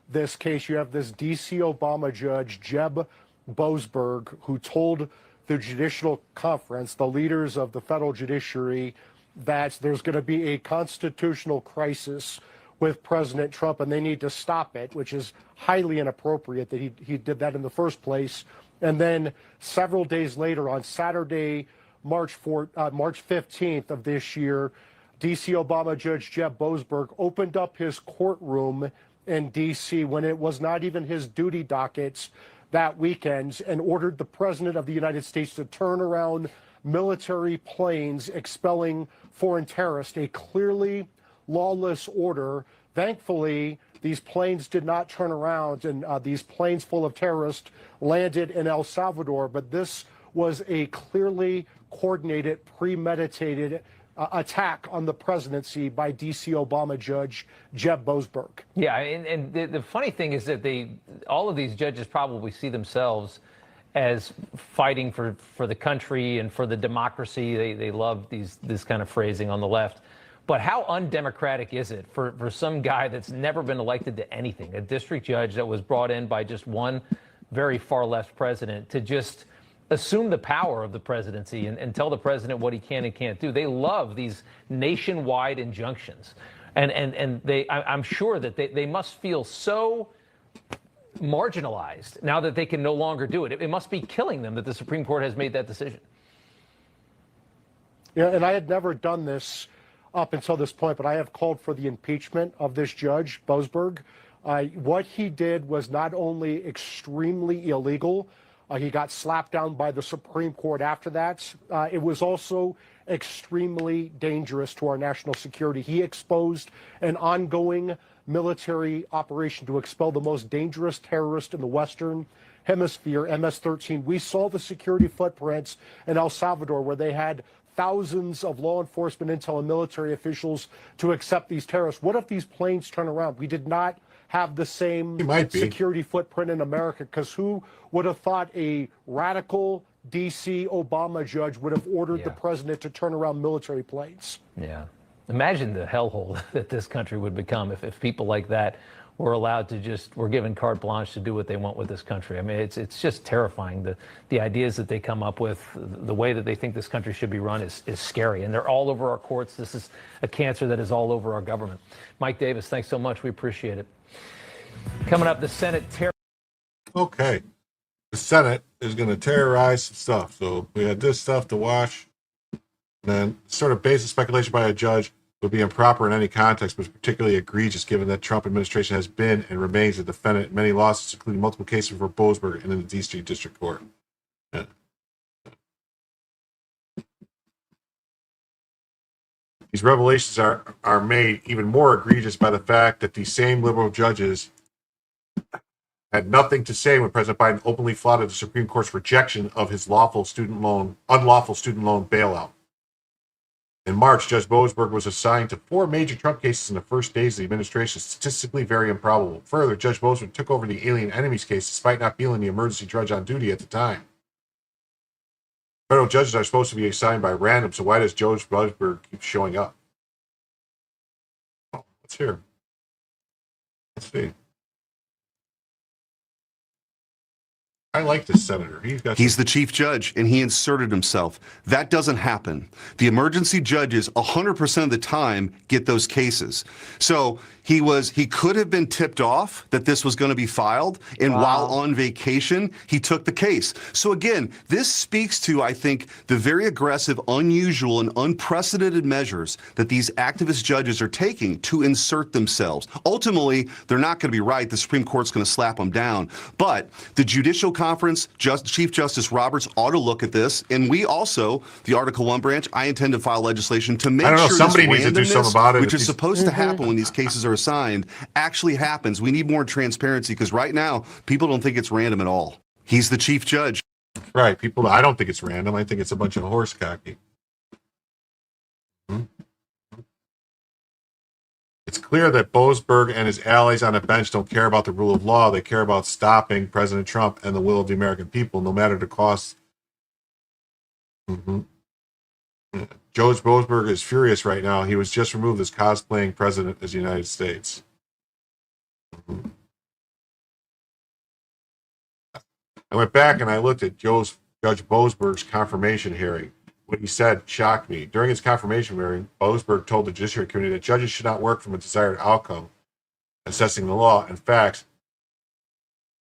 this case. You have this D.C. Obama judge, Jeb Boasberg, who told the Judicial Conference, the leaders of the federal judiciary, that there's going to be a constitutional crisis with President Trump and they need to stop it, which is highly inappropriate that he did that in the first place. And then several days later, on Saturday, March 15th of this year, D.C. Obama Judge Jeb Boasberg opened up his courtroom in D.C. when it was not even his duty dockets that weekend and ordered the President of the United States to turn around military planes expelling foreign terrorists, a clearly lawless order. Thankfully, these planes did not turn around, and these planes full of terrorists landed in El Salvador. But this was a clearly coordinated, premeditated attack on the presidency by D.C. Obama Judge Jeb Boasberg. Yeah, and the funny thing is that all of these judges probably see themselves as fighting for the country and for the democracy. They love this kind of phrasing on the left. But how undemocratic is it for some guy that's never been elected to anything, a district judge that was brought in by just one very far left president, to just assume the power of the presidency and tell the president what he can and can't do? They love these nationwide injunctions. And I'm sure that they must feel so marginalized now that they can no longer do it. It must be killing them that the Supreme Court has made that decision. Yeah, and I had never done this up until this point, but I have called for the impeachment of this judge, Boasberg. What he did was not only extremely illegal, he got slapped down by the Supreme Court after that. It was also extremely dangerous to our national security. He exposed an ongoing military operation to expel the most dangerous terrorist in the Western Hemisphere, MS-13. We saw the security footprints in El Salvador where they had thousands of law enforcement, intel, and military officials to accept these terrorists. What if these planes turn around? We did not have the same security footprint in America, because who would have thought a radical D.C. Obama judge would have ordered the president to turn around military planes? Yeah. Imagine the hellhole that this country would become if people like that were allowed to were given carte blanche to do what they want with this country. I mean, it's just terrifying. The ideas that they come up with, the way that they think this country should be run is scary. And they're all over our courts. This is a cancer that is all over our government. Mike Davis, thanks so much. We appreciate it. Coming up, the Senate Okay. The Senate is going to terrorize some stuff. So we had this stuff to watch. And then sort of baseless speculation by a judge would be improper in any context, but particularly egregious given that Trump administration has been and remains a defendant in many lawsuits, including multiple cases for Boasberg and in the D.C. District Court. Yeah. These revelations are made even more egregious by the fact that these same liberal judges had nothing to say when President Biden openly flaunted the Supreme Court's rejection of his unlawful student loan bailout. In March, Judge Boasberg was assigned to 4 major Trump cases in the first days of the administration, statistically very improbable. Further, Judge Boasberg took over the alien enemies case despite not being the emergency judge on duty at the time. Federal judges are supposed to be assigned by random, so why does Judge Boasberg keep showing up? Oh, let's hear. Let's see. I like this senator. He's the chief judge, and he inserted himself. That doesn't happen. The emergency judges 100% of the time get those cases. So he could have been tipped off that this was going to be filed, and while on vacation, he took the case. So again, this speaks to, I think, the very aggressive, unusual, and unprecedented measures that these activist judges are taking to insert themselves. Ultimately, they're not going to be right. The Supreme Court's going to slap them down. But the Judicial Conference, Chief Justice Roberts ought to look at this, and we also, the Article 1 branch, I intend to file legislation to make sure somebody needs to do something about it, which is supposed to happen when these cases are assigned, actually happens. We need more transparency, because right now, people don't think it's random at all. He's the chief judge. Right. I don't think it's random. I think it's a bunch of horse cocking. It's clear that Boasberg and his allies on the bench don't care about the rule of law. They care about stopping President Trump and the will of the American people, no matter the cost. Judge Boasberg is furious right now. He was just removed as cosplaying president of the United States. I went back and I looked at Judge Boasberg's confirmation hearing. What he said shocked me. During his confirmation hearing, Boasberg told the Judiciary Committee that judges should not work from a desired outcome, assessing the law and facts,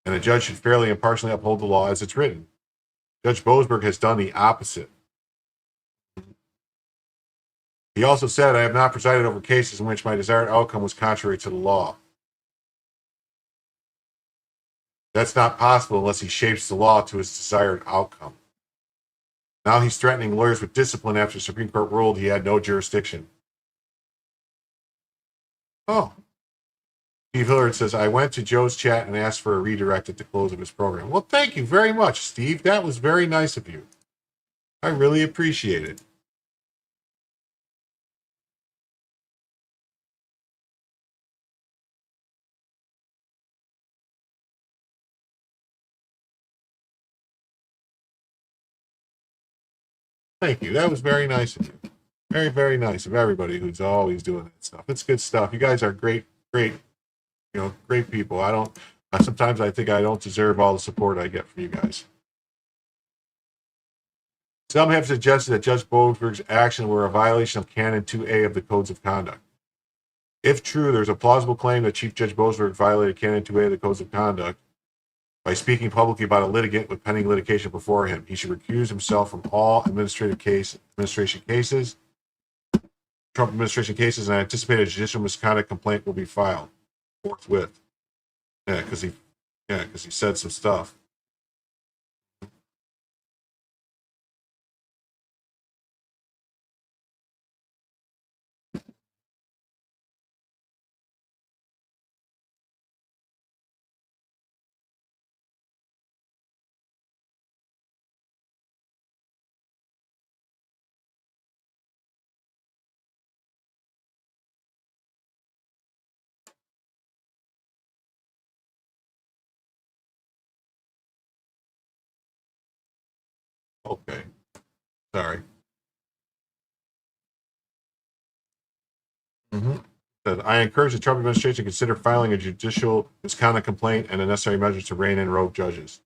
and a judge should fairly and impartially uphold the law as it's written. Judge Boasberg has done the opposite. He also said, I have not presided over cases in which my desired outcome was contrary to the law. That's not possible unless he shapes the law to his desired outcome. Now he's threatening lawyers with discipline after the Supreme Court ruled he had no jurisdiction. Oh. Steve Hillard says, I went to Joe's chat and asked for a redirect at the close of his program. Well, thank you very much, Steve. That was very nice of you. I really appreciate it. Thank you. That was very nice of you. Very, very nice of everybody who's always doing that stuff. It's good stuff. You guys are great, great people. Sometimes I think I don't deserve all the support I get from you guys. Some have suggested that Judge Boasberg's actions were a violation of Canon 2A of the Codes of Conduct. If true, there's a plausible claim that Chief Judge Boasberg violated Canon 2A of the Codes of Conduct by speaking publicly about a litigant with pending litigation before him. He should recuse himself from all Trump administration cases, and I anticipate a judicial misconduct complaint will be filed forthwith. Yeah, because he said some stuff. Okay. Sorry. I encourage the Trump administration to consider filing a judicial misconduct complaint and the necessary measures to rein in rogue judges.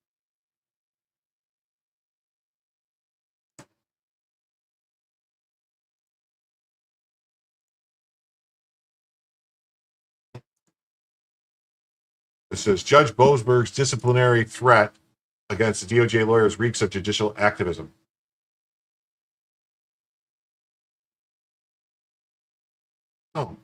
It says Judge Boasberg's disciplinary threat against the DOJ lawyers reeks of judicial activism. Oh.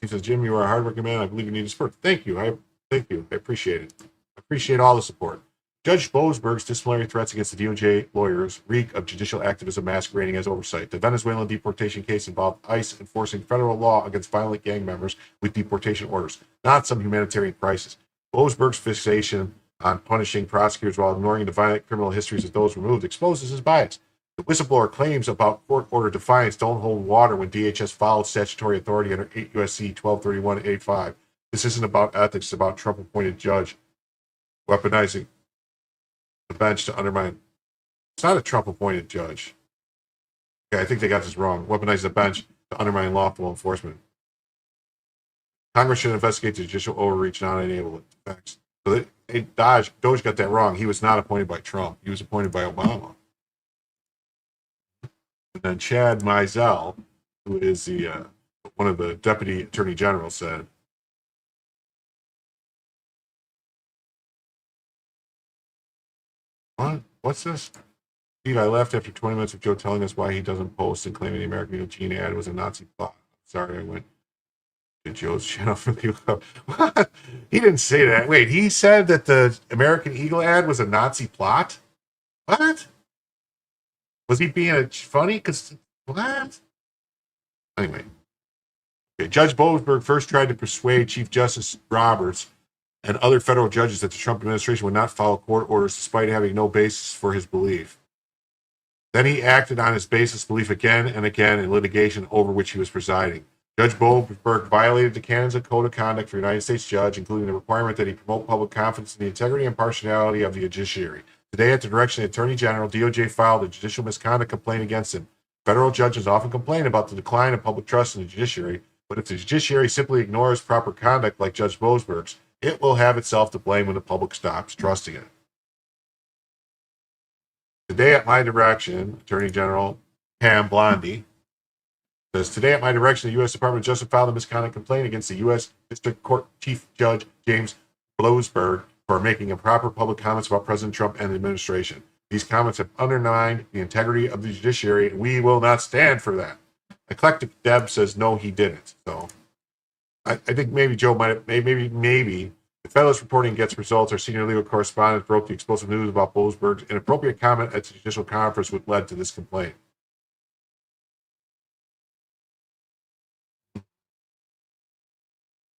He says, Jim, you are a hardworking man. I believe you need the support. Thank you. I appreciate it. I appreciate all the support. Judge Boasberg's disciplinary threats against the DOJ lawyers reek of judicial activism masquerading as oversight. The Venezuelan deportation case involved ICE enforcing federal law against violent gang members with deportation orders, not some humanitarian crisis. Boasberg's fixation on punishing prosecutors while ignoring the violent criminal histories of those removed exposes his bias. The whistleblower claims about court order defiance don't hold water when DHS follows statutory authority under 8 U.S.C. 1231-85. This isn't about ethics, it's about Trump-appointed judge weaponizing the bench to undermine. It's not a Trump-appointed judge. Okay, I think they got this wrong. Weaponize the bench to undermine lawful enforcement. Congress should investigate the judicial overreach, not enable it. So Doge got that wrong. He was not appointed by Trump. He was appointed by Obama. And then Chad Mizell, who is the one of the deputy attorney generals, said, "What? What's this? Steve, I left after 20 minutes of Joe telling us why he doesn't post and claiming the American Eagle Gene ad was a Nazi plot. Sorry, I went to Joe's channel for the What? He didn't say that. Wait, he said that the American Eagle ad was a Nazi plot? What? Was he being funny? Because what? Anyway, okay, Judge Boasberg first tried to persuade Chief Justice Roberts and other federal judges that the Trump administration would not follow court orders despite having no basis for his belief. Then he acted on his baseless belief again and again in litigation over which he was presiding. Judge Boasberg violated the canons of code of conduct for a United States judge, including the requirement that he promote public confidence in the integrity and impartiality of the judiciary. Today, at the direction of the Attorney General, DOJ filed a judicial misconduct complaint against him. Federal judges often complain about the decline of public trust in the judiciary, but if the judiciary simply ignores proper conduct like Judge Boasberg's, it will have itself to blame when the public stops trusting it. Today, at my direction, Attorney General Pam Bondi says, today at my direction, the U.S. Department of Justice filed a misconduct complaint against the U.S. District Court Chief Judge James Boasberg for making improper public comments about President Trump and the administration. These comments have undermined the integrity of the judiciary, and we will not stand for that. Eclectic Deb says, no, he didn't. So I think maybe Joe might have, maybe the Federalist reporting gets results. Our senior legal correspondent broke the explosive news about Boasberg's inappropriate comment at the judicial conference, which led to this complaint.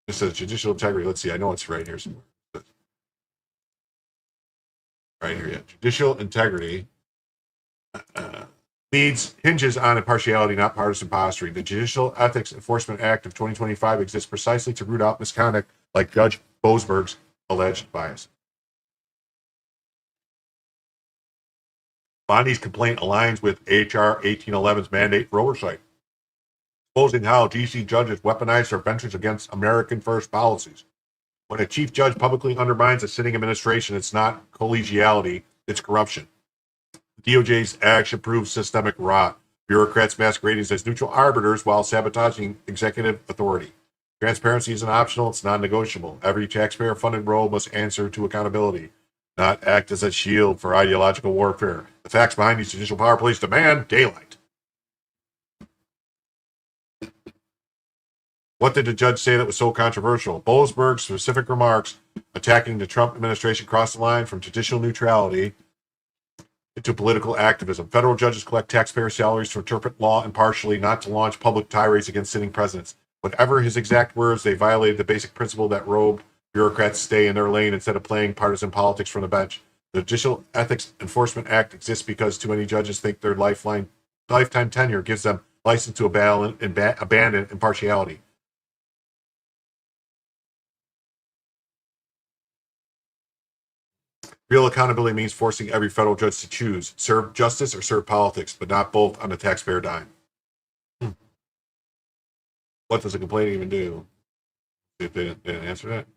It says judicial integrity. Let's see. I know it's right here somewhere. Right here, yeah. Judicial integrity hinges on impartiality, not partisan posturing. The Judicial Ethics Enforcement Act of 2025 exists precisely to root out misconduct like Judge Boasberg's alleged bias. Bondi's complaint aligns with H.R. 1811's mandate for oversight, exposing how D.C. judges weaponize their benches against American first policies. When a chief judge publicly undermines a sitting administration, it's not collegiality, it's corruption. The DOJ's action proves systemic rot. Bureaucrats masquerading as neutral arbiters while sabotaging executive authority. Transparency isn't optional, it's non-negotiable. Every taxpayer-funded role must answer to accountability, not act as a shield for ideological warfare. The facts behind these judicial power plays demand daylight. What did the judge say that was so controversial? Boasberg's specific remarks attacking the Trump administration crossed the line from judicial neutrality into political activism. Federal judges collect taxpayer salaries to interpret law impartially, not to launch public tirades against sitting presidents. Whatever his exact words, they violated the basic principle that robed bureaucrats stay in their lane instead of playing partisan politics from the bench. The Judicial Ethics Enforcement Act exists because too many judges think their lifetime tenure gives them license to abandon impartiality. Real accountability means forcing every federal judge to choose, serve justice or serve politics, but not both on the taxpayer dime. What does a complaint even do? See if they didn't answer that.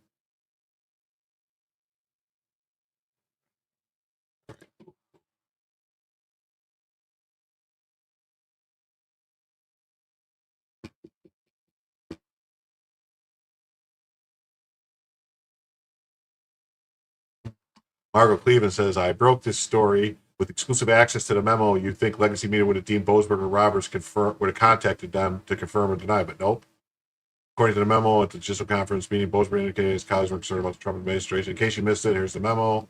Margot Cleveland says, I broke this story with exclusive access to the memo. You'd think Legacy Media would have deemed Boasberg or Roberts would have contacted them to confirm or deny, but nope. According to the memo at the judicial conference meeting, Boasberg indicated his colleagues were concerned about the Trump administration. In case you missed it, here's the memo.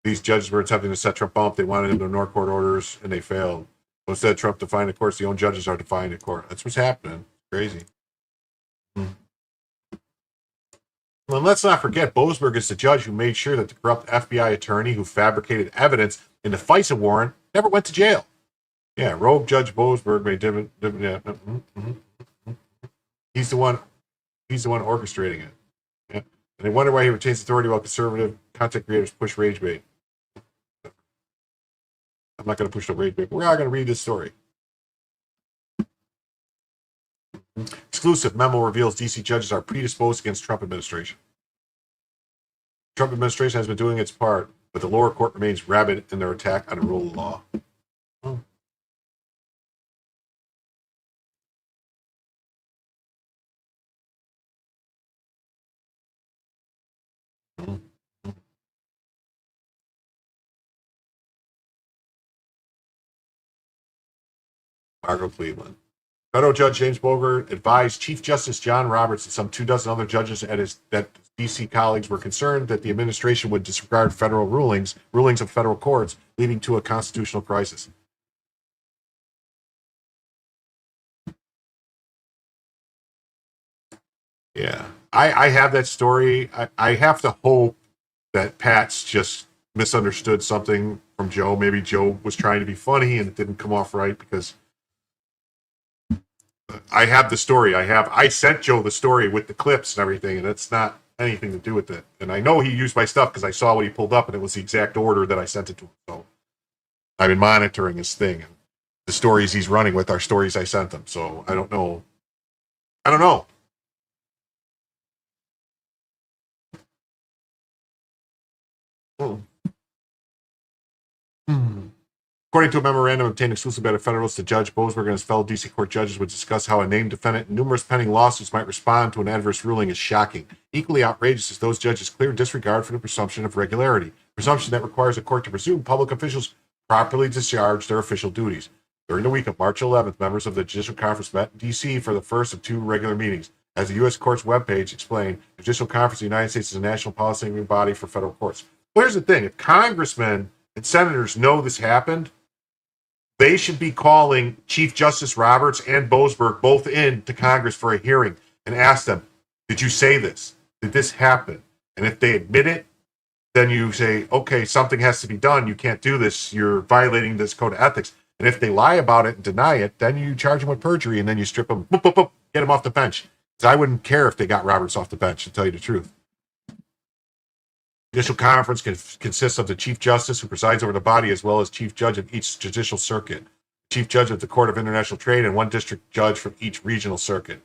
These judges were attempting to set Trump up. They wanted him to ignore court orders, and they failed. So instead of Trump defying the courts, the own judges are defying the court. That's what's happening. Crazy. Well, let's not forget, Boasberg is the judge who made sure that the corrupt FBI attorney who fabricated evidence in the FISA warrant never went to jail. Yeah, rogue Judge Boasberg made He's the one orchestrating it. Yeah. And they wonder why he retains authority while conservative content creators push rage bait. I'm not going to push the rage bait, but we are going to read this story. Exclusive memo reveals DC judges are predisposed against Trump administration. Trump administration has been doing its part, but the lower court remains rabid in their attack on the rule of law. Margot Cleveland. Federal Judge James Boasberg advised Chief Justice John Roberts and some 24 other judges that D.C. colleagues were concerned that the administration would disregard federal rulings of federal courts, leading to a constitutional crisis. Yeah, I have that story. I have to hope that Pat's just misunderstood something from Joe. Maybe Joe was trying to be funny and it didn't come off right, because I have the story. I sent Joe the story with the clips and everything, and it's not anything to do with it. And I know he used my stuff because I saw what he pulled up, and it was the exact order that I sent it to him. So I've been monitoring his thing, and the stories he's running with are stories I sent him. So I don't know. According to a memorandum obtained exclusively by the Federalists, the Judge Boasberg and his fellow D.C. court judges would discuss how a named defendant in numerous pending lawsuits might respond to an adverse ruling is shocking. Equally outrageous is those judges' clear disregard for the presumption of regularity, presumption that requires a court to presume public officials properly discharge their official duties. During the week of March 11th, members of the Judicial Conference met in D.C. for the first of 2 regular meetings. As the U.S. Court's webpage explained, the Judicial Conference of the United States is a national policy-making body for federal courts. Well, here's the thing. If congressmen and senators know this happened, they should be calling Chief Justice Roberts and Boasberg both in to Congress for a hearing and ask them, did you say this? Did this happen? And if they admit it, then you say, okay, something has to be done. You can't do this. You're violating this code of ethics. And if they lie about it and deny it, then you charge them with perjury and then you strip them, boop, boop, boop, get them off the bench. Because I wouldn't care if they got Roberts off the bench, to tell you the truth. Judicial Conference consists of the Chief Justice, who presides over the body, as well as Chief Judge of each judicial circuit, Chief Judge of the Court of International Trade, and 1 district judge from each regional circuit,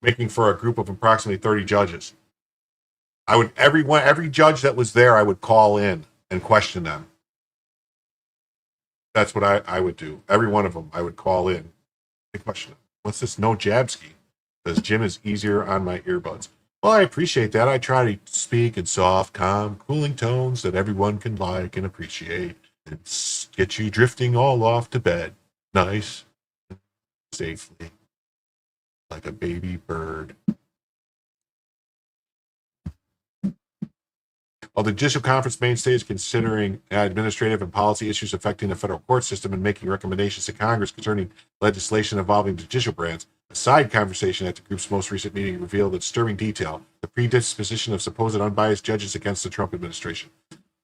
making for a group of approximately 30 judges. Every judge that was there, I would call in and question them. That's what I would do. Every one of them, I would call in and question them. What's this? No Jabski. Says Jim is easier on my earbuds. Well, I appreciate that. I try to speak in soft, calm, cooling tones that everyone can like and appreciate and get you drifting all off to bed. Nice, safely, like a baby bird. While the Judicial Conference mainstay is considering administrative and policy issues affecting the federal court system and making recommendations to Congress concerning legislation involving judicial branch, a side conversation at the group's most recent meeting revealed a disturbing detail: the predisposition of supposed unbiased judges against the Trump administration.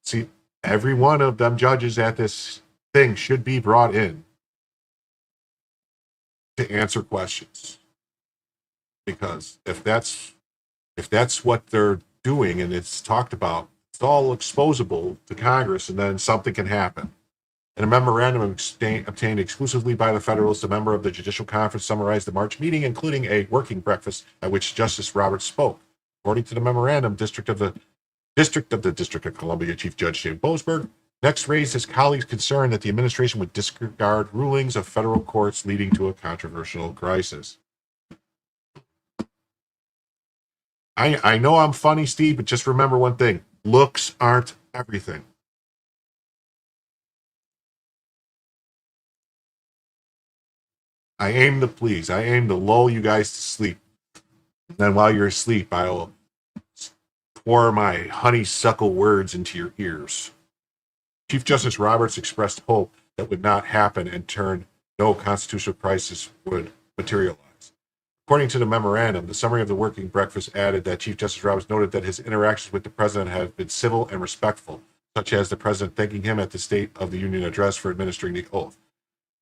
See, every one of them judges at this thing should be brought in to answer questions. Because if that's what they're doing and it's talked about, it's all exposable to Congress, and then something can happen. In a memorandum obtained exclusively by the Federalists, a member of the Judicial Conference summarized the March meeting, including a working breakfast at which Justice Roberts spoke. According to the memorandum, District of Columbia Chief Judge James Boasberg next raised his colleagues' concern that the administration would disregard rulings of federal courts, leading to a controversial crisis. I know I'm funny, Steve, but just remember one thing. Looks aren't everything. I aim to please. I aim to lull you guys to sleep. And then while you're asleep, I'll pour my honeysuckle words into your ears. Chief Justice Roberts expressed hope that would not happen, and turned no constitutional crisis would materialize. According to the memorandum, the summary of the working breakfast added that Chief Justice Roberts noted that his interactions with the president have been civil and respectful, such as the president thanking him at the State of the Union address for administering the oath.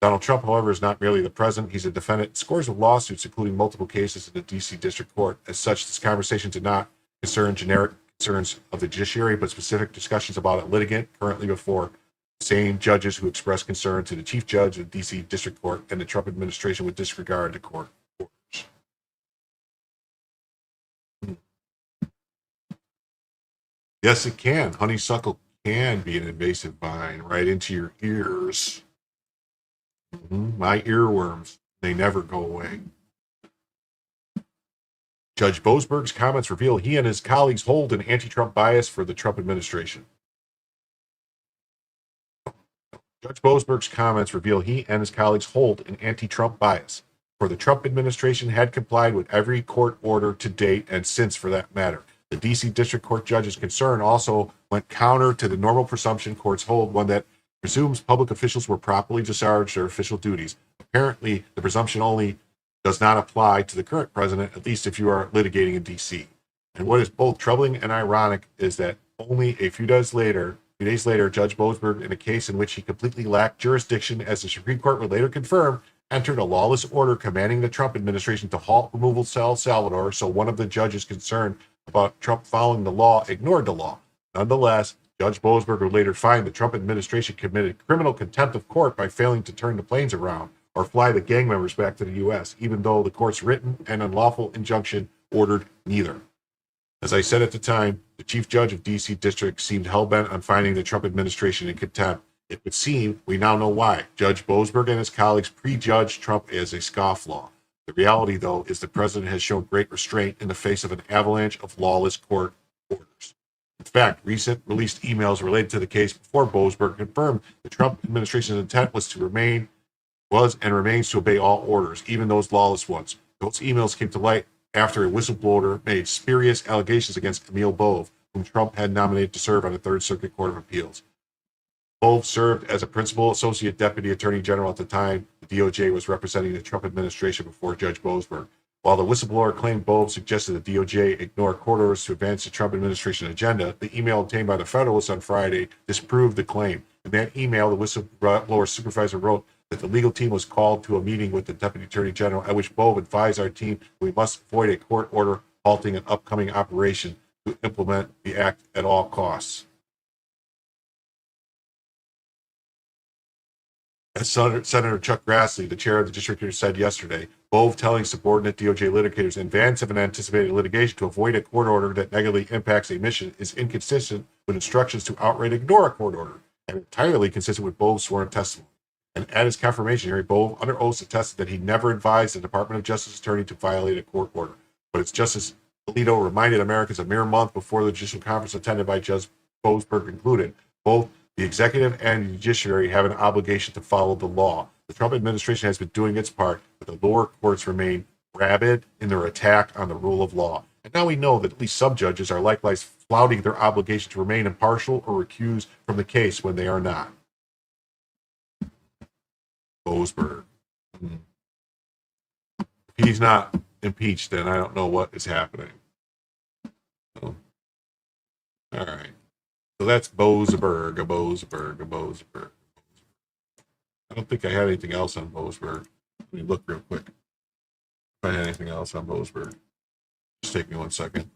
Donald Trump, however, is not merely the president. He's a defendant in scores of lawsuits, including multiple cases in the D.C. District Court. As such, this conversation did not concern generic concerns of the judiciary, but specific discussions about a litigant currently before the same judges who expressed concern to the Chief Judge of the D.C. District Court and the Trump administration would disregard the court orders. Yes, it can. Honeysuckle can be an invasive vine right into your ears. My earworms, they never go away. Judge Boasberg's comments reveal he and his colleagues hold an anti-Trump bias for the Trump administration. Judge Boasberg's comments reveal he and his colleagues hold an anti-Trump bias, for the Trump administration had complied with every court order to date and since, for that matter. The D.C. District Court judge's concern also went counter to the normal presumption courts hold, one that presumes public officials were properly discharged their official duties. Apparently, the presumption only does not apply to the current president, at least if you are litigating in D.C. And what is both troubling and ironic is that only a few days later, Judge Boasberg, in a case in which he completely lacked jurisdiction, as the Supreme Court would later confirm, entered a lawless order commanding the Trump administration to halt removal to El Salvador, so one of the judges concerned about Trump following the law ignored the law. Nonetheless, Judge Boasberg would later find the Trump administration committed criminal contempt of court by failing to turn the planes around or fly the gang members back to the U.S., even though the court's written and unlawful injunction ordered neither. As I said at the time, the chief judge of D.C. District seemed hell-bent on finding the Trump administration in contempt. It would seem we now know why. Judge Boasberg and his colleagues prejudged Trump as a scofflaw. The reality, though, is the president has shown great restraint in the face of an avalanche of lawless court orders. In fact, recent released emails related to the case before Boasberg confirmed the Trump administration's intent was and remains to obey all orders, even those lawless ones. Those emails came to light after a whistleblower made spurious allegations against Emil Bove, whom Trump had nominated to serve on the Third Circuit Court of Appeals. Bove served as a principal associate deputy attorney general at the time the DOJ was representing the Trump administration before Judge Boasberg. While the whistleblower claimed Bove suggested the DOJ ignore court orders to advance the Trump administration agenda, the email obtained by the Federalists on Friday disproved the claim. In that email, the whistleblower supervisor wrote that the legal team was called to a meeting with the Deputy Attorney General, at which Bove advised our team we must avoid a court order halting an upcoming operation to implement the act at all costs. As Senator Chuck Grassley, the chair of the district here, said yesterday, Bove telling subordinate DOJ litigators in advance of an anticipated litigation to avoid a court order that negatively impacts a mission is inconsistent with instructions to outright ignore a court order and entirely consistent with Bove's sworn testimony. And at his confirmation hearing, Bove under oath attested that he never advised the Department of Justice attorney to violate a court order. But as Justice Alito reminded Americans a mere month before the judicial conference attended by Judge Boasberg concluded, both the executive and the judiciary have an obligation to follow the law. The Trump administration has been doing its part, but the lower courts remain rabid in their attack on the rule of law. And now we know that at least some judges are likewise flouting their obligation to remain impartial or recused from the case when they are not. Boasberg. If he's not impeached, then I don't know what is happening. So, all right. So that's Boasberg, a Boasberg. I don't think I had anything else on Boasberg. Let me look real quick. If I had anything else on Boasberg. Just take me 1 second.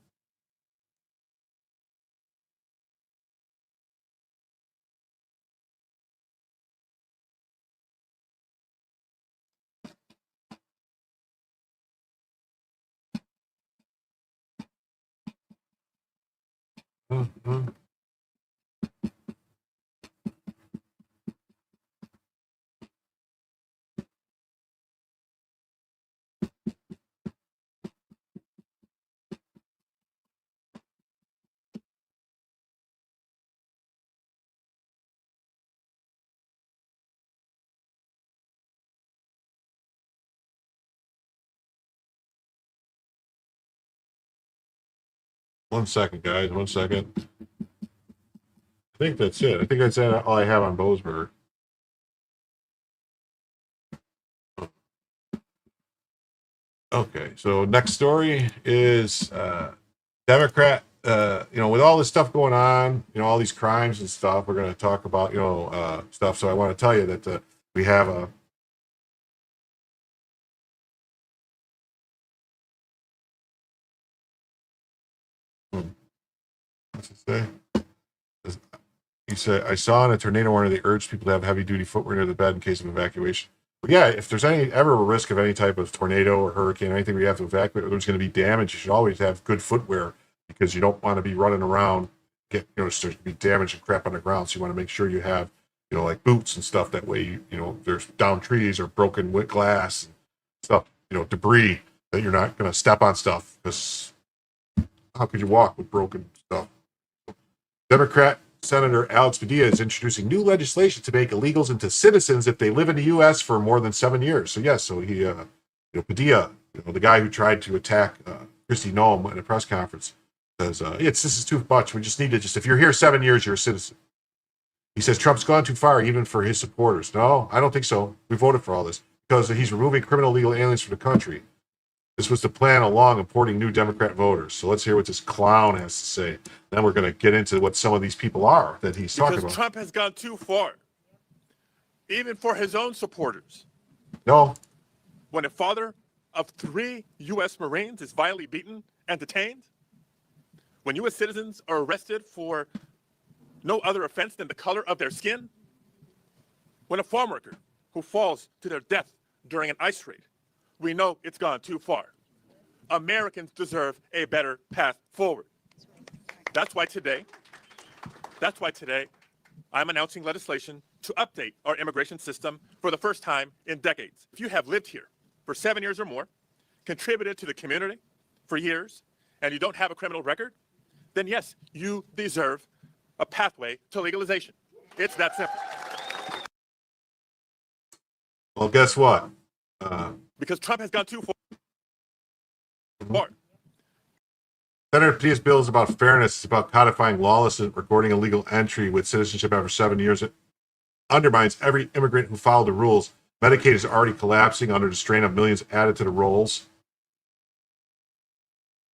Mm-hmm. One second, guys. 1 second. I think that's it. I think that's all I have on Boasberg. Okay, so next story is Democrat. With all this stuff going on, all these crimes and stuff, we're going to talk about, stuff. So I want to tell you that we have a. What's it say? He said, I saw in a tornado warning they urged people to have heavy duty footwear near the bed in case of evacuation. But yeah, if there's ever a risk of any type of tornado or hurricane or anything where you have to evacuate or there's going to be damage, you should always have good footwear because you don't want to be running around, there's going to be damage and crap on the ground. So you want to make sure you have, like boots and stuff. That way, there's down trees or broken glass and stuff, debris that you're not going to step on stuff because how could you walk with broken stuff? Democrat Senator Alex Padilla is introducing new legislation to make illegals into citizens if they live in the U.S. for more than 7 years. So yes, so he, Padilla, the guy who tried to attack Kristi Noem in a press conference, says, this is too much. We just need to if you're here 7 years, you're a citizen. He says Trump's gone too far, even for his supporters. No, I don't think so. We voted for all this because he's removing criminal legal aliens from the country. This was the plan along importing new Democrat voters. So let's hear what this clown has to say. Then we're going to get into what some of these people are that he's talking about. Because Trump has gone too far, even for his own supporters. No. When a father of 3 U.S. Marines is vilely beaten and detained, When U.S. citizens are arrested for no other offense than the color of their skin, when a farm worker who falls to their death during an ICE raid, we know it's gone too far. Americans deserve a better path forward. That's why today, I'm announcing legislation to update our immigration system for the first time in decades. If you have lived here for 7 years or more, contributed to the community for years, and you don't have a criminal record, then yes, you deserve a pathway to legalization. It's that simple. Well, guess what? Because Trump has gone too far. Senator Padilla's bill is about fairness. It's about codifying lawlessness, recording illegal entry with citizenship after 7 years. It undermines every immigrant who followed the rules. Medicaid is already collapsing under the strain of millions added to the rolls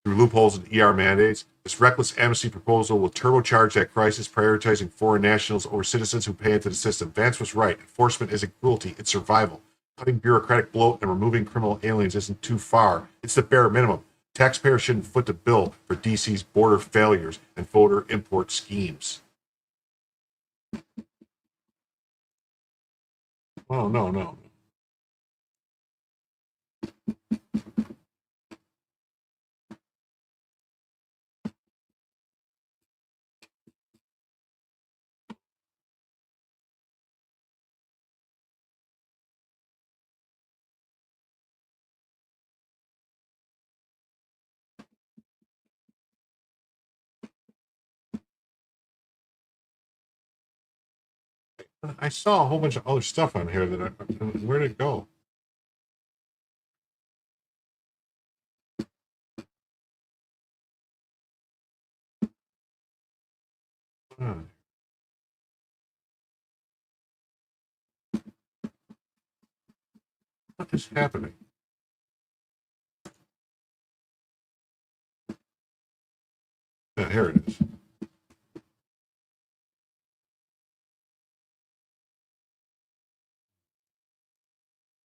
through loopholes and ER mandates. This reckless amnesty proposal will turbocharge that crisis, prioritizing foreign nationals over citizens who pay into the system. Vance was right. Enforcement isn't cruelty, it's survival. Cutting bureaucratic bloat and removing criminal aliens isn't too far. It's the bare minimum. Taxpayers shouldn't foot the bill for DC's border failures and voter import schemes. Oh, no. I saw a whole bunch of other stuff on here that where'd it go? What is happening? Yeah, here it is.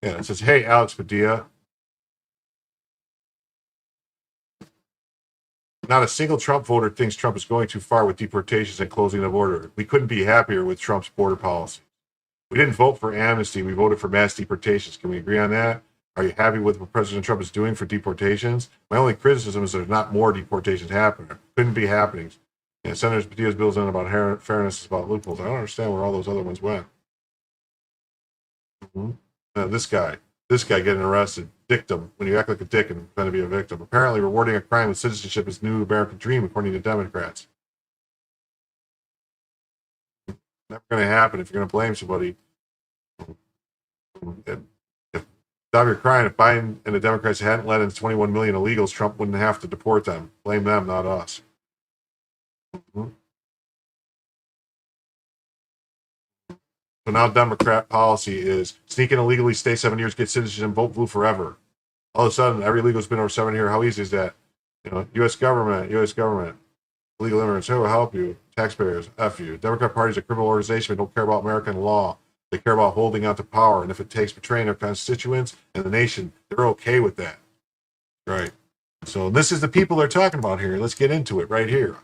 Yeah, it says, hey, Alex Padilla. Not a single Trump voter thinks Trump is going too far with deportations and closing the border. We couldn't be happier with Trump's border policy. We didn't vote for amnesty. We voted for mass deportations. Can we agree on that? Are you happy with what President Trump is doing for deportations? My only criticism is there's not more deportations happening. Couldn't be happening. And Senator Padilla's bill isn't about fairness, it's about loopholes. I don't understand where all those other ones went. This guy getting arrested, dictum, when you act like a dick and pretend to be a victim. Apparently rewarding a crime with citizenship is the new American dream, according to Democrats. Never going to happen if you're going to blame somebody. Stop your crying. If Biden and the Democrats hadn't let in 21 million illegals, Trump wouldn't have to deport them. Blame them, not us. So now Democrat policy is sneak in illegally, stay 7 years, get citizenship, and vote blue forever. All of a sudden, every illegal's been over 7 years. How easy is that? U.S. government. Illegal immigrants, who will help you? Taxpayers, F you. Democrat Party is a criminal organization. They don't care about American law. They care about holding on to power. And if it takes betraying their constituents and the nation, they're okay with that. Right. So this is the people they're talking about here. Let's get into it right here.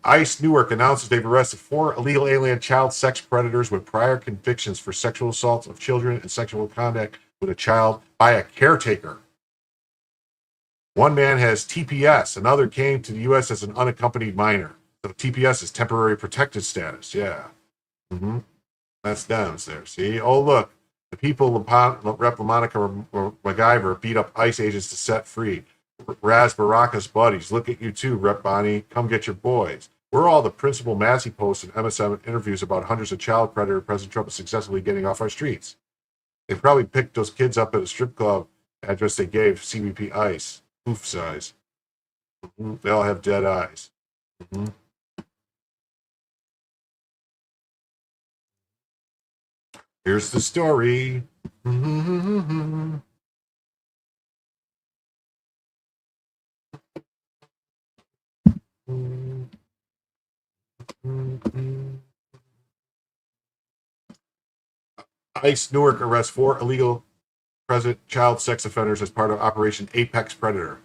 ICE Newark announces they've arrested 4 illegal alien child sex predators with prior convictions for sexual assault of children and sexual conduct with a child by a caretaker. One man has TPS. Another came to the U.S. as an unaccompanied minor. So TPS is temporary protected status. Yeah. That's them there. See? Oh, look. The people, Rep. Monica MacGyver, beat up ICE agents to set free. Raz Baraka's buddies. Look at you too, Rep. Bonnie. Come get your boys. We're all the principal Massey posts and MSM interviews about hundreds of child predator President Trump is successfully getting off our streets. They probably picked those kids up at a strip club address they gave CBP ICE. Oof size. They all have dead eyes. Here's the story. ICE Newark arrests 4 illegal child sex offenders as part of Operation Apex Predator.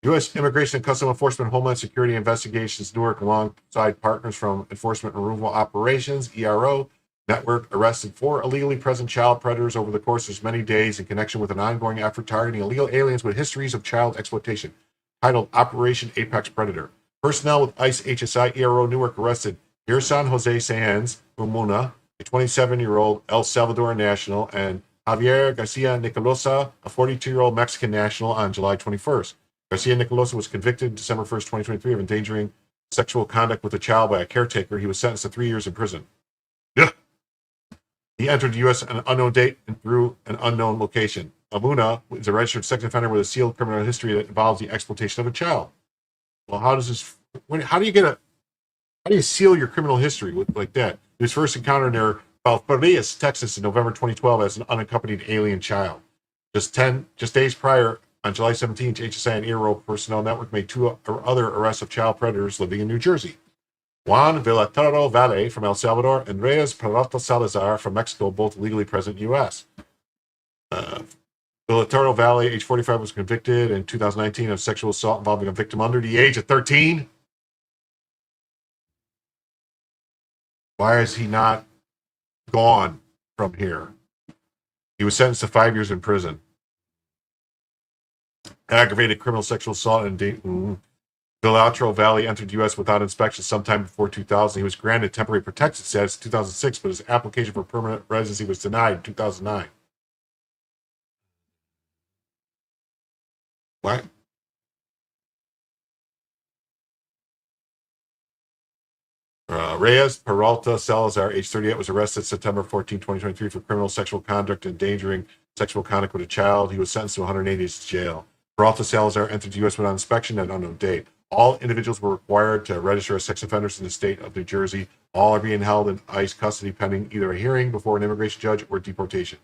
U.S. Immigration and Customs Enforcement Homeland Security Investigations Newark, alongside partners from Enforcement and Removal Operations, ERO, Network, arrested 4 illegally present child predators over the course of many days in connection with an ongoing effort targeting illegal aliens with histories of child exploitation, titled Operation Apex Predator. Personnel with ICE HSI ERO Newark arrested Gerson Jose Sanz Umuna, a 27-year-old El Salvador national, and Javier Garcia Nicolosa, a 42-year-old Mexican national, on July 21st. Garcia Nicolosa was convicted December 1st, 2023 of endangering sexual conduct with a child by a caretaker. He was sentenced to 3 years in prison. Yeah. He entered the U.S. on an unknown date and through an unknown location. Abuna is a registered sex offender with a sealed criminal history that involves the exploitation of a child. Well, how do you seal your criminal history like that? He was first encountered near Valparaiso, Texas in November 2012 as an unaccompanied alien child. Just days prior, on July 17th, HSI and ERO personnel network made 2 other arrests of child predators living in New Jersey. Juan Villatoro Valle from El Salvador and Reyes Peralta Salazar from Mexico, both legally present in the U.S. Villatoro Valle, age 45, was convicted in 2019 of sexual assault involving a victim under the age of 13. Why is he not gone from here? He was sentenced to 5 years in prison. Aggravated criminal sexual assault and Villatoro Valley entered the U.S. without inspection sometime before 2000. He was granted temporary protected status in 2006, but his application for permanent residency was denied in 2009. What? Reyes Peralta Salazar, age 38, was arrested September 14, 2023 for criminal sexual conduct and endangering sexual conduct with a child. He was sentenced to 180 days in jail. Peralta Salazar entered the U.S. without inspection at an unknown date. All individuals were required to register as sex offenders in the state of New Jersey. All are being held in ICE custody pending either a hearing before an immigration judge or deportation.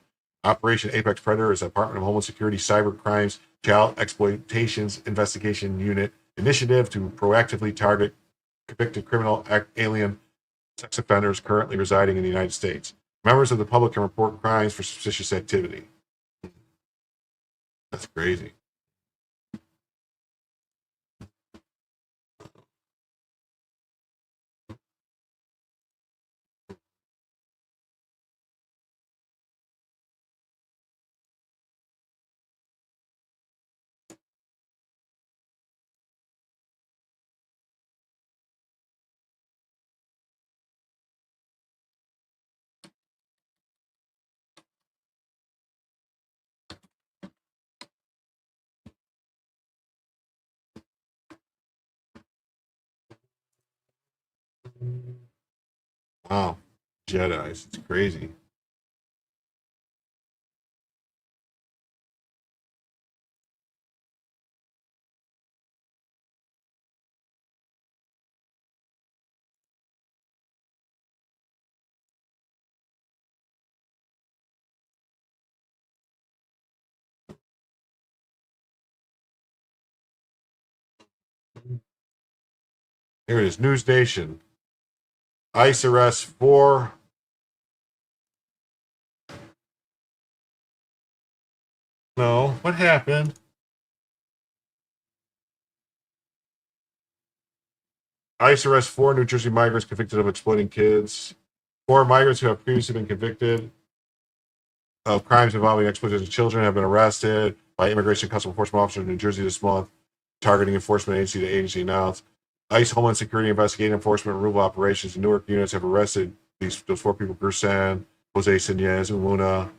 Operation Apex Predator is a Department of Homeland Security Cyber Crimes Child Exploitations Investigation Unit initiative to proactively target convicted criminal alien sex offenders currently residing in the United States. Members of the public can report crimes for suspicious activity. That's crazy. Wow. Jedis. It's crazy. Here it is. News Nation. ICE arrests 4. No. What happened? ICE arrests 4 New Jersey migrants convicted of exploiting kids. 4 migrants who have previously been convicted of crimes involving exploitation of children have been arrested by Immigration and Customs Enforcement officers in New Jersey this month, targeting enforcement agency to agency announced. ICE Homeland Security Investigating Enforcement and Removal Operations in Newark units have arrested those 4 people: Gerson, Jose Sanez Umuna,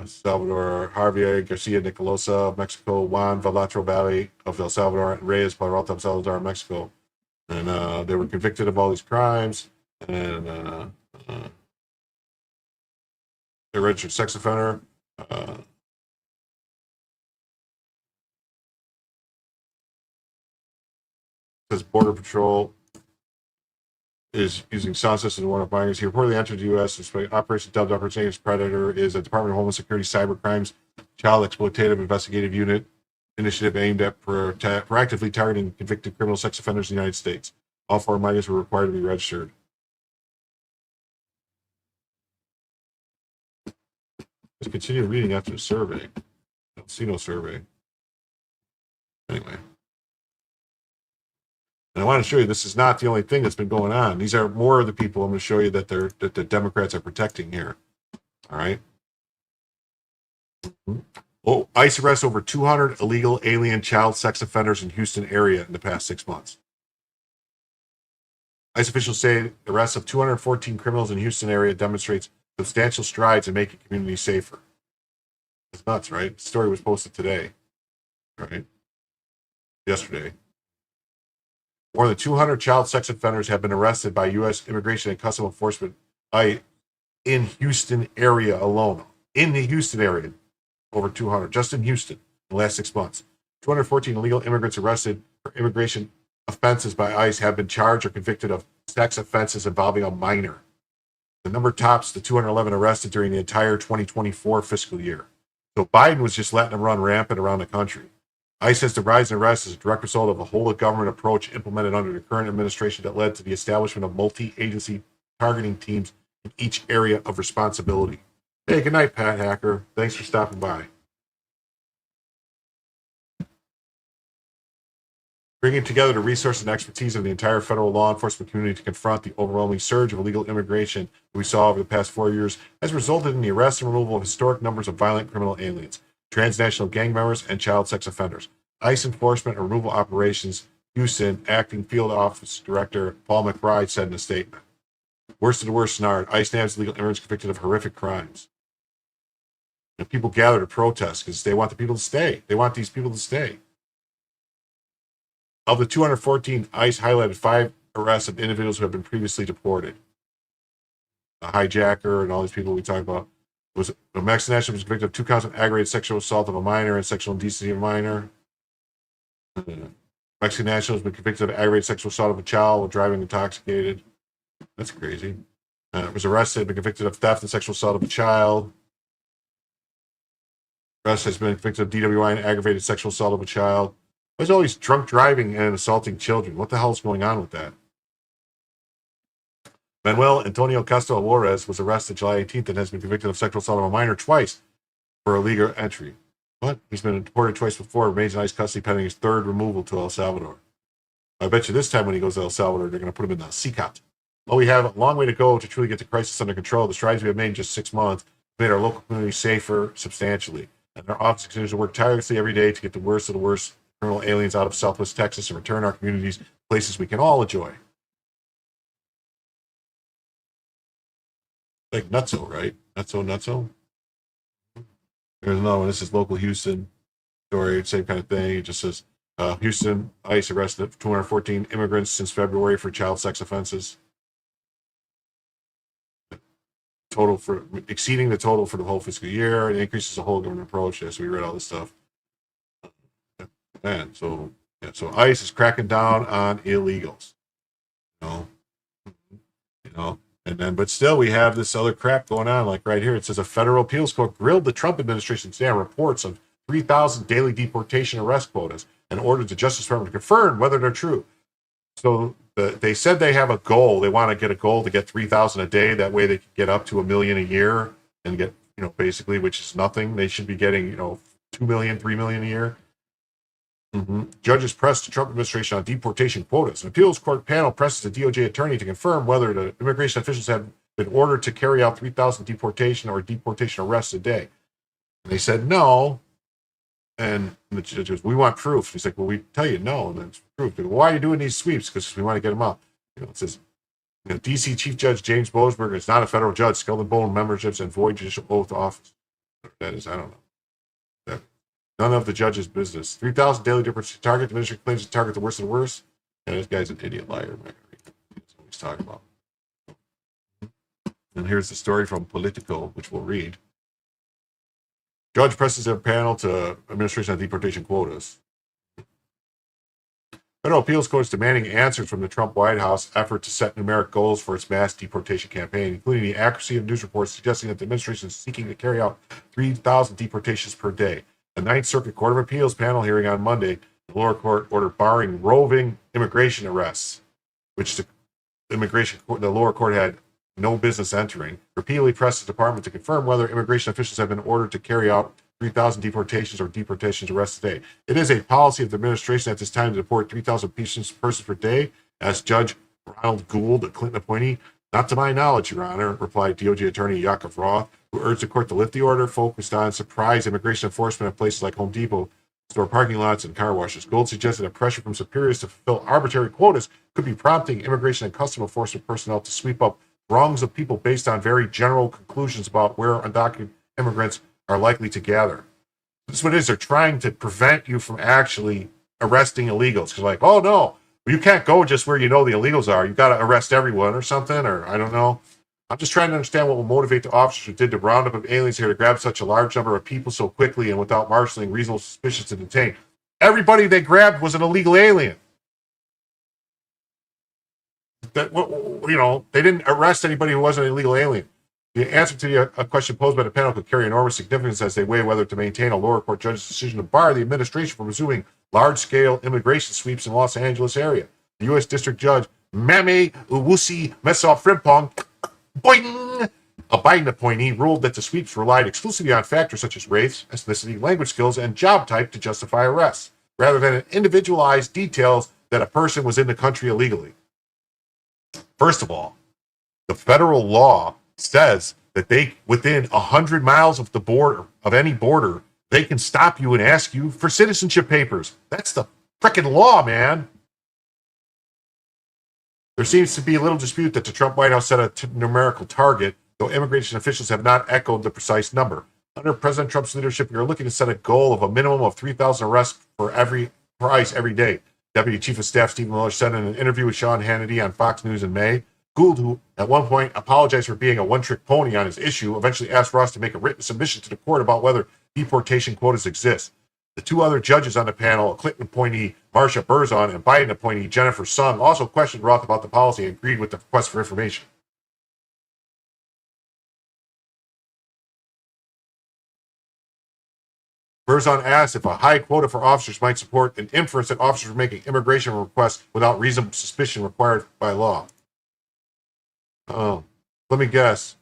Salvador Javier Garcia Nicolosa, Mexico, Juan Villatoro Valle of El Salvador, and Reyes Peralta Salazar, Mexico. And they were convicted of all these crimes. And they're registered sex offender. Says Border Patrol is using sound system to warn of minors. He reportedly entered the U.S. Operation dubbed Operation Predator is a Department of Homeland Security Cyber Crimes Child Exploitative Investigative Unit initiative aimed at proactively targeting convicted criminal sex offenders in the United States. All 4 minors were required to be registered. Let's continue reading after the survey. I don't see no survey. Anyway. And I want to show you this is not the only thing that's been going on. These are more of the people I'm going to show you that the Democrats are protecting here. All right. Oh, ICE arrests over 200 illegal alien child sex offenders in Houston area in the past 6 months. ICE officials say the arrest of 214 criminals in Houston area demonstrates substantial strides in making communities safer. It's nuts, right? The story was posted today, right? Yesterday. More than 200 child sex offenders have been arrested by U.S. Immigration and Customs Enforcement in Houston area alone. In the Houston area, over 200, just in Houston in the last 6 months. 214 illegal immigrants arrested for immigration offenses by ICE have been charged or convicted of sex offenses involving a minor. The number tops the 211 arrested during the entire 2024 fiscal year. So Biden was just letting them run rampant around the country. ICE says the rise in arrests is a direct result of a whole-of-government approach implemented under the current administration that led to the establishment of multi-agency targeting teams in each area of responsibility. Hey, good night, Pat Hacker. Thanks for stopping by. Bringing together the resources and expertise of the entire federal law enforcement community to confront the overwhelming surge of illegal immigration we saw over the past 4 years has resulted in the arrest and removal of historic numbers of violent criminal aliens, transnational gang members, and child sex offenders. ICE enforcement and removal operations, Houston, acting field office director Paul McBride said in a statement. Worst of the worst scenario, ICE nabs illegal immigrants convicted of horrific crimes. And people gather to protest because they want the people to stay. They want these people to stay. Of the 214, ICE highlighted 5 arrests of individuals who have been previously deported. A hijacker and all these people we talked about. Was a Mexican national was convicted of 2 counts of aggravated sexual assault of a minor and sexual indecency of a minor. Mexican national has been convicted of aggravated sexual assault of a child while driving intoxicated. That's crazy. Was arrested, been convicted of theft and sexual assault of a child. Arrest has been convicted of DWI and aggravated sexual assault of a child. There's always drunk driving and assaulting children. What the hell is going on with that? Manuel Antonio Castro Juarez was arrested July 18th and has been convicted of sexual assault of a minor twice for illegal entry. What? He's been deported twice before, remains in ICE custody pending his 3rd removal to El Salvador. I bet you this time when he goes to El Salvador, they're going to put him in the CCOT. Well, we have a long way to go to truly get the crisis under control. The strides we have made in just 6 months made our local community safer substantially. And our office continues to work tirelessly every day to get the worst of the worst criminal aliens out of Southwest Texas and return our communities to places we can all enjoy. Like nutso, right? Nutso. There's another one. This is local Houston story, same kind of thing. It just says Houston ICE arrested 214 immigrants since February for child sex offenses. Total for exceeding the total for the whole fiscal year. It increases the whole government approach. Yeah, so we read all this stuff. Man, so ICE is cracking down on illegals. And then, but still, we have this other crap going on. Like right here, it says a federal appeals court grilled the Trump administration today on reports of 3,000 daily deportation arrest quotas and ordered the Justice Department to confirm whether they're true. So they said they have a goal. They want to get a goal to get 3,000 a day. That way they can get up to $1 million a year and get, basically, which is nothing. They should be getting, 2 million, 3 million a year. Judges pressed the Trump administration on deportation quotas. An appeals court panel presses the DOJ attorney to confirm whether the immigration officials have been ordered to carry out 3,000 deportation or deportation arrests a day. And they said no. And the judge goes, we want proof. He's like, well, we tell you no, and then it's proof. They go, why are you doing these sweeps? Because we want to get them out. It says, D.C. Chief Judge James Boasberger is not a federal judge. Skull and bone memberships and void judicial oath office. That is, I don't know. None of the judge's business. 3,000 daily deportation target. The ministry claims to target the worst of the worst. And this guy's an idiot liar. That's what he's talking about. And here's the story from Politico, which we'll read. Judge presses their panel to administration on deportation quotas. Federal appeals court is demanding answers from the Trump White House effort to set numeric goals for its mass deportation campaign, including the accuracy of news reports suggesting that the administration is seeking to carry out 3,000 deportations per day. The Ninth Circuit Court of Appeals panel hearing on Monday, the lower court ordered barring roving immigration arrests, which the lower court had no business entering, repeatedly pressed the department to confirm whether immigration officials have been ordered to carry out 3,000 deportations or deportations arrests a day. It is a policy of the administration at this time to deport 3,000 persons per day, as Judge Ronald Gould, a Clinton appointee. Not to my knowledge, Your Honor, replied DOJ Attorney Yakov Roth, who urged the court to lift the order focused on surprise immigration enforcement at places like Home Depot, store parking lots, and car washes. Gould suggested that pressure from superiors to fulfill arbitrary quotas could be prompting immigration and customs enforcement personnel to sweep up wrongs of people based on very general conclusions about where undocumented immigrants are likely to gather. This is what it is. They're trying to prevent you from actually arresting illegals. Because like, oh no, you can't go just where you know the illegals are. You got to arrest everyone or something, or I don't know. I'm just trying to understand what will motivate the officers who did the roundup of aliens here to grab such a large number of people so quickly and without marshaling reasonable suspicions to detain. Everybody they grabbed was an illegal alien. That, you know, they didn't arrest anybody who wasn't an illegal alien. The answer to a question posed by the panel could carry enormous significance as they weigh whether to maintain a lower court judge's decision to bar the administration from resuming large-scale immigration sweeps in Los Angeles area. The U.S. District Judge Mame Uwusi Mesa Frimpong, boing, a Biden appointee, ruled that the sweeps relied exclusively on factors such as race, ethnicity, language skills, and job type to justify arrests, rather than individualized details that a person was in the country illegally. First of all, the federal law says that they, within 100 miles of the border, of any border, they can stop you and ask you for citizenship papers. That's the frickin' law, man. There seems to be a little dispute that the Trump White House set a numerical target, though immigration officials have not echoed the precise number. Under President Trump's leadership, we are looking to set a goal of a minimum of 3,000 arrests for ICE every day. Deputy Chief of Staff Stephen Miller said in an interview with Sean Hannity on Fox News in May. Gould, who at one point apologized for being a one-trick pony on his issue, eventually asked Ross to make a written submission to the court about whether deportation quotas exist. The two other judges on the panel, Clinton appointee Marsha Berzon and Biden appointee Jennifer Sung, also questioned Roth about the policy and agreed with the request for information. Berzon asked if a high quota for officers might support an inference that officers were making immigration requests without reasonable suspicion required by law. Oh, let me guess.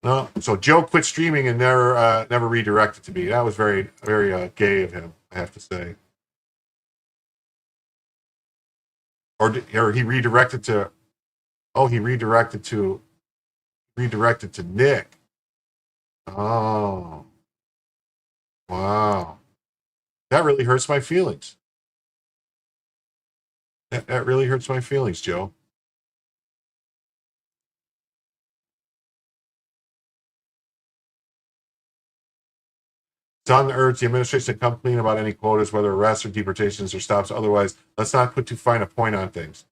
No, so Joe quit streaming and never redirected to me. That was very, very gay of him, I have to say. Or he redirected to. Oh, he redirected to Nick. Oh, wow, that really hurts my feelings. That really hurts my feelings, Joe. Sung urged the administration to come clean about any quotas, whether arrests or deportations or stops. Otherwise, let's not put too fine a point on things.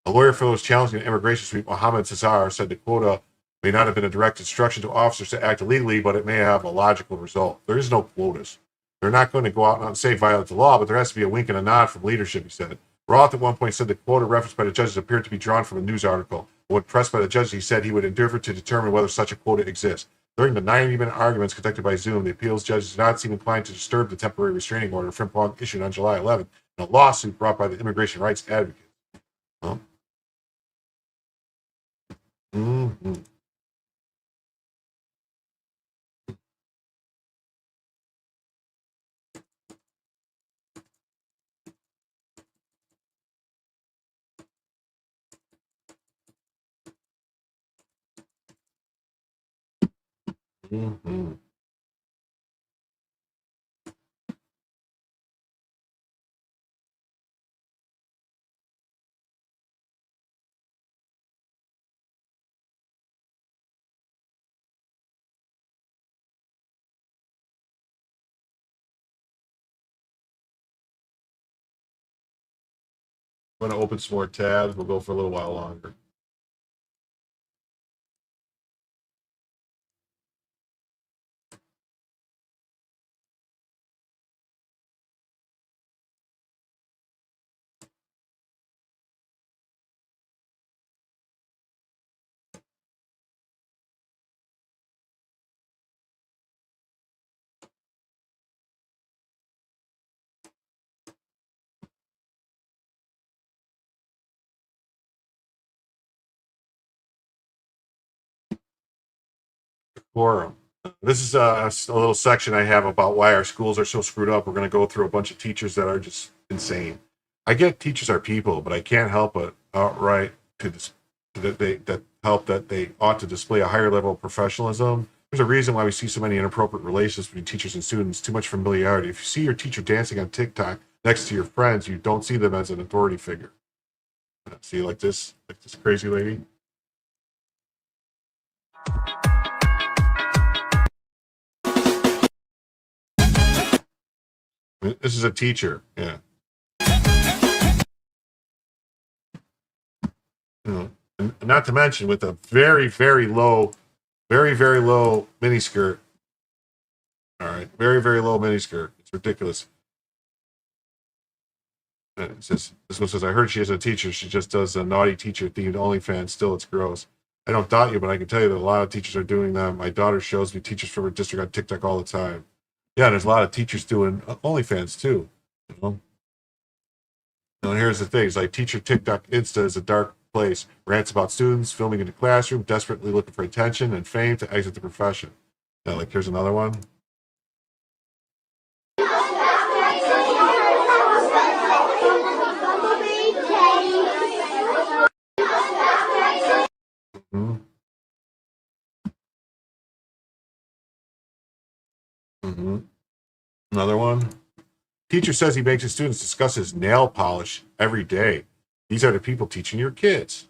A lawyer for those challenging an immigration sweep, Mohammed Cesar, said the quota may not have been a direct instruction to officers to act illegally, but it may have a logical result. There is no quotas. They're not going to go out and say violate the law, but there has to be a wink and a nod from leadership, he said. Roth at one point said the quota referenced by the judges appeared to be drawn from a news article. When pressed by the judges, he said he would endeavor to determine whether such a quota exists. During the 90-minute arguments conducted by Zoom, the appeals judges did not seem inclined to disturb the temporary restraining order Frimpong issued on July 11th in a lawsuit brought by the immigration rights advocates. Huh? Mm-hmm. Mm-hmm. I'm going to open some more tabs. We'll go for a little while longer. Quorum. This is a little section I have about why our schools are so screwed up. We're going to go through a bunch of teachers that are just insane. I get teachers are people, but I can't help but outright that they ought to display a higher level of professionalism. There's a reason why we see so many inappropriate relations between teachers and students, too much familiarity. If you see your teacher dancing on TikTok next to your friends, you don't see them as an authority figure. See, like this crazy lady. This is a teacher, yeah. And not to mention with a very, very low miniskirt. All right, very, very low miniskirt. It's ridiculous. It says, this one says, I heard she is a teacher. She just does a naughty teacher themed OnlyFans. Still, it's gross. I don't doubt you, but I can tell you that a lot of teachers are doing them. My daughter shows me teachers from her district on TikTok all the time. Yeah, there's a lot of teachers doing OnlyFans too. You know? And here's the thing: it's like teacher TikTok Insta is a dark place. Rants about students filming in the classroom, desperately looking for attention and fame to exit the profession. Yeah, like here's another one. Another one. Teacher says he makes his students discuss his nail polish every day. These are the people teaching your kids.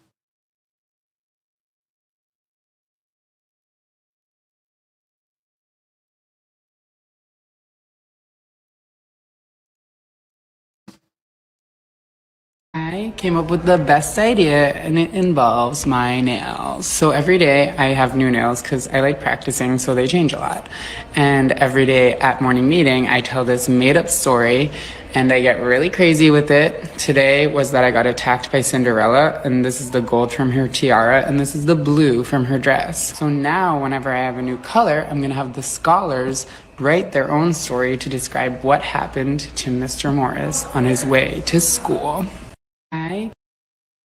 I came up with the best idea, and it involves my nails. So every day I have new nails because I like practicing, so they change a lot. And every day at morning meeting, I tell this made-up story, and I get really crazy with it. Today was that I got attacked by Cinderella, and this is the gold from her tiara, and this is the blue from her dress. So now, whenever I have a new color, I'm gonna have the scholars write their own story to describe what happened to Mr. Morris on his way to school.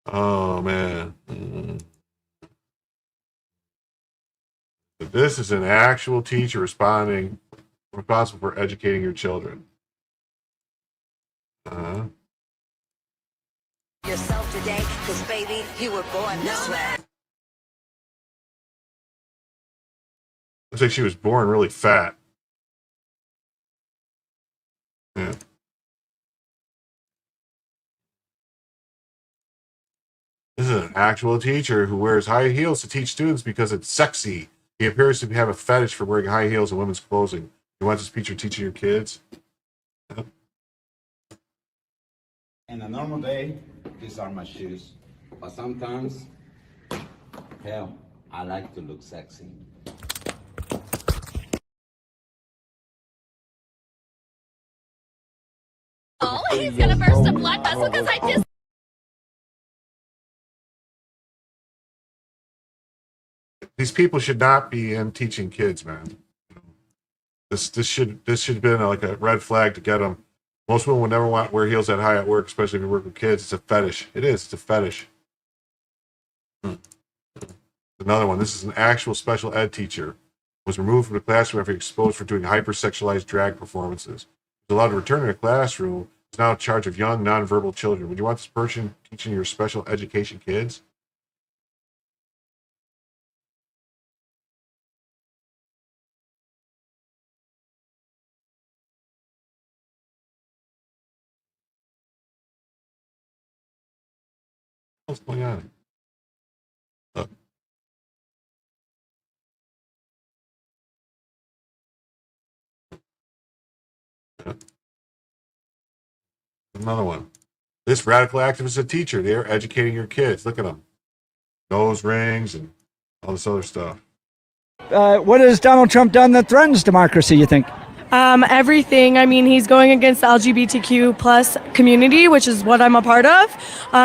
Oh man. This is an actual teacher responsible for educating your children. Yourself today, 'cause baby, you were born this way. Looks like she was born really fat. Yeah. This is an actual teacher who wears high heels to teach students because it's sexy. He appears to have a fetish for wearing high heels and women's clothing. You want this teacher teaching your kids? In a normal day, these are my shoes. But sometimes, hell, I like to look sexy. Oh, he's gonna burst a blood vessel because I just... These people should not be in teaching kids, man. This should have been like a red flag to get them. Most women would never want to wear heels that high at work, especially if you work with kids. It's a fetish. It is. It's a fetish. Another one. This is an actual special ed teacher. Was removed from the classroom after exposed for doing hypersexualized drag performances. Was allowed to return to the classroom. Is now in charge of young, nonverbal children. Would you want this person teaching your special education kids? What's going on? Look. Yeah. Another one. This radical activist is a teacher. They are educating your kids. Look at them. Nose rings and all this other stuff. What has Donald Trump done that threatens democracy, you think? Everything. I mean, he's going against the LGBTQ plus community, which is what I'm a part of.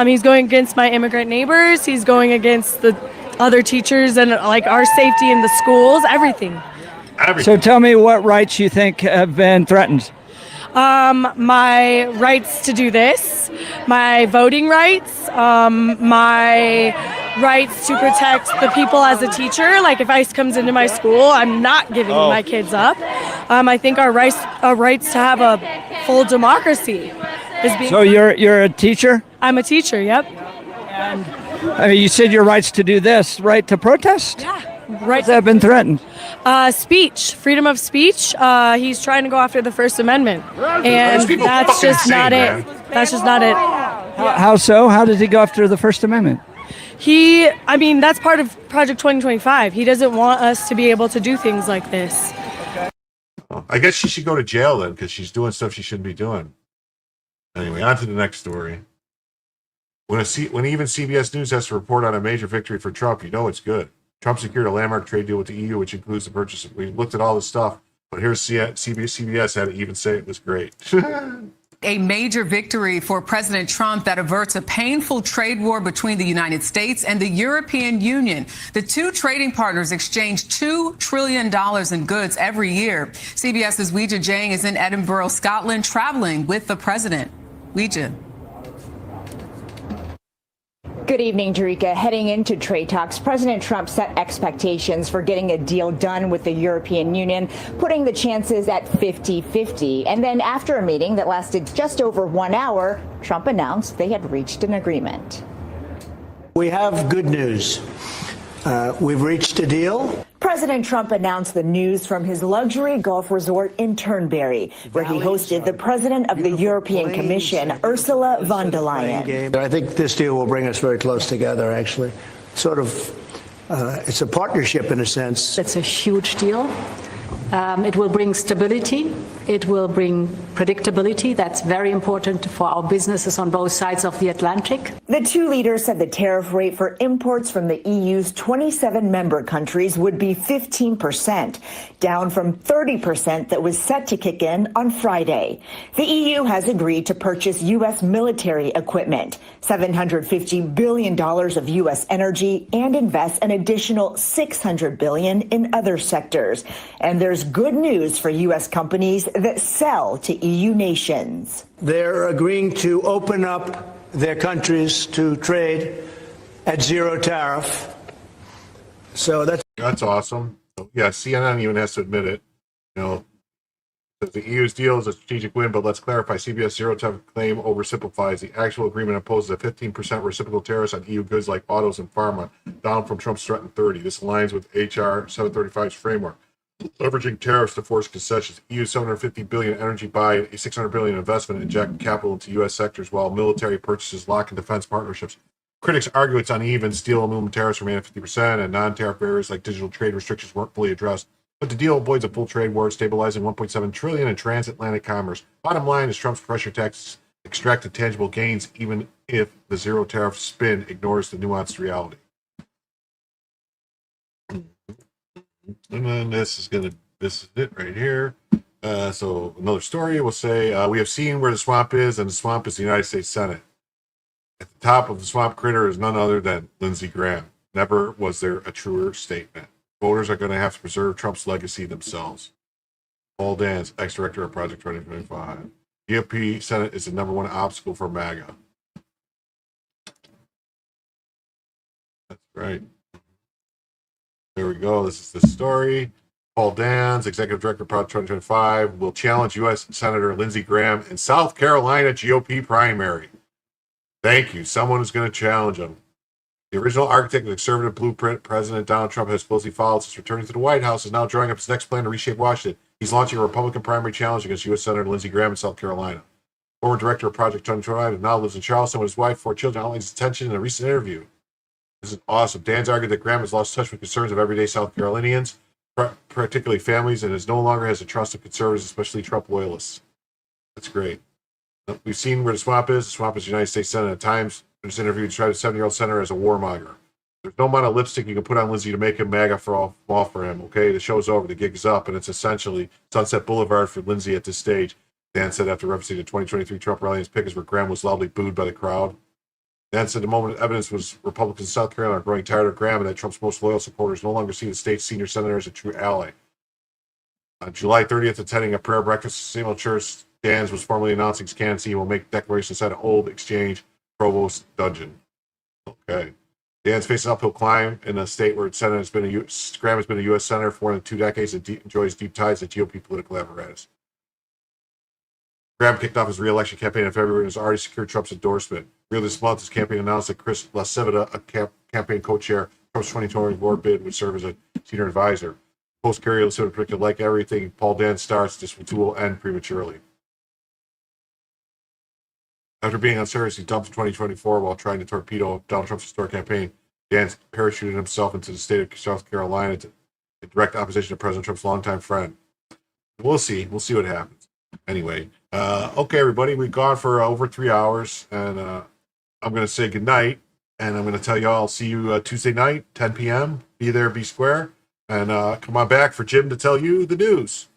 He's going against my immigrant neighbors. He's going against the other teachers and like our safety in the schools, everything. So tell me what rights you think have been threatened. My rights to do this, my voting rights, my rights to protect the people as a teacher. Like if ICE comes into my school, I'm not giving my kids up. I think our rights to have a full democracy is being. So you're a teacher? I'm a teacher. Yep. And you said your rights to do this, right to protest? Yeah. Right. Has that been threatened? Speech, freedom of speech. He's trying to go after the First Amendment, and that's just not it. That's just not it. How so? How did he go after the First Amendment? That's part of Project 2025. He doesn't want us to be able to do things like this. I guess she should go to jail then, because she's doing stuff she shouldn't be doing. Anyway, on to the next story. When even CBS News has to report on a major victory for Trump, you know it's good. Trump secured a landmark trade deal with the EU, which includes the purchase of. We looked at all this stuff, but here's CBS had to even say it was great. A major victory for President Trump that averts a painful trade war between the United States and the European Union. The two trading partners exchange $2 trillion in goods every year. CBS's Weijia Jiang is in Edinburgh, Scotland, traveling with the president. Weijia. Good evening, Jerika. Heading into trade talks, President Trump set expectations for getting a deal done with the European Union, putting the chances at 50-50. And then after a meeting that lasted just over 1 hour, Trump announced they had reached an agreement. We have good news. We've reached a deal. President Trump announced the news from his luxury golf resort in Turnberry, where he hosted the president of the European Commission, Ursula von der Leyen. I think this deal will bring us very close together, actually. It's a partnership in a sense. It's a huge deal. It will bring stability. It will bring predictability. That's very important for our businesses on both sides of the Atlantic. The two leaders said the tariff rate for imports from the EU's 27 member countries would be 15%, down from 30% that was set to kick in on Friday. The EU has agreed to purchase U.S. military equipment, $750 billion of U.S. energy, and invest an additional $600 billion in other sectors. And there's good news for U.S. companies that sell to EU nations. They're agreeing to open up their countries to trade at zero tariff. So that's awesome. So, yeah, CNN even has to admit it. You know, the EU's deal is a strategic win, but let's clarify, CBS zero tariff claim oversimplifies. The actual agreement imposes a 15% reciprocal tariffs on EU goods like autos and pharma, down from Trump's threatened 30%. This aligns with HR 735's framework, leveraging tariffs to force concessions. EU $750 billion energy buy, a $600 billion investment, inject capital into U.S. sectors, while military purchases lock in defense partnerships. Critics argue it's uneven. Steel and aluminum tariffs remain at 50%, and non-tariff barriers like digital trade restrictions weren't fully addressed. But the deal avoids a full trade war, stabilizing $1.7 trillion in transatlantic commerce. Bottom line is Trump's pressure taxes extracted tangible gains, even if the zero tariff spin ignores the nuanced reality. And then this is it right here. So another story will say, we have seen where the swamp is, and the swamp is the United States Senate. At the top of the swamp critter is none other than Lindsey Graham. Never was there a truer statement. Voters are going to have to preserve Trump's legacy themselves. Paul Dans, ex-director of Project 2025. GOP Senate is the number one obstacle for MAGA. That's right. There we go. This is the story. Paul Dans, executive director of Project 2025, will challenge U.S. Senator Lindsey Graham in South Carolina GOP primary. Thank you. Someone is going to challenge him. The original architect of the conservative blueprint President Donald Trump has closely followed since returning to the White House is now drawing up his next plan to reshape Washington. He's launching a Republican primary challenge against U.S. Senator Lindsey Graham in South Carolina. Former director of Project 2025 now lives in Charleston with his wife, 4 children, outlines his intention in a recent interview. This is awesome. Dan's argued that Graham has lost touch with concerns of everyday South Carolinians, particularly families, and no longer has the trust of conservatives, especially Trump loyalists. That's great. We've seen where the swamp is. The swamp is the United States Senate. At times, in this interview, described the 7-year-old senator as a warmonger. There's no amount of lipstick you can put on Lindsey to make him MAGA fall for him, okay? The show's over. The gig is up, and it's essentially Sunset Boulevard for Lindsey at this stage. Dan said after referencing the 2023 Trump rally in his pickets where Graham was loudly booed by the crowd. Dan said the moment of evidence was Republicans in South Carolina are growing tired of Graham and that Trump's most loyal supporters no longer see the state's senior senator as a true ally. On July 30th, attending a prayer breakfast at St. Church, Dans was formally announcing his candidacy and will make declarations inside an old exchange provost dungeon. Okay. Dan's facing an uphill climb in a state where Graham has been a U.S. senator for more than 2 decades and enjoys deep ties to GOP political apparatus. Graham kicked off his re-election campaign in February and has already secured Trump's endorsement. Earlier this month, his campaign announced that Chris LaCivita, a campaign co-chair, Trump's 2020 board bid, would serve as a senior advisor. Post-Carrie LaCivita predicted, like everything Paul Dan starts, this too will end prematurely. After being on Surrogacy dumped in 2024 while trying to torpedo Donald Trump's historic campaign, Dan parachuted himself into the state of South Carolina in direct opposition to President Trump's longtime friend. We'll see. We'll see what happens. Anyway, okay, everybody, we've gone for over 3 hours, and I'm going to say goodnight, and I'm going to tell you all I'll see you Tuesday night, 10 p.m. Be there, be square, and come on back for Jim to tell you the news.